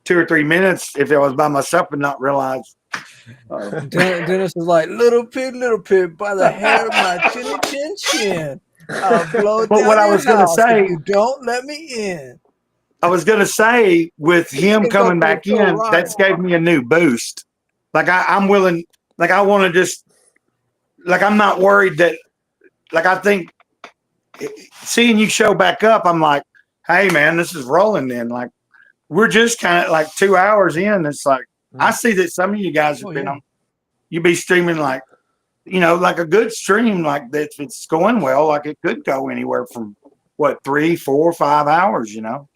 2 or 3 minutes if I was by myself and not realize. Dennis was like, little pig, by the hair of my chin. I'll blow but what I was going to say, if you don't let me in. I was going to say with him coming back in, that's gave me a new boost. Like I'm willing, like I want to just, like I'm not worried that, like I think seeing you show back up, I'm like, hey man, this is rolling then. Like we're just kind of like 2 hours in. It's like, I see that some of you guys have been on, you be streaming like, you know, like a good stream like that. If it's going well, like it could go anywhere from 3, 4, 5 hours, you know?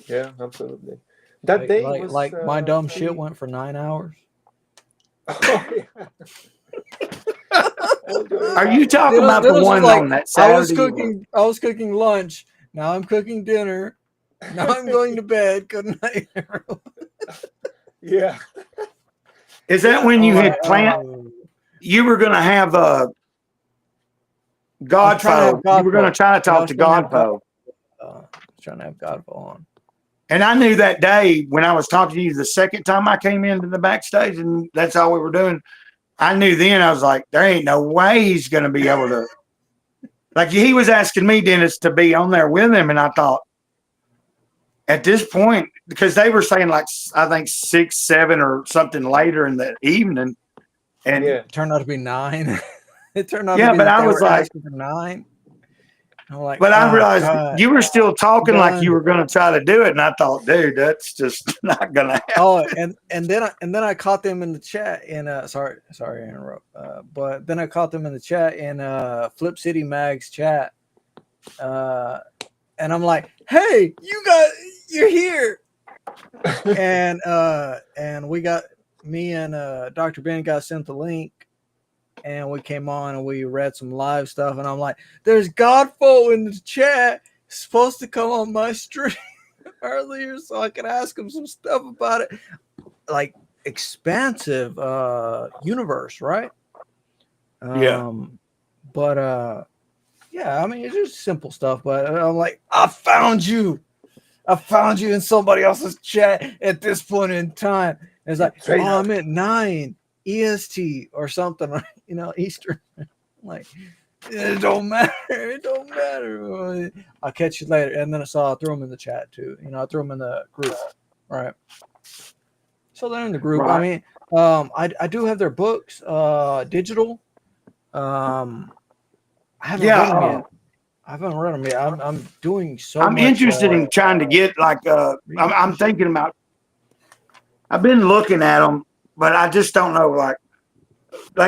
Yeah, absolutely. That day was like my dumb shit went for 9 hours. Oh, yeah. Are you talking about the one on that Saturday? I was cooking lunch. Now I'm cooking dinner. Now I'm going to bed. Good night. Yeah. Is that when you had planned? You were going to have a Godfo. You were going to try to talk to Godfo. Trying to have Godfo on. And I knew that day when I was talking to you the second time I came into the backstage, and that's all we were doing. I knew then, I was like, there ain't no way he's going to be able to. Like, he was asking me, Dennis, to be on there with him. And I thought, at this point, because they were saying like, I think 6, 7 or something later in the evening. And it turned out to be 9. It turned out to be but I was like, 9. I'm like, But I "Oh, realized God, you were still talking like you done." were going to try to do it, and I thought, dude, that's just not going to happen. Oh, and then I caught them in the chat in sorry to interrupt. But then I caught them in the chat in Flip City Mag's chat. And I'm like, "Hey, you're here." And we got me and Dr. Ben got sent the link, and we came on and we read some live stuff, and I'm like, "There's Godfo in the chat, supposed to come on my stream earlier so I could ask him some stuff about it." Like expansive universe, right? Yeah. But yeah, I mean it's just simple stuff, but I'm like, I found you in somebody else's chat at this point in time. And it's like, Trainer. oh, I'm at 9 EST or something, Eastern. I'm like, it don't matter. It don't matter. I'll catch you later. And then I threw them in the chat too. I threw them in the group. All right. So they're in the group. I Right. mean, I do have their books, digital. I haven't read them yet. I haven't read them yet. I'm doing so I'm much. interested in trying to get like I'm thinking about. I've been looking at them, but I just don't know. Like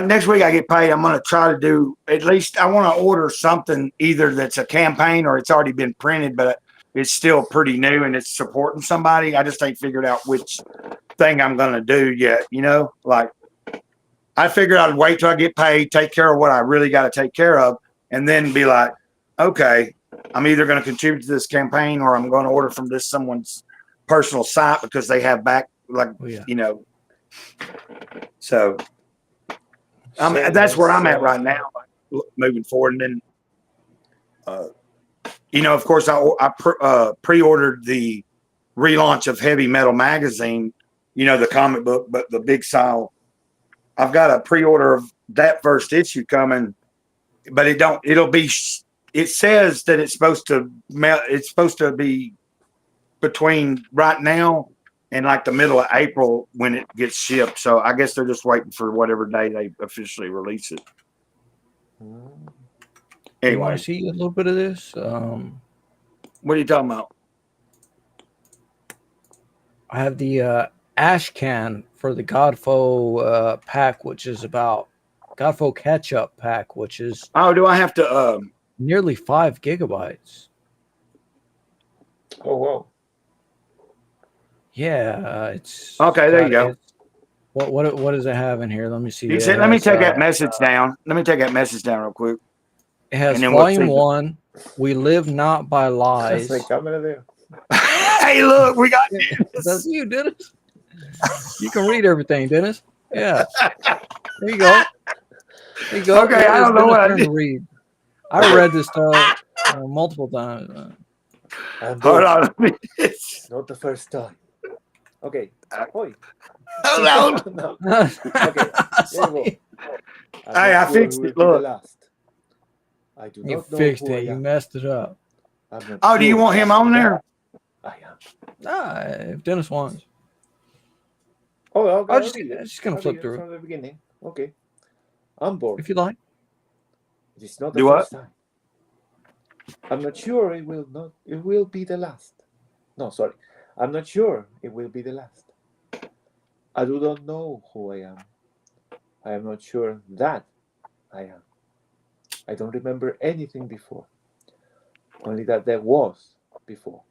next week I get paid, I'm going to try to do at least. I want to order something either that's a campaign or it's already been printed, but it's still pretty new and it's supporting somebody. I just ain't figured out which thing I'm going to do yet. Like I figured I'd wait till I get paid, take care of what I really got to take care of, and then be like, okay, I'm either going to contribute to this campaign or I'm going to order from someone's personal site because they have so that's where I'm at right now, moving forward. And then, of course, I pre-ordered the relaunch of Heavy Metal Magazine, the comic book, but the Big Style. I've got a pre-order of that first issue coming, but it says that it's supposed to be between right now and like the middle of April when it gets shipped. So I guess they're just waiting for whatever day they officially release it. You Anyway, want to see a little bit of this? what are you talking about? I have the ash can for the Godfo pack, which is about Godfo catch-up pack, which is Do I have to? nearly 5 gigabytes. Oh wow! Yeah, it's Okay. There you go. What does it have in here? Let me see. He said, "Let me take that message down. Let me take that message down real quick." It has and then we'll volume see. 1. We live not by lies. That's my camera there. Hey, look, we got That's you, Dennis. You can read everything, Dennis. Yeah. There you go. There you go. Okay, I don't know what I did. To read. I read this stuff multiple times. I'm Hold bored. on. Not the first time. Okay. Oi. Hold on. No. Okay. There you go. Hey, I fixed it. Look. I do You not know fixed who it. I You am. messed it up. I'm not Oh, do you sure want him on there? I am. Nah, if Dennis wants. Oh, okay. I'm just read it. just gonna I'll flip read it through from the beginning. Okay. I'm bored. if you like. It is not the Do what? first time. I'm not sure it will be the last. No, sorry. I'm not sure it will be the last. I do not know who I am. I am not sure that I am. I don't remember anything before. Only that there was before.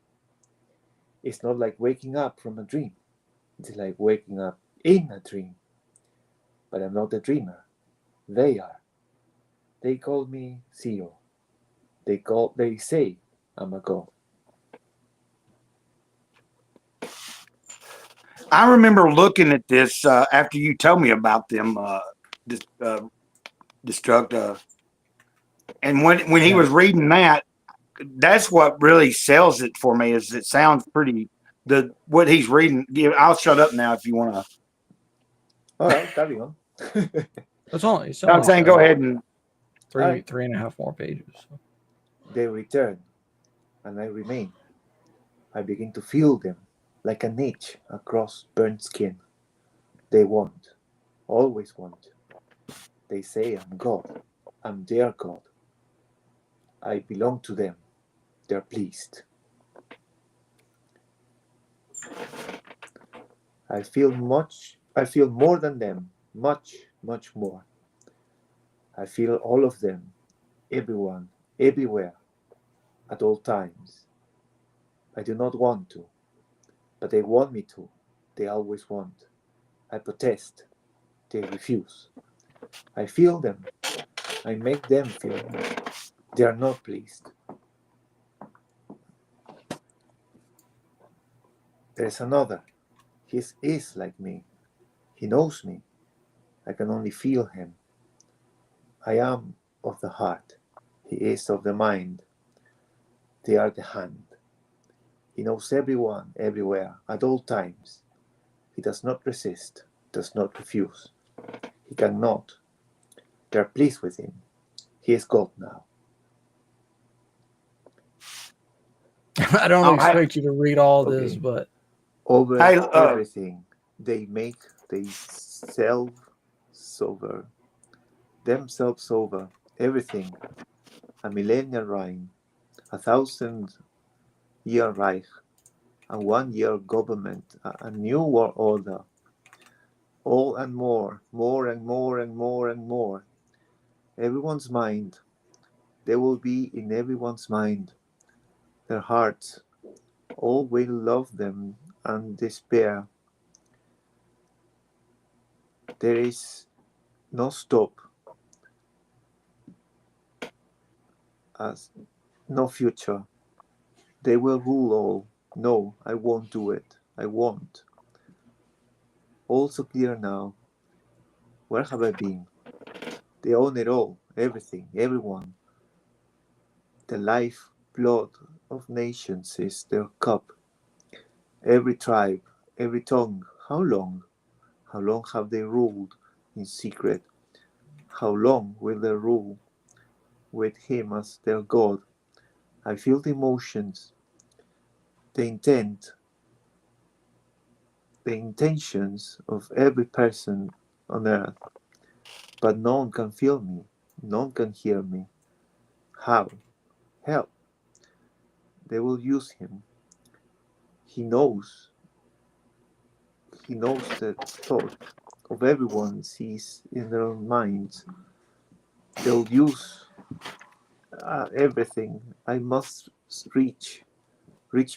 It's not like waking up from a dream. It's like waking up in a dream. But I'm not a dreamer. They are. They call me Zero. They say I'm a god. I remember looking at this after you told me about them, Destruct. And when he was reading that, that's what really sells it for me. Is it sounds pretty. What he's reading. I'll shut up now if you want to. All right, carry on. I'm saying go ahead and 3.5 more pages. They return, and I remain. I begin to feel them like an itch across burnt skin. They want, always want. They say I'm God. I'm their God. I belong to them. They're pleased. I feel more than them, much, much more. I feel all of them, everyone, everywhere, at all times. I do not want to, but they want me to. They always want. I protest. They refuse. I feel them. I make them feel me. They are not pleased. There's another. He is like me. He knows me. I can only feel him. I am of the heart. He is of the mind. They are the hand. He knows everyone, everywhere, at all times. He does not resist, does not refuse. He cannot. They are pleased with him. He is God now. I don't expect you to read all this, but over everything they make themselves over everything. A millennial reign, 1,000-year Reich, a 1-year government, a new world order. All and more and more and more and more. Everyone's mind. They will be in everyone's mind. Their hearts. All will love them and despair. There is no stop. As no future. They will rule all. No, I won't do it. I won't. All so clear now. Where have I been? They own it all, everything, everyone. The life blood of nations is their cup. Every tribe, every tongue. How long? How long have they ruled in secret? How long will they rule with him as their God? I feel the emotions, the intent, the intentions of every person on earth, but no one can feel me, none can hear me. How? Help. They will use him. He knows the thought of everyone sees in their own minds. They'll use everything. I must reach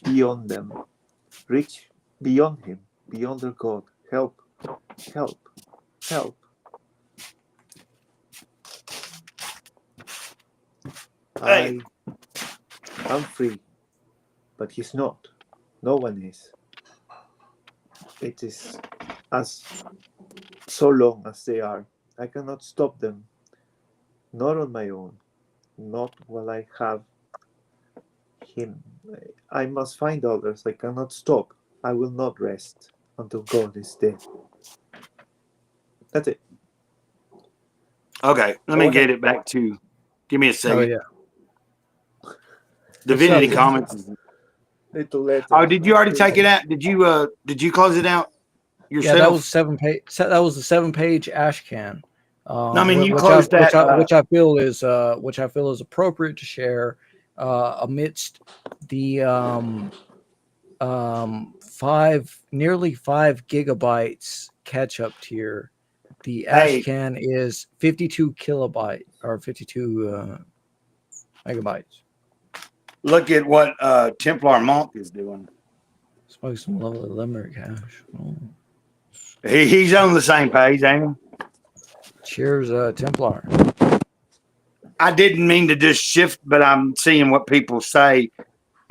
beyond them, reach beyond him, beyond their God. Help, help, help. Hey. I'm free, but he's not. No one is. It is as so long as they are. I cannot stop them, not on my own, not while I have him. I must find others. I cannot stop. I will not rest until God is dead. That's it. Okay, let me get it back to. Give me a second. oh yeah. Divinity Comics. Oh, did you already take it out? Did you close it out yourself? Yeah, that was 7 page. That was the 7-page Ashcan. I mean, you which closed that. which I feel is appropriate to share amidst the nearly 5 gigabytes catch up tier. The Ashcan is 52 kilobyte or 52 megabytes. Look at what Templar Monk is doing. Smoke some lovely limerick hash. Oh. He's on the same page, ain't he? Cheers, Templar. I didn't mean to just shift, but I'm seeing what people say.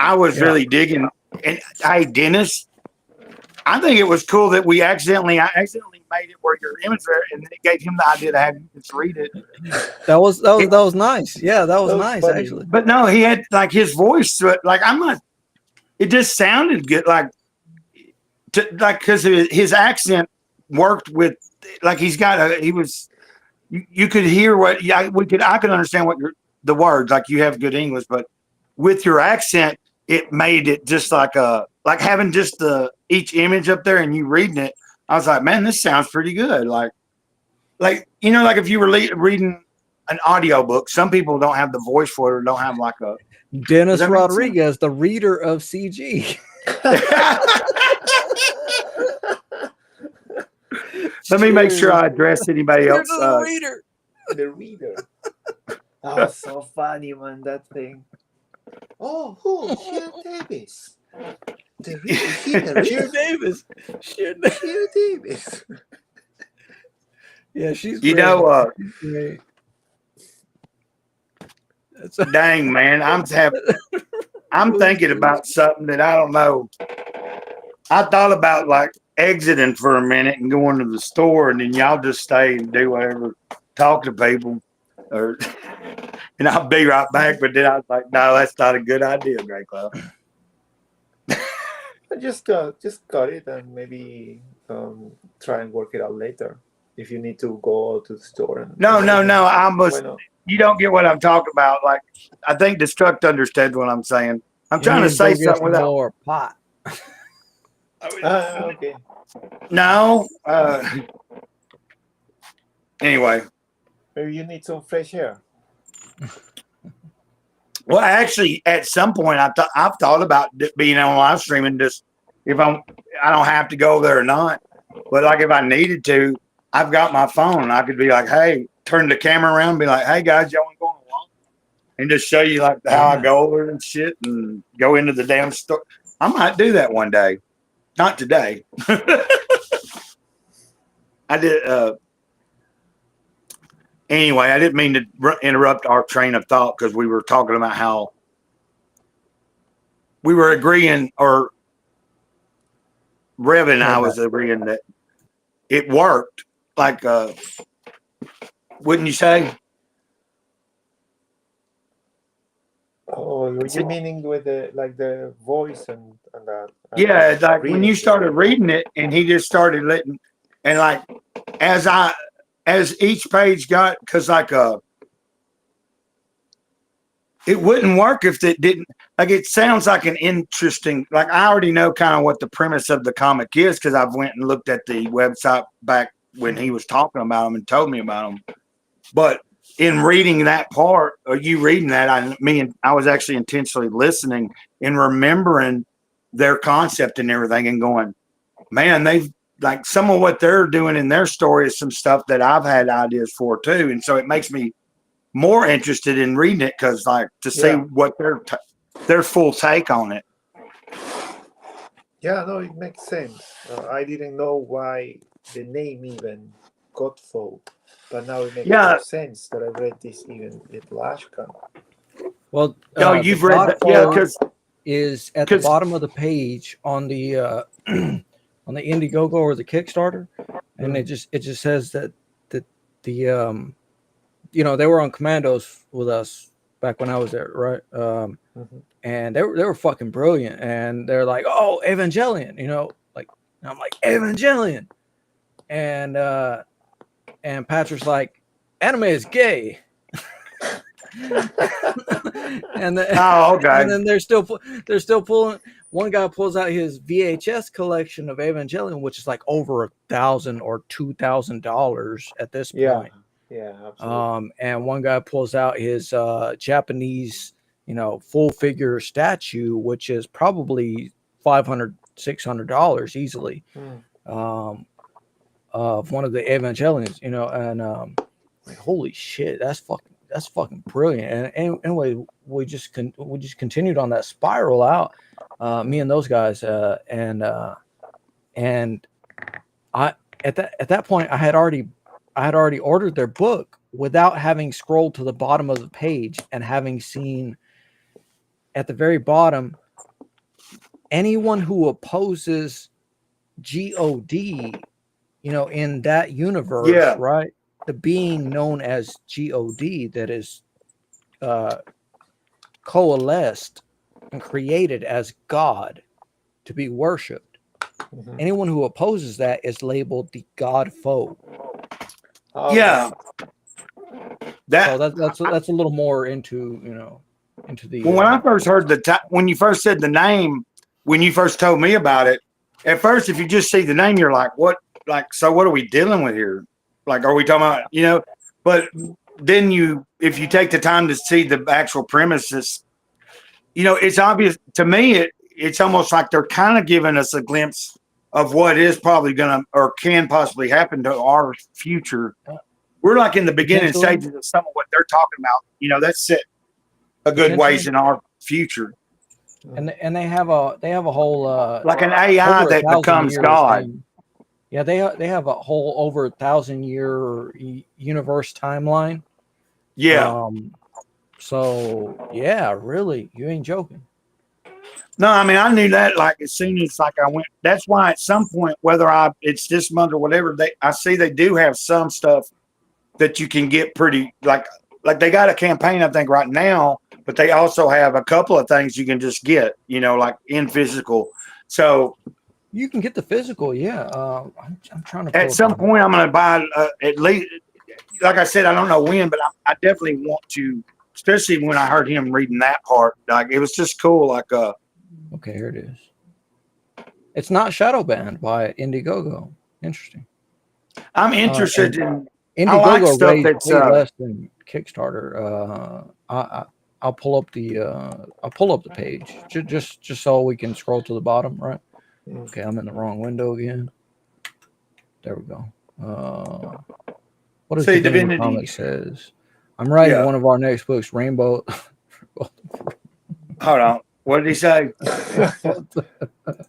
I was really digging. And hey, Dennis, I think it was cool that I accidentally made it where your image there, and it gave him the idea to have you just read it. That was nice. Yeah, that was nice funny. Actually. But no, he had like his voice. Like I'm not. It just sounded good. Because his accent worked with. Like he's got he was. You could hear what. Yeah, I could understand what the words. Like you have good English, but with your accent, it made it just like having just each image up there and you reading it. I was like, man, this sounds pretty good. Like if you were reading an audio book. Some people don't have the voice for it or don't have like a. Dennis Does that make sense? Rodriguez, the reader of CG. Let me make sure I address anybody else. The reader. The reader. Oh, so funny, man, that thing. Oh, who? Sheer Davis. The reader. Sheer Davis. Sheer Sheer Davis. Yeah, she's You great. know, She's great. That's dang man, I'm thinking about something that I don't know. I thought about like exiting for a minute and going to the store, and then y'all just stay and do whatever, talk to people, or and I'll be right back. But then I was like, no, that's not a good idea, Grey Cloud. Just cut it and maybe try and work it out later. If you need to go to the store. No. Why not? You don't get what I'm talking about. Like, I think Destruct understands what I'm saying. I'm trying to say something without. more pot. Okay. No. Anyway. Maybe you need some fresh air. Well, actually, at some point, I've thought about being on live streaming. Just if I don't have to go there or not. But like if I needed to, I've got my phone. I could be like, hey, turn the camera around, and be like, hey guys, y'all want to go on a walk? And just show you like how I go over it and shit, and go into the damn store. I might do that one day. Not today. I did. Anyway, I didn't mean to interrupt our train of thought because we were talking about how we were agreeing, or Rev and I was agreeing that it worked. Like, wouldn't you say? Oh, you meaning with the voice and that? Yeah, it's like when you started reading it, and he just started letting, and like as each page got, because like it wouldn't work if it didn't. Like, it sounds like an interesting. Like, I already know kind of what the premise of the comic is because I've went and looked at the website back when he was talking about them and told me about them. But in reading that part, or you reading that, I was actually intentionally listening and remembering their concept and everything, and going, man, they've like some of what they're doing in their story is some stuff that I've had ideas for too, and so it makes me more interested in reading it because like to see what their full take on it. Yeah, no, it makes sense. I didn't know why the name even Godfall, but now it makes more sense that I read this even with Lashka. Well, you've read that, because is at the bottom of the page on the on the Indiegogo or the Kickstarter, and it just says that the you know, they were on Commandos with us back when I was there, right? And they were fucking brilliant, and they're like, oh, Evangelion, you know, like, and I'm like, Evangelion, and Patrick's like, anime is gay. and then, okay. And then they're still pulling. One guy pulls out his VHS collection of Evangelion, which is like over $1,000 or $2,000 at this point. Yeah, absolutely. And one guy pulls out his Japanese, you know, full figure statue, which is probably $500, $600 easily, of one of the Evangelions, you know, and like, holy shit, that's fucking brilliant. And anyway, we just continued on that spiral out, me and those guys, and I at that point I had already ordered their book without having scrolled to the bottom of the page and having seen at the very bottom, anyone who opposes God, you know, in that universe, right? The being known as God that is coalesced and created as God to be worshipped. Anyone who opposes that is labeled the God foe. Yeah, that's a little more into, you know, into the. Well, when I first heard when you first said the name, when you first told me about it, at first, if you just see the name, you're like, what? Like, so what are we dealing with here? Like, are we talking about, you know? But then if you take the time to see the actual premises, it's obvious to me. It's almost like they're kind of giving us a glimpse of what is probably going to or can possibly happen to our future. We're like in the beginning stages of some of what they're talking about. That's set a good ways in our future. And they have a whole like an AI that becomes God. Yeah, they have a whole over 1,000-year universe timeline. Yeah. So yeah, really, you ain't joking. No, I mean, I knew that like as soon as like I went. That's why at some point, whether it's this month or whatever, I see they do have some stuff that you can get pretty like they got a campaign I think right now, but they also have a couple of things you can just get, like in physical. So you can get the physical, yeah. I'm trying to. At some point, I'm going to buy at least. Like I said, I don't know when, but I definitely want to. Especially when I heard him reading that part, like it was just cool. Like okay, here it is. It's not shadow banned by Indiegogo. Interesting. I'm interested in Indiegogo like stuff raised that's way less than Kickstarter. I'll pull up the page just so we can scroll to the bottom, right? Okay, I'm in the wrong window again. There we go. What does Divinity Comics says? I'm writing one of our next books, Rainbow. Hold on. What did he say?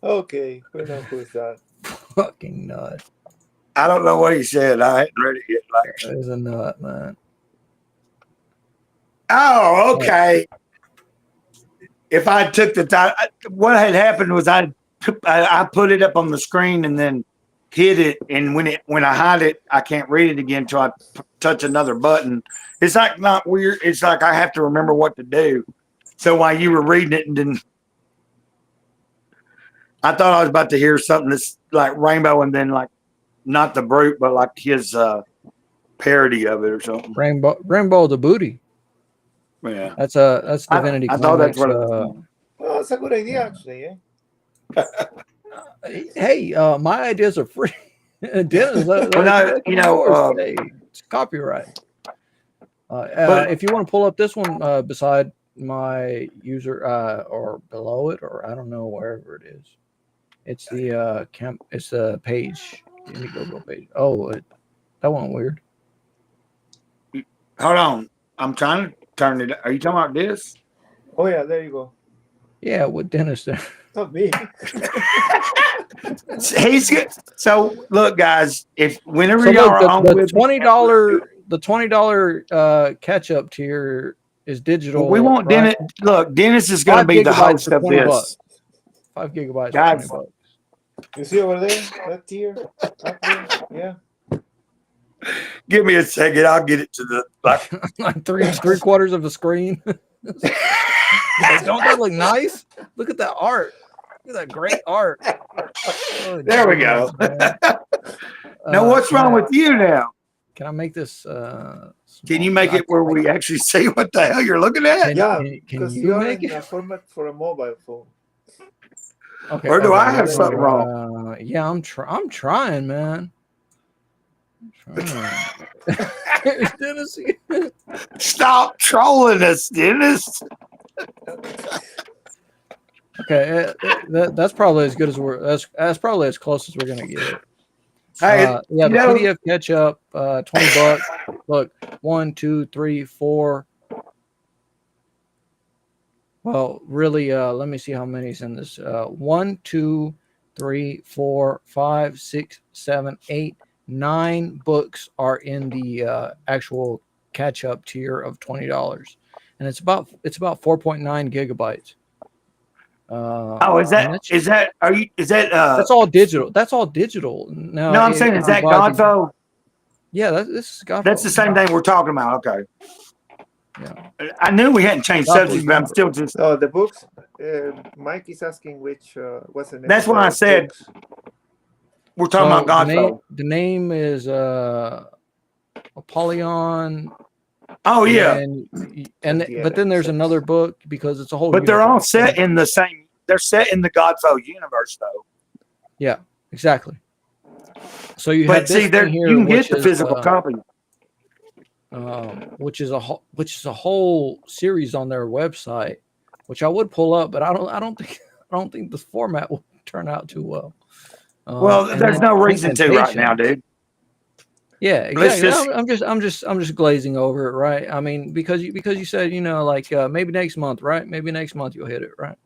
Okay, we know who's that. Fucking nut. I don't know what he said. I hadn't read it yet. That is a nut, man. Oh, okay. If I took the time, what had happened was I put it up on the screen and then hit it, and when I hide it, I can't read it again until I touch another button. It's like not weird. It's like I have to remember what to do. So while you were reading it, and then I thought I was about to hear something that's like Rainbow, and then like not the Brute, but like his parody of it or something. Rainbow the Booty. Yeah, that's Divinity. I thought that's what it was. Oh, that's a good idea, actually. Hey, my ideas are free. Dennis, it's copyright. If you want to pull up this one beside my user or below it, or I don't know, wherever it is, it's the it's the page, the Indiegogo page. Oh, that went weird. Hold on, I'm trying to turn it. Are you talking about this? Oh yeah, there you go. Yeah, with Dennis there. Not me. He's good. So look, guys, whenever y'all are on the with $20 catch-up tier is digital. We want Dennis. Look, Dennis is going to be the host of this. Bucks. 5 gigabytes. Guys, for $20. You see over there that tier? Up there? Yeah. Give me a second. I'll get it to the like three quarters of the screen. Don't that look nice? Look at that art. Look at that great art. Oh, there we go. Now, what's wrong with you now? Can I make this? Can you make it where we actually see what the hell you're looking at? Because you make it a format for a mobile phone. Okay. Or do I have something wrong? Yeah, I'm trying, man. Dennis. Stop trolling us, Dennis. Okay, that's probably as good as that's probably as close as we're gonna get it. Hey, yeah, the PDF catch-up, $20. Look, 1, 2, 3, 4. Well, really, let me see how many's in this. 1, 2, 3, 4, 5, 6, 7, 8, 9 books are in the actual catch-up tier of $20, and it's about 4.9 gigabytes. Is that that's all digital. That's all digital. No, I'm saying, is that Godfo? Yeah, this is Godfo. That's the same thing we're talking about. Okay. Yeah. I knew we hadn't changed subject, but I'm still just. Oh, the books. Mike is asking which what's the name. That's what I said. Books. We're talking about Godfo. The name is Apollyon. Oh yeah, but then there's another book because it's a whole. But they're all set in the same. They're set in the Godfo universe, though. Yeah, exactly. So you. But see, there you can get the physical copy. which is a whole series on their website, which I would pull up, but I don't think the format will turn out too well. Well, there's no reason to right now, dude. Yeah, Let's exactly. I'm just glazing over it, right? I mean, because you said, like maybe next month, right? Maybe next month you'll hit it, right?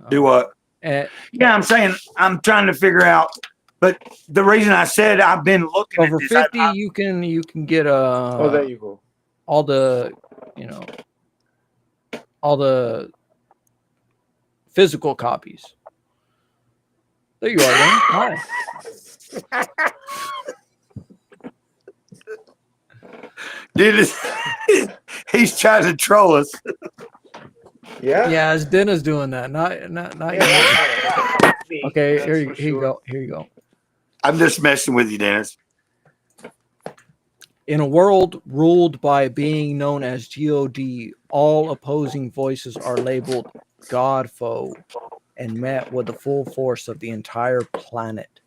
Do what? And Yeah, I'm saying I'm trying to figure out. But the reason I said I've been looking over at this, 50, you can get Oh, there you go. all the all the physical copies. There you are, man. Hi. dude, he's trying to troll us. Yeah. Yeah, it's Dennis doing that. Not Yeah. you. Okay, That's here for you sure. go. Here you go. I'm just messing with you, Dennis. In a world ruled by a being known as God, all opposing voices are labeled God foe and met with the full force of the entire planet.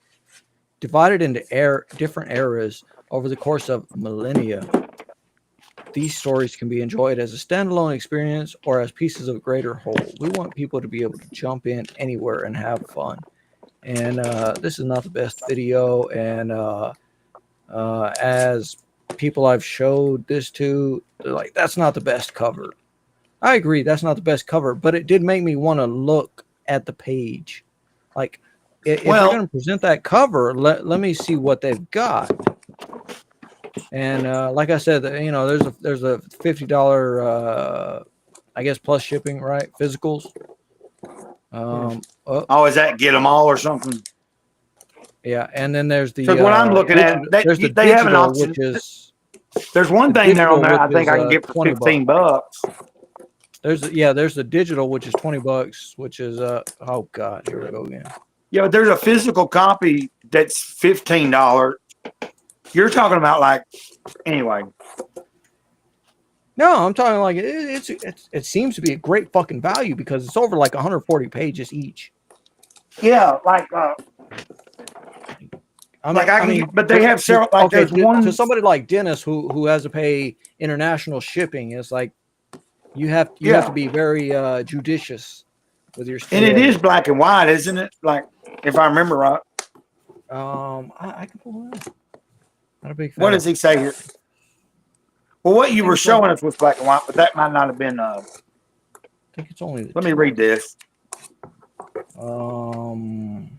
Divided into different eras over the course of millennia, these stories can be enjoyed as a standalone experience or as pieces of a greater whole. We want people to be able to jump in anywhere and have fun. And this is not the best video. And as people I've showed this to, they're like, that's not the best cover. I agree, that's not the best cover, but it did make me want to look at the page. Like, if you're going to present that cover, let me see what they've got. And like I said, there's a $50, I guess, plus shipping, right? Physicals. Is that get them all or something? Yeah, and then there's the. So what I'm looking at, there's the they digital, have an option. which is. There's one thing there on there I think I can get for $15. There's the digital, which is $20, which is oh god, here we go again. Yeah, but there's a physical copy that's $15. You're talking about like anyway. No, I'm talking like it seems to be a great fucking value because it's over like 140 pages each. Yeah, like but they have several. Like okay, there's one to somebody like Dennis who has to pay international shipping. It's like you have to be very judicious with your. And it is black and white, isn't it? Like if I remember right. I can pull it up. Not a big fan. What does he say here? Well, what you were showing us was black and white, but that might not have been. I think it's only. Let me read this. Let me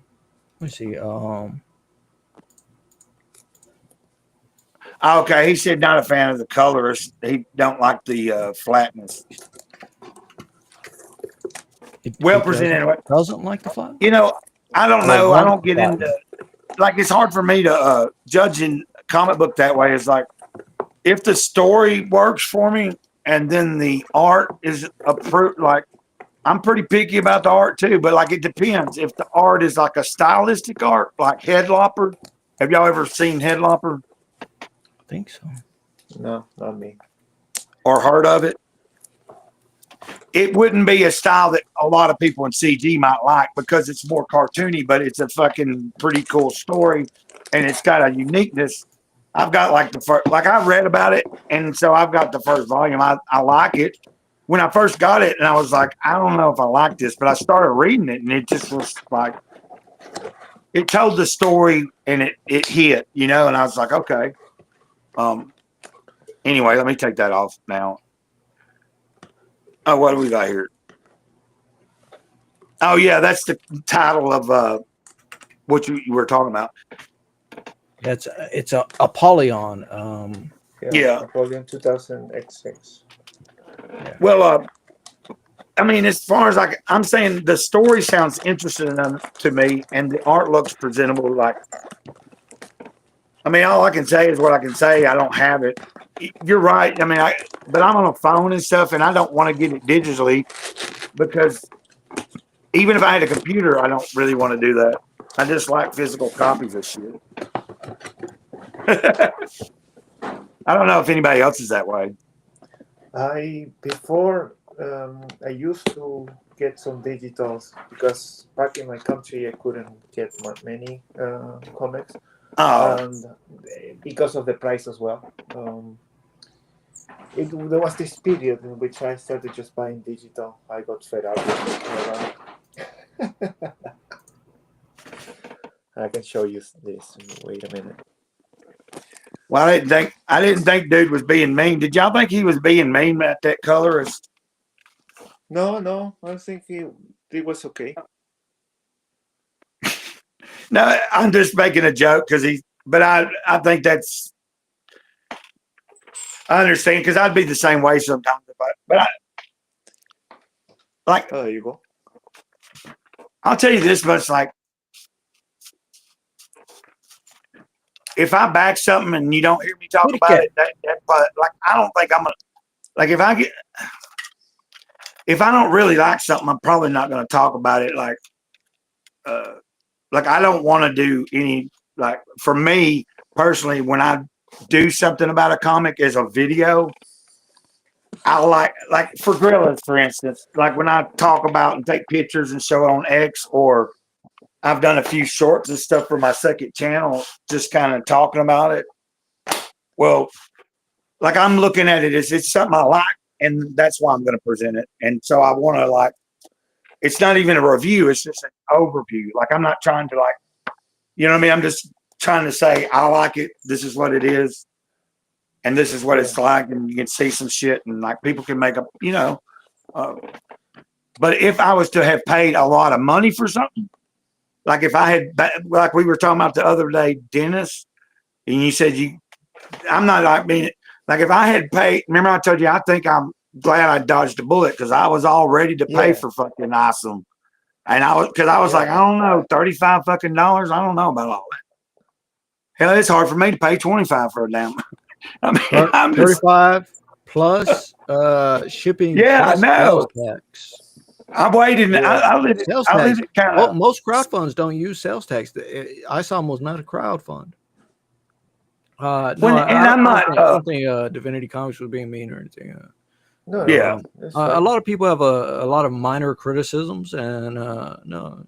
see. Okay, he said not a fan of the colors. He don't like the flatness. Well presented anyway. Doesn't like the flat. I don't know. I don't get into like it's hard for me to judge in comic book that way. It's like if the story works for me and then the art is approved. Like I'm pretty picky about the art too, but like it depends. If the art is like a stylistic art, like Headlopper. Have y'all ever seen Headlopper? I think so. No, not me. Or heard of it? It wouldn't be a style that a lot of people in CG might like because it's more cartoony, but it's a fucking pretty cool story and it's got a uniqueness. I've got like the first, like I read about it, and so I've got the first volume. I like it. When I first got it, and I was like, I don't know if I like this, but I started reading it, and it just was like, it told the story, and it hit, and I was like, okay. Anyway, let me take that off now. Oh, what do we got here? Oh, yeah, that's the title of what you were talking about. It's a Apollyon. Yeah. Apollyon 2000 XX. Yeah. Well, I mean, as far as I'm saying, the story sounds interesting enough to me, and the art looks presentable. Like, I mean, all I can say is what I can say. I don't have it. You're right. I mean, but I'm on a phone and stuff, and I don't want to get it digitally because even if I had a computer, I don't really want to do that. I just like physical copies of shit. I don't know if anybody else is that way. I used to get some digitals because back in my country I couldn't get many comics, and because of the price as well. there was this period in which I started just buying digital. I got fed up with it. I can show you this. Wait a minute. Well, I didn't think dude was being mean. Did y'all think he was being mean at that colorist? No, I think it was okay. No, I'm just making a joke because but I think that's, I understand because I'd be the same way sometimes. Like, Oh, there you go. I'll tell you this much, like, if I back something and you don't hear me talk about it, but like, I don't think I'm gonna, like, if I don't really like something, I'm probably not going to talk about it. Like I don't want to do any, like, for me personally, when I do something about a comic as a video, I like for Gorillas, for instance, like when I talk about and take pictures and show it on X, or I've done a few shorts and stuff for my second channel, just kind of talking about it. Well, like, I'm looking at it as it's something I like, and that's why I'm going to present it. And so I want to, like, it's not even a review. It's just an overview. Like, I'm not trying to, like, you know what I mean? I'm just trying to say, I like it. This is what it is. And this is what it's like. And you can see some shit, and like, people can make up, you know. But if I was to have paid a lot of money for something, like if I had, like we were talking about the other day, Dennis, and you said I'm not like being, like if I had paid, remember I told you, I think I'm glad I dodged a bullet because I was all ready to pay for fucking Awesome. And I was like, I don't know, $35 fucking, I don't know about all that. Hell, it's hard for me to pay 25 for a damn. I mean, I'm just 35 plus shipping. Yeah, plus I know. Sales tax. I'm waiting. I live it kind Well, of. most crowd funds don't use sales tax. ISOM was not a crowd fund. I don't think Divinity Comics was being mean or anything. No, Yeah. A lot of people have a lot of minor criticisms, and no,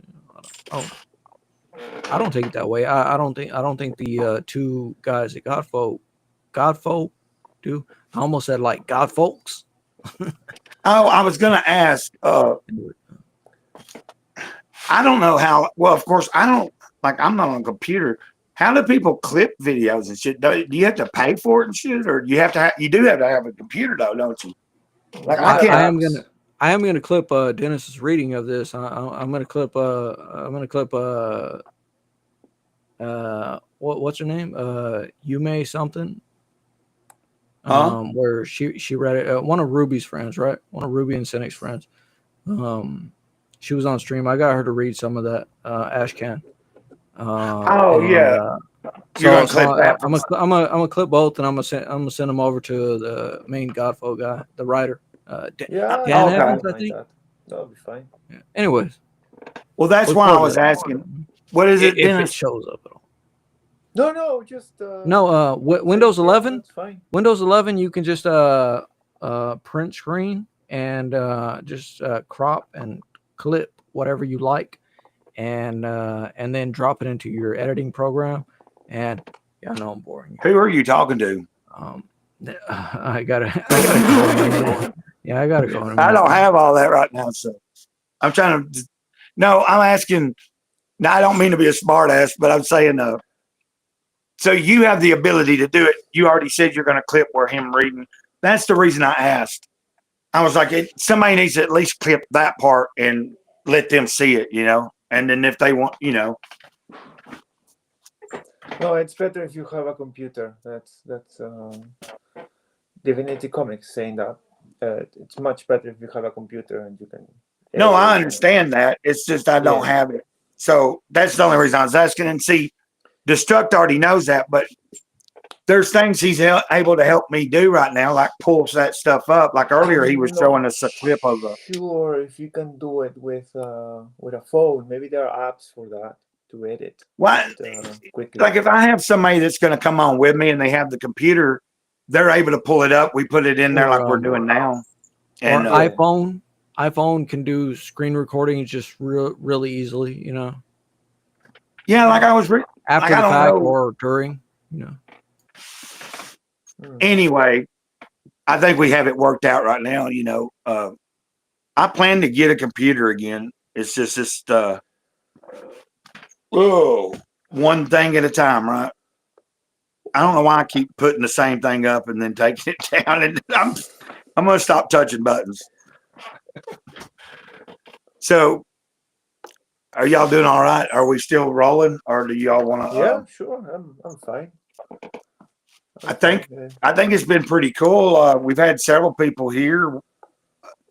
I don't take it that way. I don't think the two guys at Godfolk do. I almost said like Godfolks. I was going to ask. I don't know how. Well, of course, I don't. Like, I'm not on a computer. How do people clip videos and shit? Do you have to pay for it and shit, or do you have to? You do have to have a computer, though, don't you? Like, I am gonna clip Dennis's reading of this. I'm gonna clip what's her name? Yume something. Where she read it. One of Ruby's friends, right? One of Ruby and Cynic's friends. She was on stream. I got her to read some of that. Ashcan. Yeah. You're gonna clip that. I'm gonna clip both, and I'm gonna send them over to the main Godfolk guy, the writer. Dan Evans, I think. That'll be fine. Yeah. Anyways. Well, that's why I was asking. What is it? If it shows up at all. No, just Windows 11. That's fine. Windows 11, you can just print screen and just crop and clip whatever you like, and then drop it into your editing program. And yeah, I know I'm boring. Who are you talking to? I gotta go. Yeah, I gotta go. I don't have all that right now, so I'm trying to. No, I'm asking. Now, I don't mean to be a smart ass, but I'm saying, so you have the ability to do it. You already said you're going to clip where him reading. That's the reason I asked. I was like, somebody needs to at least clip that part and let them see it, you know? And then if they want, you know. No, it's better if you have a computer. That's Divinity Comics saying that. It's much better if you have a computer and you can. No, I understand that. It's just I don't have it. So that's the only reason I was asking. And see, Destruct already knows that, but there's things he's able to help me do right now, like pulls that stuff up. Like earlier, he was showing us a clip of the. Sure, if you can do it with a phone, maybe there are apps for that to edit. What? Quickly. Like if I have somebody that's going to come on with me and they have the computer, they're able to pull it up. We put it in there like we're doing now. And iPhone can do screen recording just really easily, you know. Yeah, like I was after the fact or during, you know. Anyway, I think we have it worked out right now. You know, I plan to get a computer again. It's just one thing at a time, right? I don't know why I keep putting the same thing up and then taking it down, and I'm gonna stop touching buttons. So, are y'all doing all right? Are we still rolling, or do y'all want to? Yeah, sure. I'm fine. I think it's been pretty cool. We've had several people here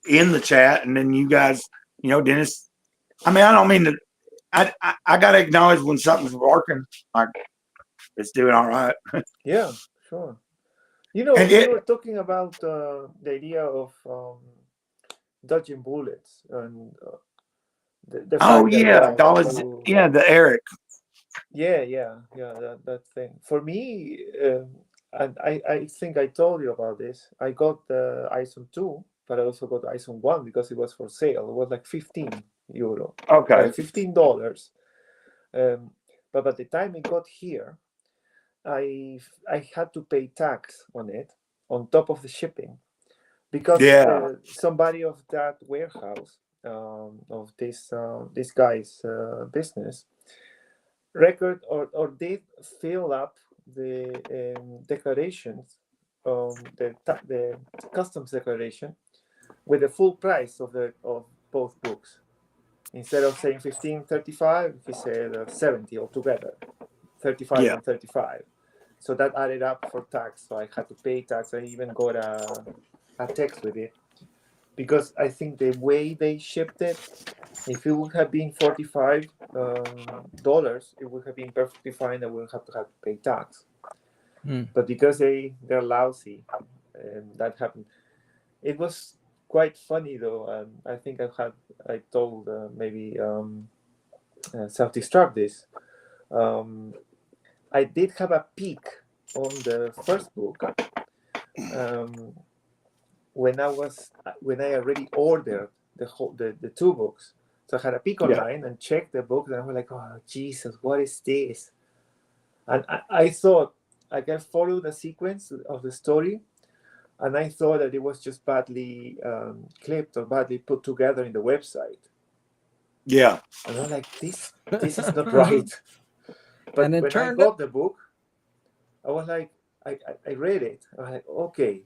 in the chat, and then you guys, you know, Dennis. I mean, I don't mean to. I gotta acknowledge when something's working. Like it's doing all right. Yeah, sure. You know, And we were talking about the idea of dodging bullets and the Oh fact that, yeah, dollars. you- Yeah, the Eric. yeah, that thing. For me, and I think I told you about this. I got the ISO 2, but I also got the ISO 1 because it was for sale. It was like €15, Okay. like $15. But by the time it got here, I had to pay tax on it on top of the shipping because Yeah. somebody of that warehouse of this guy's business record or did fill up the declarations, the customs declaration with the full price of both books. Instead of saying 15.35, he said 70 altogether, 35 Yeah. and 35. So that added up for tax. So I had to pay tax. I even got a text with it because I think the way they shipped it, if it would have been $45, it would have been perfectly fine. I wouldn't have to pay tax. But because they're lousy, that happened. It was quite funny though. I think I told maybe self-destruct this. I did have a peek on the first book when I already ordered the two books. So I had a peek online and checked the book, and I was like, "Oh Jesus, what is this?" And I thought I can follow the sequence of the story, and I thought that it was just badly clipped or badly put together in the website. Yeah. And I'm like, this is not right. But And it when I turned got the book, I was like, I read it. I was like, okay,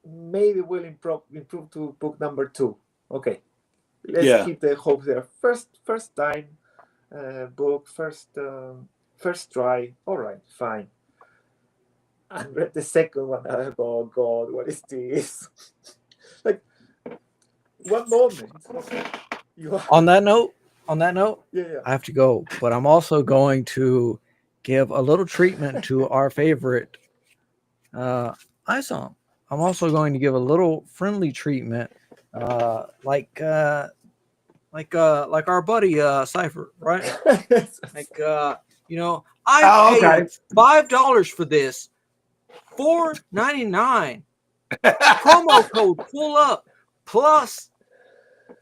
maybe we'll improve to book number 2. Okay, let's keep the hope there. First time book, first try. All right, fine. I read the second one. I was like, oh God, what is this? Like one moment. On that note, yeah. I have to go, but I'm also going to give a little treatment to our favorite iSong. I'm also going to give a little friendly treatment, like our buddy Cypher, right? Like I paid $5 for this, $4.99. Promo code pull up plus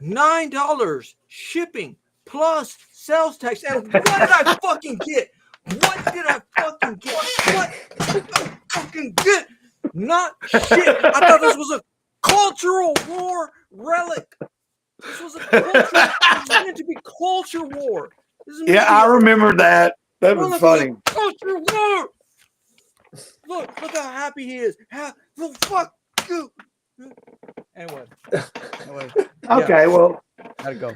$9 shipping plus sales tax. And what did I fucking get? What did I fucking get? What did I fucking get? Not shit. I thought this was a cultural war relic. This was meant to be culture war. Yeah, I remember that. That was funny. Culture war. Look how happy he is. Fuck you. Anyway. Okay, well, Gotta go.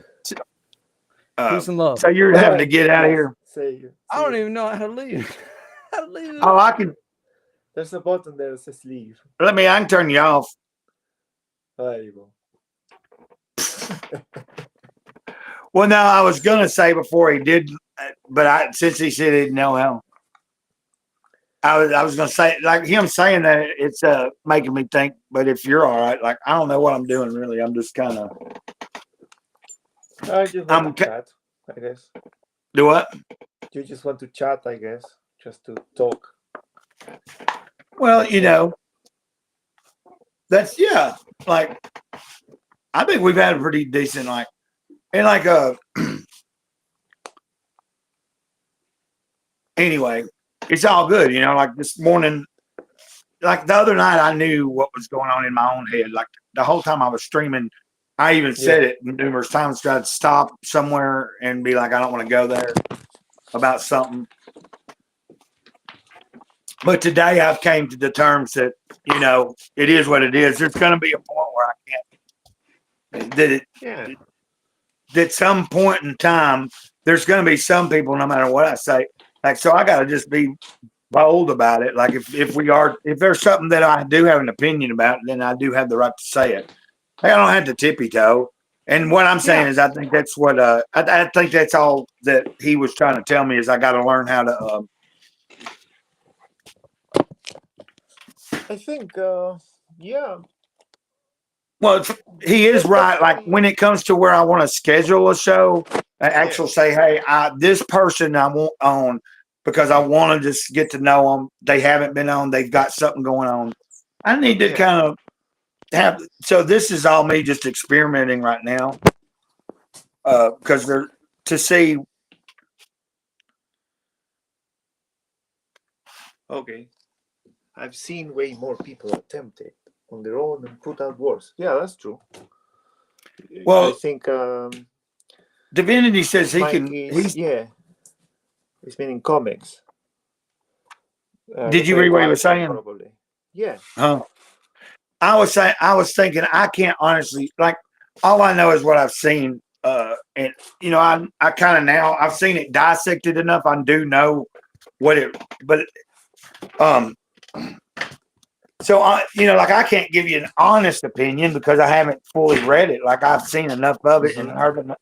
Peace and love. So you're having to get out of here. I don't even know how to leave. Oh, I can. There's a button there that says leave. I can turn you off. There you go. Well, no, I was gonna say before he did, but since he said it, no hell. I was gonna say, like him saying that, it's making me think. But if you're all right, like I don't know what I'm doing really. I'm just kind of. I just want to chat, I guess. Do what? You just want to chat, I guess, just to talk. Well, that's like I think we've had a pretty decent anyway, it's all good, like this morning like the other night, I knew what was going on in my own head. Like the whole time I was streaming, I even said it numerous times. I'd stop somewhere and be like, I don't want to go there about something. But today I've came to the terms that, it is what it is. There's going to be a point where I can't, that some point in time, there's going to be some people, no matter what I say, like, so I got to just be bold about it. Like if there's something that I do have an opinion about, then I do have the right to say it. Like, I don't have to tippy toe. And what I'm saying is, I think that's what I think that's all that he was trying to tell me is I got to learn how to. I think, yeah. Well, he is right. Like when it comes to where I want to schedule a show, I actually say, hey, this person I want on because I want to just get to know them. They haven't been on. They've got something going on. I need to kind of have. So this is all me just experimenting right now because they're to see. Okay. I've seen way more people attempt it on their own and put out worse. Yeah, that's true. Well, I think Divinity says he Mike can. He's been in comics. Did you read what he was saying? Probably. Yeah. I was thinking I can't honestly, like, all I know is what I've seen. And I kind of now I've seen it dissected enough. I do know what it, but so like I can't give you an honest opinion because I haven't fully read it. Like I've seen enough of it and heard enough,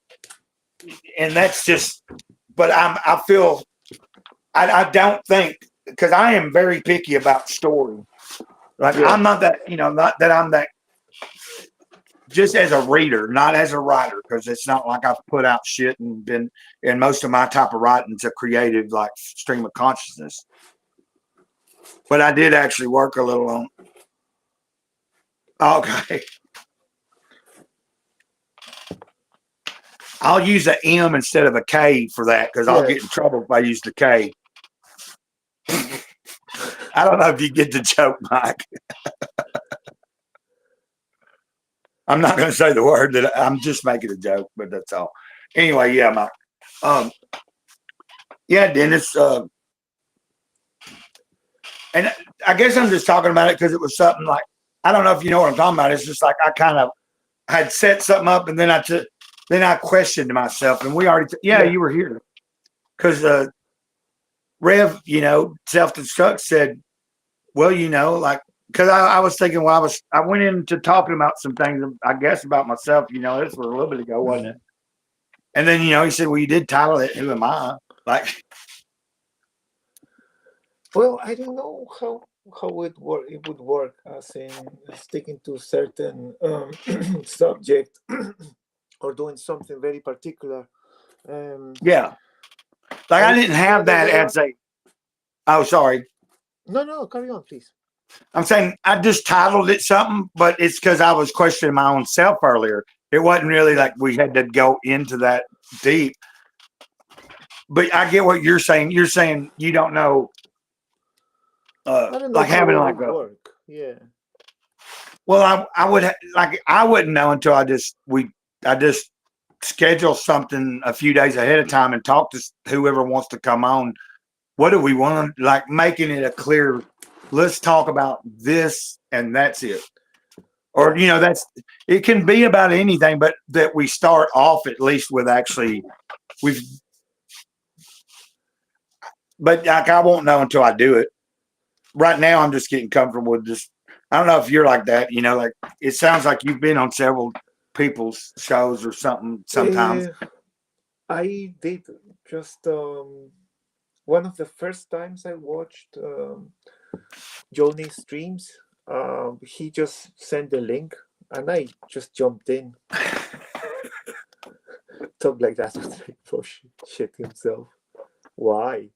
and that's just. But I feel I don't think because I am very picky about story. Like I'm not that not that I'm that. Just as a reader, not as a writer, because it's not like I've put out shit and been. And most of my type of writing's a creative, like stream of consciousness. But I did actually work a little on. Okay. I'll use an M instead of a K for that because I'll get in trouble if I use the K. I don't know if you get the joke, Mike. I'm not going to say the word that I'm just making a joke, but that's all. Anyway, yeah, Mike. Yeah, Dennis. And I guess I'm just talking about it because it was something like, I don't know if you know what I'm talking about. It's just like I kind of had set something up and then I questioned myself and we already, you were here. Because Rev, self-destruct said, well, like, because I was thinking, I went into talking about some things, I guess, about myself, this was a little bit ago, wasn't it? And then, he said, well, you did title it, Who Am I? Like, well, I don't know how it would work as in sticking to certain subject or doing something very particular. Yeah. Like I didn't have that as a, oh, sorry. No, carry on, please. I'm saying I just titled it something, but it's because I was questioning my own self earlier. It wasn't really like we had to go into that deep. But I get what you're saying. You're saying you don't know, like having like a work. Yeah. Well, I wouldn't know until I just schedule something a few days ahead of time and talk to whoever wants to come on. What do we want? Like making it a clear. Let's talk about this and that's it. Or, it can be about anything, but that we start off at least with but like, I won't know until I do it. Right now, I'm just getting comfortable with just, I don't know if you're like that, like it sounds like you've been on several people's shows or something sometimes. I did just, one of the first times I watched Johnny's streams, he just sent the link and I just jumped in. Talk like that for shit himself. Why?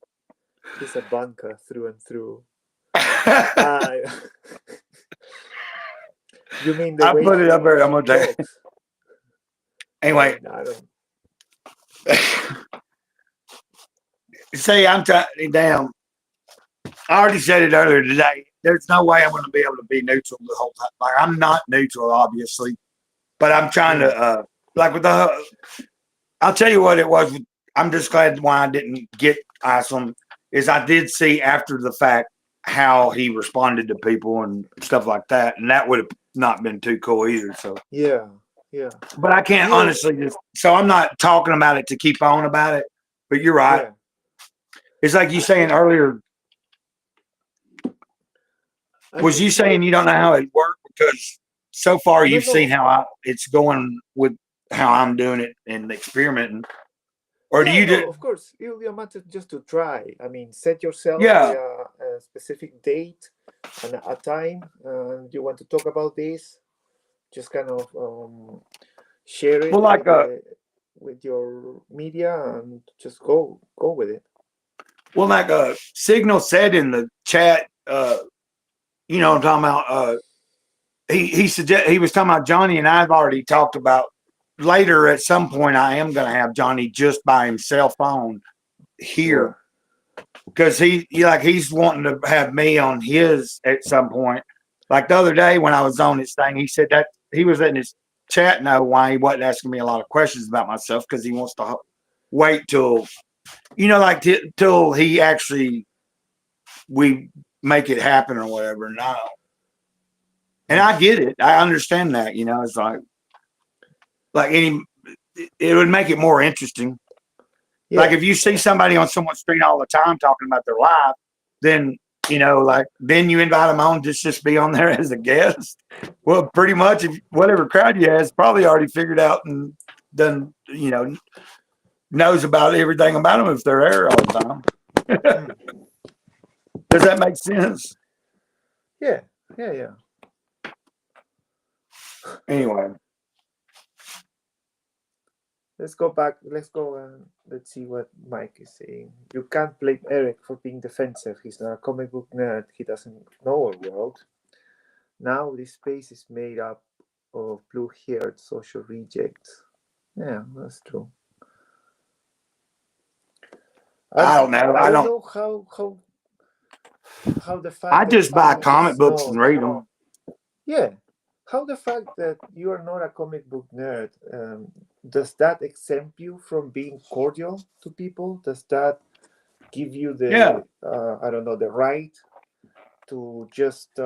He's a banker through and through. You mean the I way put it up there. I'm gonna take it. Anyway. I don't. See, I'm damn. I already said it earlier today. there's no way I'm going to be able to be neutral the whole time. Like I'm not neutral, obviously, but I'm trying to like with the. I'll tell you what it was. I'm just glad why I didn't get Iceland is I did see after the fact how he responded to people and stuff like that, and that would have not been too cool either. So Yeah. but I can't Yeah. honestly just. So I'm not talking about it to keep on about it. But you're right. Yeah. It's like you saying earlier. Was you saying you don't know how it worked because so far you've seen how it's going with how I'm doing it and experimenting, or do you do? Of course, it will be a matter just to try. I mean, set yourself Yeah. a specific date and a time, and you want to talk about this. Just kind of share it Well, like with your media and just go with it. well, like Signal said in the chat, you know, what I'm talking about. He was talking about Johnny, and I've already talked about later. At some point, I am going to have Johnny just by himself on here because he's wanting to have me on his at some point. Like the other day when I was on his thing, he said that he was in his chat know why he wasn't asking me a lot of questions about myself because he wants to wait till, you know, like till he actually we make it happen or whatever. No. And I get it. I understand that, you know, it's like it would make it more interesting. Yeah. Like if you see somebody on someone's street all the time talking about their life, then, you know, like then you invite them on just be on there as a guest. Well, pretty much if whatever crowd you has probably already figured out and done, you know, knows about everything about them if they're there all the time. Does that make sense? Yeah. Anyway. Let's go back. Let's go and let's see what Mike is saying. You can't blame Eric for being defensive. He's not a comic book nerd. He doesn't know our world. Now this space is made up of blue-haired social rejects. Yeah, that's true. I don't know. I don't know how the fact I that just buy Spanish comic is books not- and read them. Yeah. How the fact that you are not a comic book nerd, does that exempt you from being cordial to people? Does that give you the, I don't know, the right to just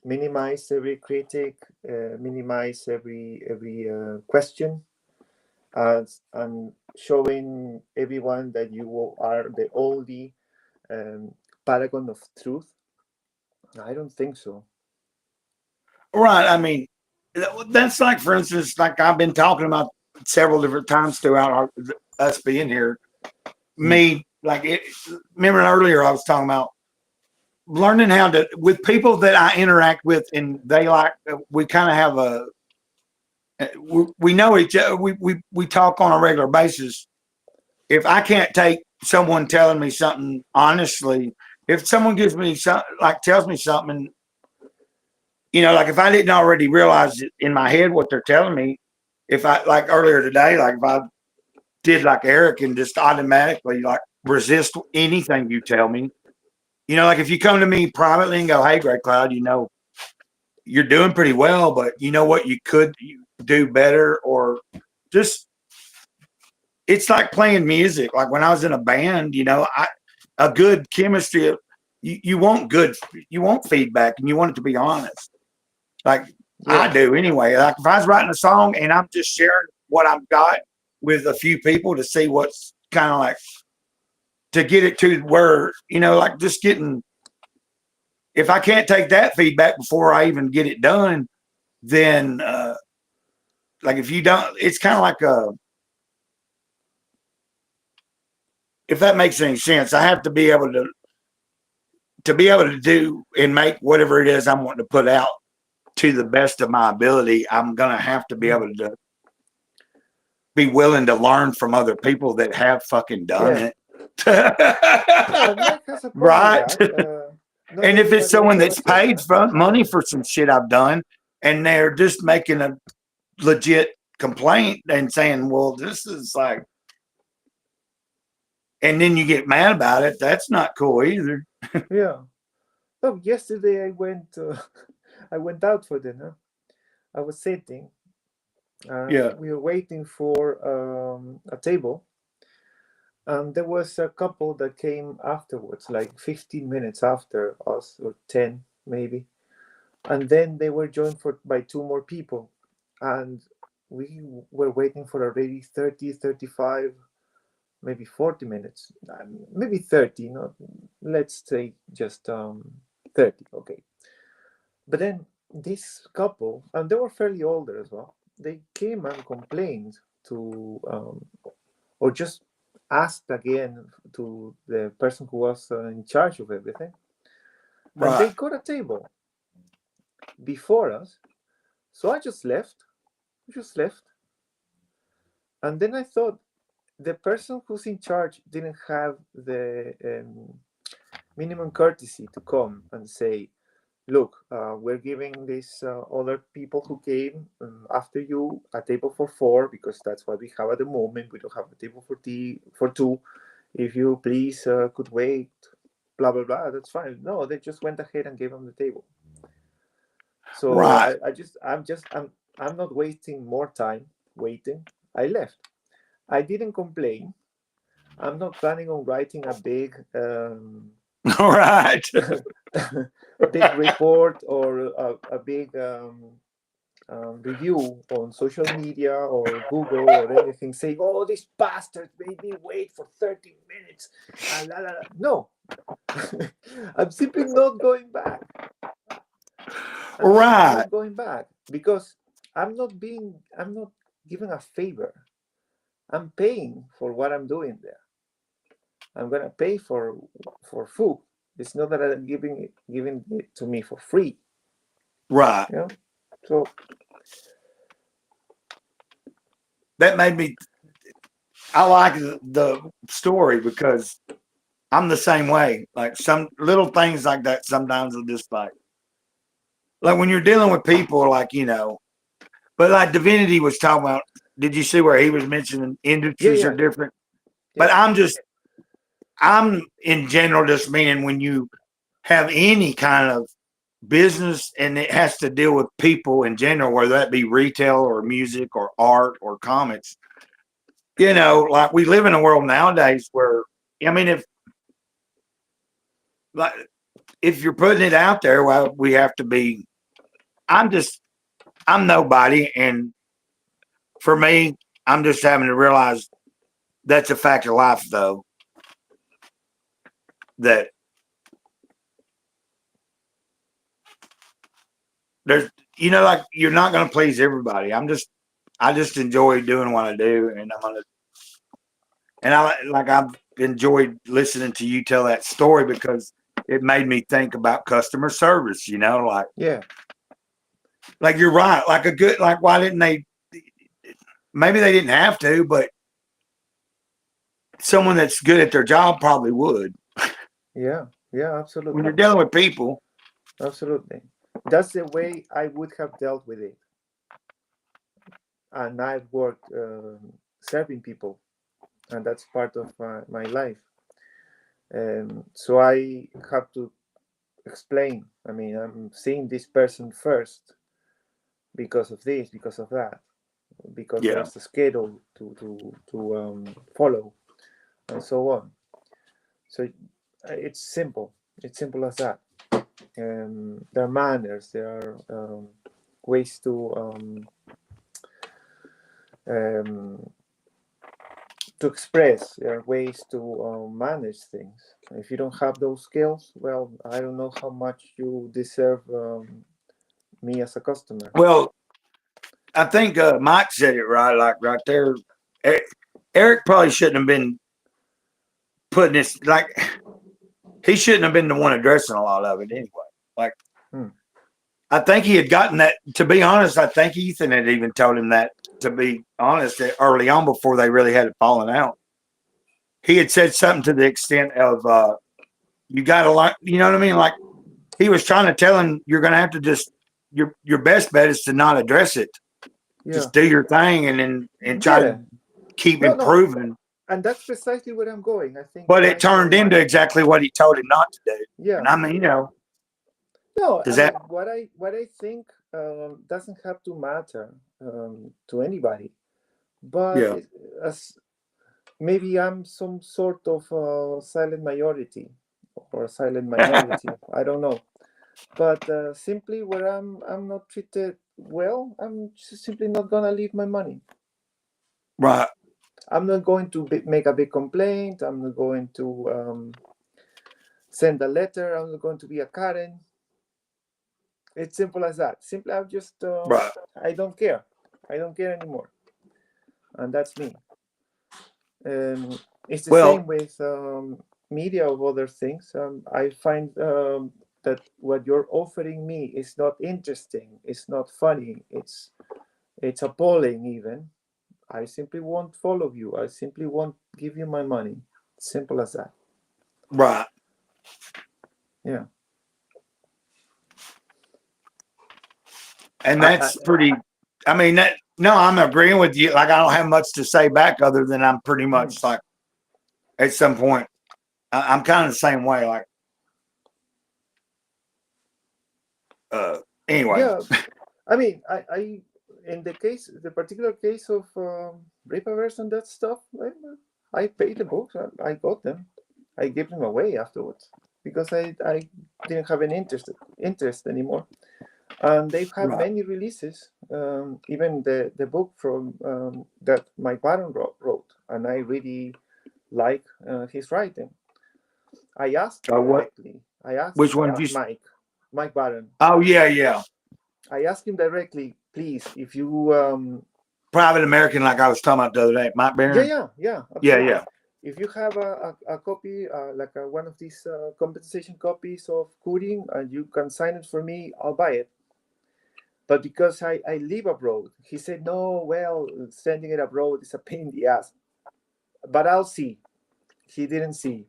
minimize every critic, minimize every question, and showing everyone that you are the only paragon of truth? I don't think so. Right. I mean, that's like, for instance, like I've been talking about several different times throughout us being here. Me, like, remember earlier I was talking about learning how to, with people that I interact with, and they like, we kind of have we know each other, we talk on a regular basis. If I can't take someone telling me something honestly, if someone gives me something, like tells me something, you know, like if I didn't already realize it in my head what they're telling me, if I, like earlier today, like if I did like Eric and just automatically like resist anything you tell me, you know, like if you come to me privately and go, hey, Gray Cloud, you know, you're doing pretty well, but you know what, you could do better, or just, it's like playing music. Like when I was in a band, you know, a good chemistry, you want feedback and you want it to be honest. Like I do anyway. Like if I was writing a song and I'm just sharing what I've got with a few people to see what's kind of like, to get it to where, you know, like just getting, if I can't take that feedback before I even get it done, then like if you don't, it's kind of like if that makes any sense, I have to be able to do and make whatever it is I'm wanting to put out to the best of my ability. I'm going to have to be able to be willing to learn from other people that have fucking done it. Right. And if it's someone that's paid money for some shit I've done and they're just making a legit complaint and saying, well, this is like, and then you get mad about it, that's not cool either. Yeah. Oh, yesterday I went out for dinner. I was sitting. Yeah. We were waiting for a table, and there was a couple that came afterwards, like 15 minutes after us, or 10 maybe. And then they were joined by two more people, and we were waiting for already 30, 35, maybe 40 minutes, maybe 30, no, let's say just 30, okay. But then this couple, and they were fairly older as well, they came and complained to, or just asked again to the person who was in charge of everything. And they Right. got a table before us. So I just left. And then I thought the person who's in charge didn't have the minimum courtesy to come and say, look, we're giving these other people who came after you a table for 4, because that's what we have at the moment. We don't have a table for 2. If you please could wait, blah, blah, blah, that's fine. No, they just went ahead and gave them the table. So Right. I'm not wasting more time waiting. I left. I didn't complain. I'm not planning on writing a big All right. big report or a big review on social media or Google or anything, saying, "Oh, this bastard made me wait for 30 minutes." La, la, la. No, I'm simply not going back. Right. Not going back because I'm not giving a favor. I'm paying for what I'm doing there. I'm gonna pay for food. It's not that I'm giving it to me for free. Right. You know? So That made me. I like the story because I'm the same way. Like some little things like that sometimes will just like when you're dealing with people, like, but like Divinity was talking about, did you see where he was mentioning industries are different? Yeah. But I'm in general just meaning when you have any kind of business and it has to deal with people in general, whether that be retail or music or art or comics, like we live in a world nowadays where, I mean, if you're putting it out there, well, we have to be, I'm nobody. And for me, I'm just having to realize that's a fact of life, though, that there's, like you're not going to please everybody. I just enjoy doing what I do. And I've enjoyed listening to you tell that story because it made me think about customer service, like you're right. Why didn't they, maybe they didn't have to, but someone that's good at their job probably would. Yeah, absolutely. When you're dealing with people. Absolutely. That's the way I would have dealt with it. And I've worked serving people, and that's part of my life. So I have to explain. I mean, I'm seeing this person first because of this, because of that, because there's a schedule to follow, and so on. So it's simple. It's simple as that. There are manners. There are ways to express. There are ways to manage things. If you don't have those skills, well, I don't know how much you deserve me as a customer. Well, I think Mike said it right, like right there. Eric probably shouldn't have been putting this, like, he shouldn't have been the one addressing a lot of it anyway. Like, I think he had gotten that, to be honest, I think Ethan had even told him that, to be honest, early on before they really had it fallen out. He had said something to the extent of, you got to like, you know what I mean? Like, he was trying to tell him, you're going to have to just, your best bet is to not address it. Yeah. Just do your thing and try to keep improving. No. And that's precisely where I'm going, I think. But it turned into exactly what he told him not to do. Yeah. And I mean, No, Does I that? mean, what I think doesn't have to matter to anybody, but Yeah. as maybe I'm some sort of silent majority or silent minority. I don't know, but simply where I'm not treated well, I'm just simply not gonna leave my money. Right. I'm not going to make a big complaint. I'm not going to send a letter. I'm not going to be a Karen. It's simple as that. Simply, I'm just Right. I don't care. I don't care anymore, and that's me. It's the Well, same with media of other things. I find that what you're offering me is not interesting. It's not funny. It's appalling even. I simply won't follow you. I simply won't give you my money. Simple as that. right. Yeah. And I that's pretty. I mean, that no, I'm agreeing with you. Like, I don't have much to say back other than I'm pretty much like, at some point, I'm kind of the same way. Like, anyway, yeah. I mean, I in the particular case of Repaverse and that stuff, I paid the books. I got them. I gave them away afterwards because I didn't have any interest anymore. And they've had right. many releases. Even the book from that Mike Baron wrote, and I really like his writing. I asked him What? directly. I asked Which one? You? Mike Baron. Oh yeah, yeah. I asked him directly, please, if you Private American, like I was talking about the other day, Mike Barron. yeah, Yeah, absolutely. yeah. If you have a copy, like one of these compensation copies of Coding, and you can sign it for me, I'll buy it. But because I live abroad, he said, no, well, sending it abroad is a pain in the ass. But I'll see. He didn't see.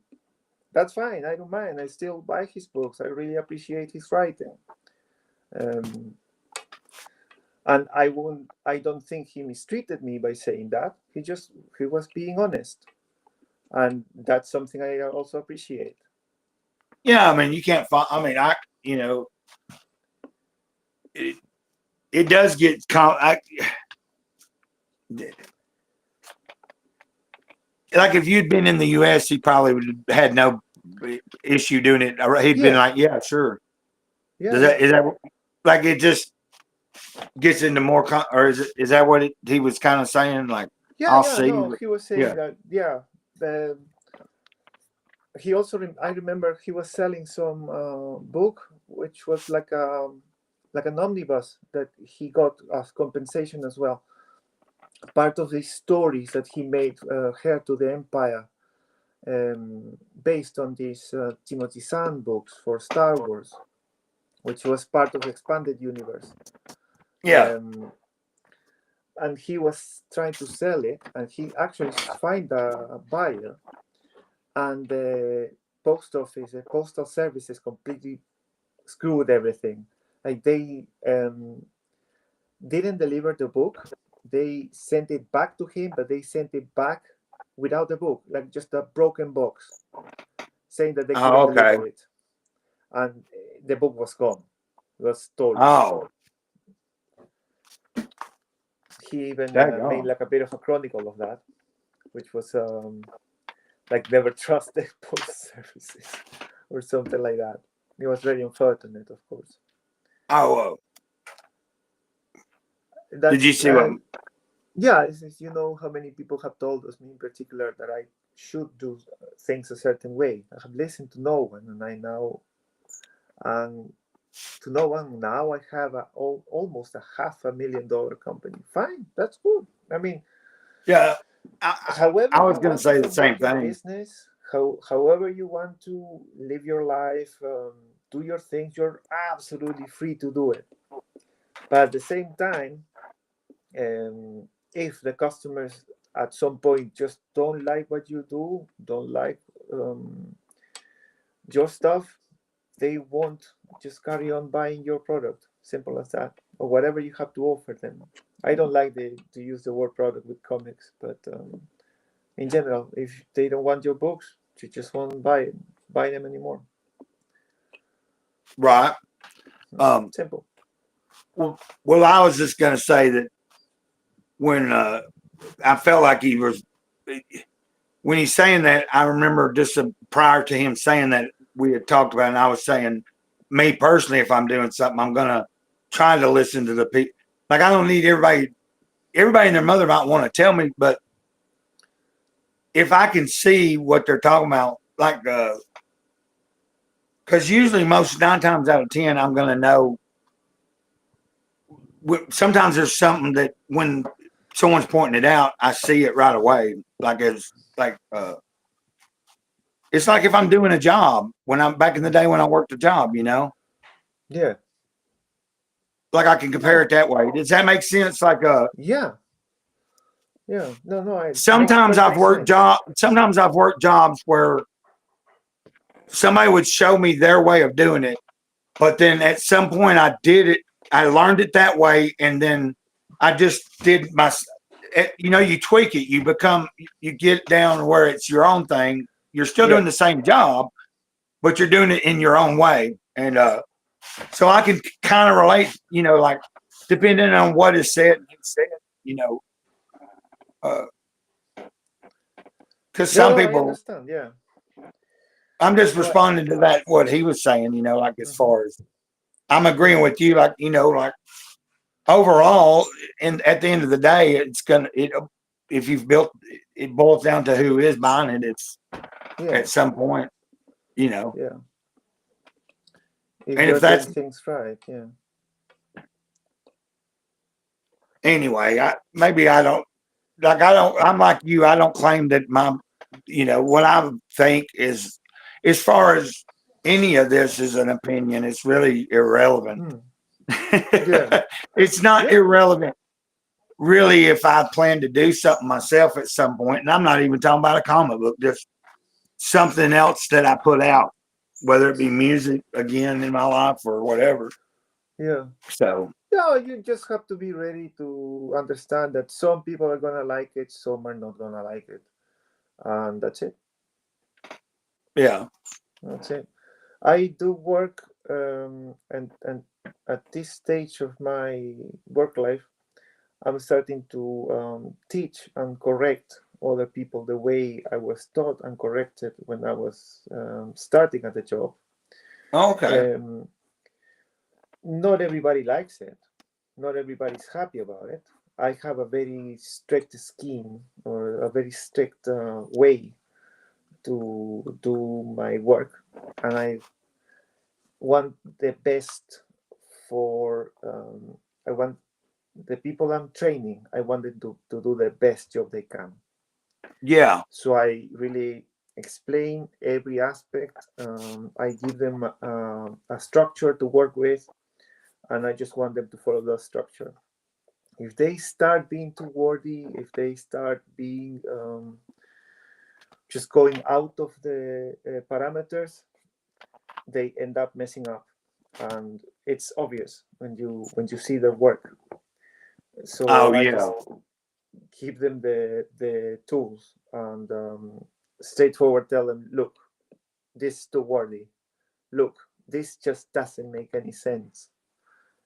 That's fine. I don't mind. I still buy his books. I really appreciate his writing. And I don't think he mistreated me by saying that. He was being honest. And that's something I also appreciate. Yeah, I mean, you can't find. I mean, it does get. Like if you'd been in the U.S., he probably would have had no issue doing it. He'd been like, "Yeah, sure." Yeah. Is that like it just gets into more? Or is that what he was kind of saying? Like, I'll see. No, he was saying that. Yeah. He also, I remember he was selling some book, which was like an omnibus that he got as compensation as well. Part of the stories that he made, Heir to the Empire, based on these Timothy Zahn books for Star Wars, which was part of the expanded universe. Yeah. And he was trying to sell it, and he actually find a buyer, and the post office, the postal services completely screwed everything. Like they didn't deliver the book. They sent it back to him, but they sent it back without the book, like just a broken box, saying that they couldn't deliver it. And the book was gone. It was stolen. Oh. He even made like a bit of a chronicle of that, which was like never trust the post services or something like that. It was very unfortunate, of course. Oh. Did you see what? Yeah, you know how many people have told us, me in particular, that I should do things a certain way. I have listened to no one, and I now, to no one now, I have almost $500,000 company. Fine, that's good. I mean, yeah. However, I was going to say the same thing. Business, however you want to live your life, do your things. You're absolutely free to do it. But at the same time, if the customers at some point just don't like what you do, don't like your stuff, they won't just carry on buying your product. Simple as that, or whatever you have to offer them. I don't like to use the word product with comics, but in general, if they don't want your books, you just won't buy them anymore. Right. Simple. Well, I was just going to say that when I felt like he was, when he's saying that, I remember just prior to him saying that, we had talked about it, and I was saying, me personally, if I'm doing something, I'm going to try to listen to the people. Like, I don't need everybody and their mother might want to tell me, but if I can see what they're talking about, like, because usually 9 times out of 10, I'm going to know. Sometimes there's something that when someone's pointing it out, I see it right away. Like it's like if I'm doing a job when I'm back in the day when I worked a job, you know. Yeah. Like I can compare it that way. Does that make sense? Like Yeah. No. Sometimes I've worked jobs where somebody would show me their way of doing it, but then at some point I did it. I learned it that way, and then I just did you tweak it. You get down where it's your own thing. You're still doing the same job, but you're doing it in your own way. And so I can kind of relate, like depending on what is said, because some people, I understand. Yeah. I'm just responding to that, what he was saying, like as far as I'm agreeing with you, like, like overall, and at the end of the day, if you've built, it boils down to who is buying it. It's at some point, Yeah. And if that's things right, yeah. Anyway, I'm like you. I don't claim that what I think is, as far as any of this is an opinion, it's really irrelevant. Yeah. It's not irrelevant, really, if I plan to do something myself at some point. And I'm not even talking about a comic book, just something else that I put out, whether it be music again in my life or whatever. Yeah. So. No, you just have to be ready to understand that some people are gonna like it, some are not gonna like it, and that's it. Yeah, that's it. I do work, and at this stage of my work life, I'm starting to teach and correct other people the way I was taught and corrected when I was starting at the job. Okay. Not everybody likes it. Not everybody's happy about it. I have a very strict scheme or a very strict way to do my work, and I want the best for. I want the people I'm training. I want them to do the best job they can. Yeah. So I really explain every aspect. I give them a structure to work with, and I just want them to follow that structure. If they start being too wordy, if they start being just going out of the parameters, they end up messing up, and it's obvious when you see their work. So I just give them the tools and straightforward tell them, look, this is too wordy. Look, this just doesn't make any sense.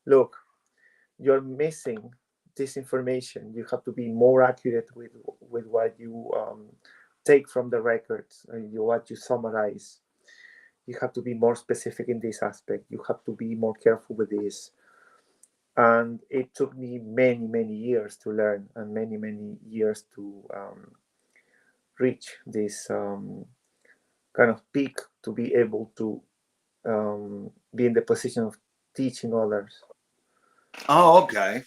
Look, you're missing this information. You have to be more accurate with what you take from the records and what you summarize. You have to be more specific in this aspect. You have to be more careful with this. And it took me many, many years to learn, and many, many years to reach this kind of peak to be able to be in the position of teaching others. Oh, okay.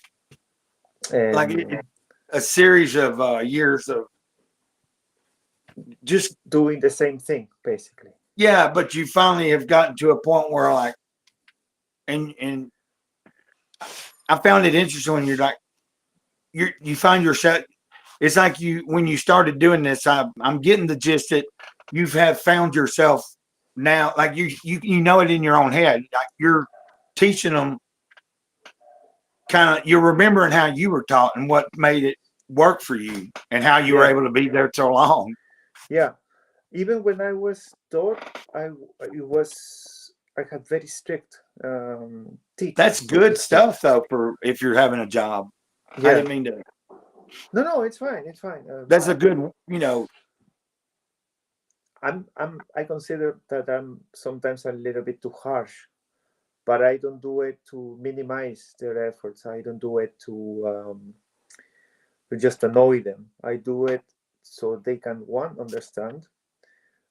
Like a series of years of just doing the same thing, basically. Yeah, but you finally have gotten to a point where, like, and I found it interesting when you're like, you find yourself. It's like when you started doing this. I'm getting the gist that you have found yourself now, like you know it in your own head. Like you're teaching them. Kind of, you're remembering how you were taught and what made it work for you, and how you were able to be there so long. Yeah, even when I was taught, I had very strict teachers. That's good stuff, though, for if you're having a job. I Yeah. didn't mean to. No, it's fine. It's fine. That's a good, you know. I consider that I'm sometimes a little bit too harsh, but I don't do it to minimize their efforts. I don't do it to just annoy them. I do it so they can, one, understand,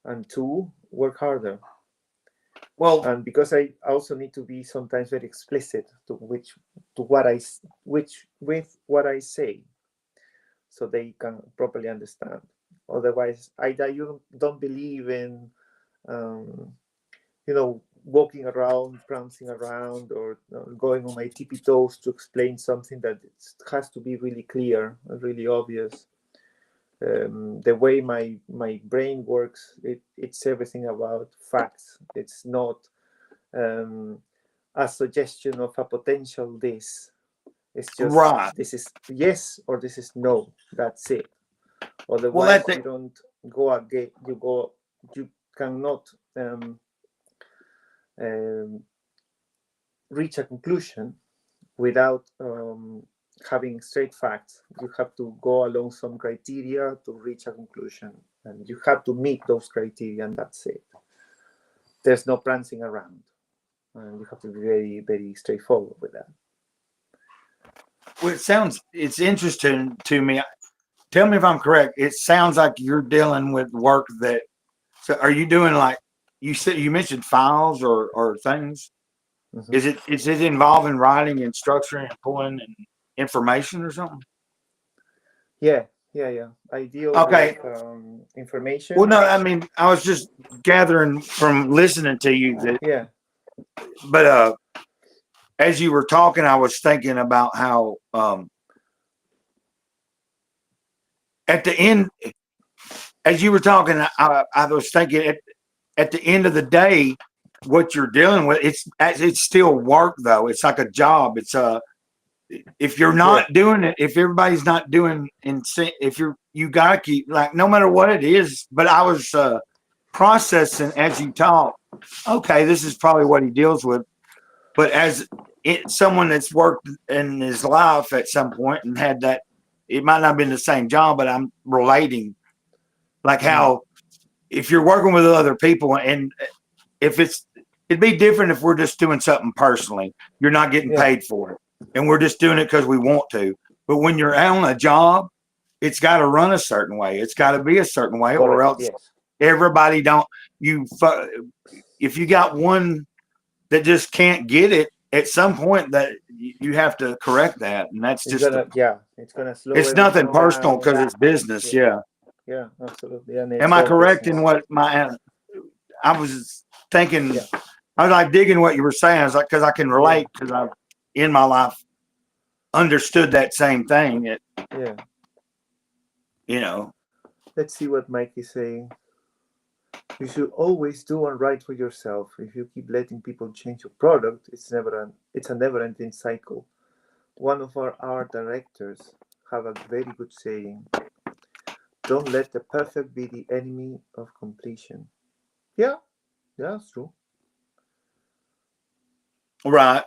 and two, work harder. Well, And because I also need to be sometimes very explicit with what I say, so they can properly understand. Otherwise, I don't believe in, walking around, prancing around, or going on my tippy toes to explain something that has to be really clear and really obvious. The way my brain works, it's everything about facts. It's not a suggestion of a potential this. It's just right. This is yes or this is no. That's it. Otherwise, Well, you don't go again. You cannot reach a conclusion without having straight facts. You have to go along some criteria to reach a conclusion, and you have to meet those criteria, and that's it. There's no prancing around, and you have to be very, very straightforward with that. Well, it's interesting to me. Tell me if I'm correct. It sounds like you're dealing with work that. So, are you doing like you said? You mentioned files or things. Mm-hmm. Is it involving writing and structuring and pulling and information or something? Yeah. I deal Okay. with information. Well, no, I mean, I was just gathering from listening to you that. Yeah. But as you were talking, I was thinking about how at the end, as you were talking, I was thinking at the end of the day, what you're dealing with, it's still work though. It's like a job. It's if you're not doing it, if everybody's not doing, if you gotta keep, like, no matter what it is. But I was processing as you talk. Okay, this is probably what he deals with. But as someone that's worked in his life at some point and had that, it might not have been the same job, but I'm relating, like how if you're working with other people, and if it'd be different if we're just doing something personally. You're not getting paid for it, and we're just doing it because we want to. But when you're on a job, it's got to run a certain way. It's got to be a certain way, or else everybody don't. If you got one that just can't get it, at some point that you have to correct that, and that's it's gonna slow. It's nothing personal because it's business. Yeah, absolutely. Am I correct in what I was thinking? Yeah. I was like digging what you were saying. I was like, because I can relate, because I've in my life understood that same thing. Let's see what Mike is saying. You should always do and write for yourself. If you keep letting people change your product, it's a never-ending cycle. One of our art directors have a very good saying: "Don't let the perfect be the enemy of completion." Yeah, that's true. Right.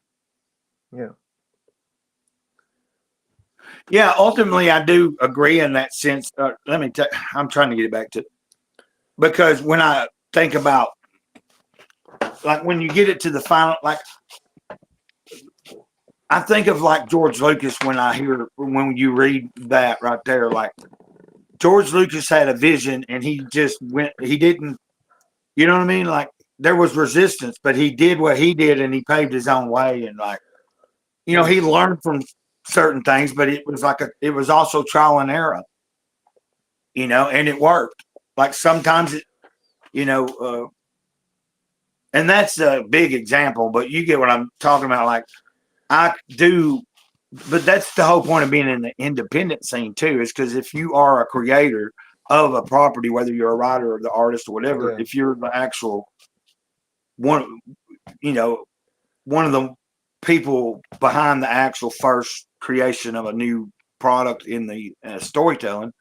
Yeah. Ultimately, I do agree in that sense. I'm trying to get it back to. Because when I think about, like, when you get it to the final, like, I think of like George Lucas when you read that right there, like George Lucas had a vision and he didn't, you know what I mean? Like, there was resistance, but he did what he did and he paved his own way. And like, he learned from certain things, but it was also trial and error, and it worked. Like sometimes and that's a big example, but you get what I'm talking about. Like I do, but that's the whole point of being in the independent scene too, is because if you are a creator of a property, whether you're a writer or the artist or whatever, if you're the actual one of the people behind the actual first creation of a new product in the storytelling,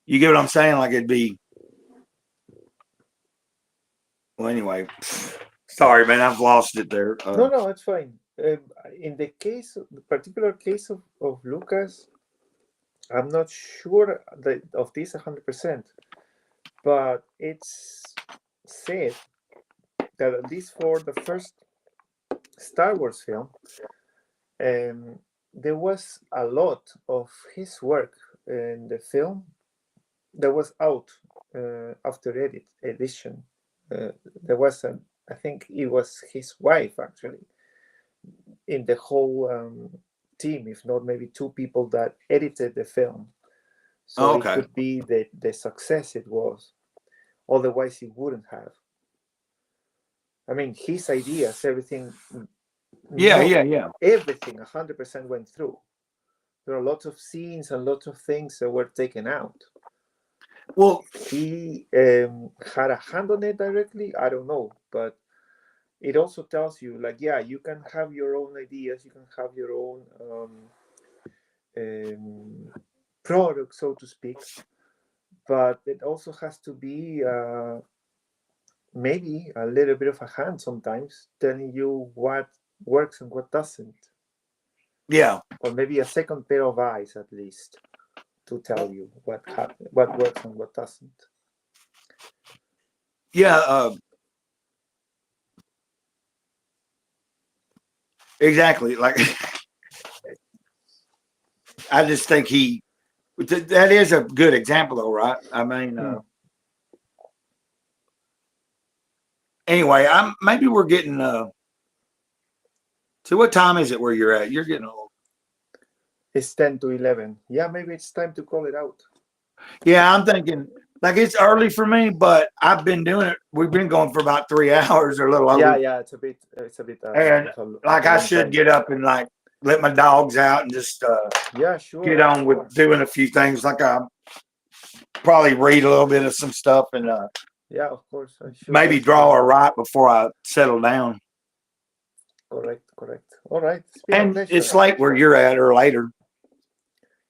you get what I'm saying? Like it'd be, Well, anyway, sorry, man, I've lost it there. No, it's fine. In the particular case of Lucas, I'm not sure of this 100%, but it's said that at least for the first Star Wars film, there was a lot of his work in the film that was out after edition. There was I think it was his wife actually in the whole team, if not maybe two people that edited the film. So Okay. it could be the success it was. Otherwise, he wouldn't have. I mean, his ideas, everything. Yeah. Everything 100% went through. There are lots of scenes and lots of things that were taken out. Well, He had a hand on it directly. I don't know, but it also tells you, like, yeah, you can have your own ideas, you can have your own product, so to speak, but it also has to be maybe a little bit of a hand sometimes, telling you what works and what doesn't. yeah. Or maybe a second pair of eyes at least to tell you what works and what doesn't. Yeah, exactly. Like, I just think that is a good example, though, right? I mean, anyway, maybe we're getting. So, what time is it where you're at? You're getting old. It's 10 to 11. Yeah, maybe it's time to call it out. Yeah, I'm thinking like it's early for me, but I've been doing it. We've been going for about 3 hours or a little over. Yeah, it's a bit. And like I should get up and like let my dogs out and just yeah, sure, get on with doing a few things. Like I probably read a little bit of some stuff and yeah, of course. maybe draw or write before I settle down. Correct. All right. And it's late where you're at or later.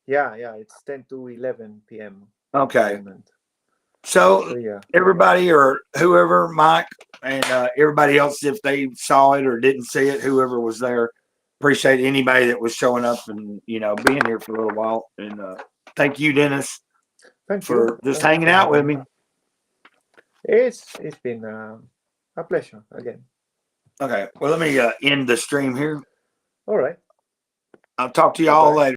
Yeah, it's 10 to 11 p.m. Okay. So yeah, everybody or whoever, Mike and everybody else, if they saw it or didn't see it, whoever was there, appreciate anybody that was showing up and, being here for a little while. And thank you, Dennis, for just hanging out with me. It's been a pleasure again. Okay. Well, let me end the stream here. All right. I'll talk to you all later.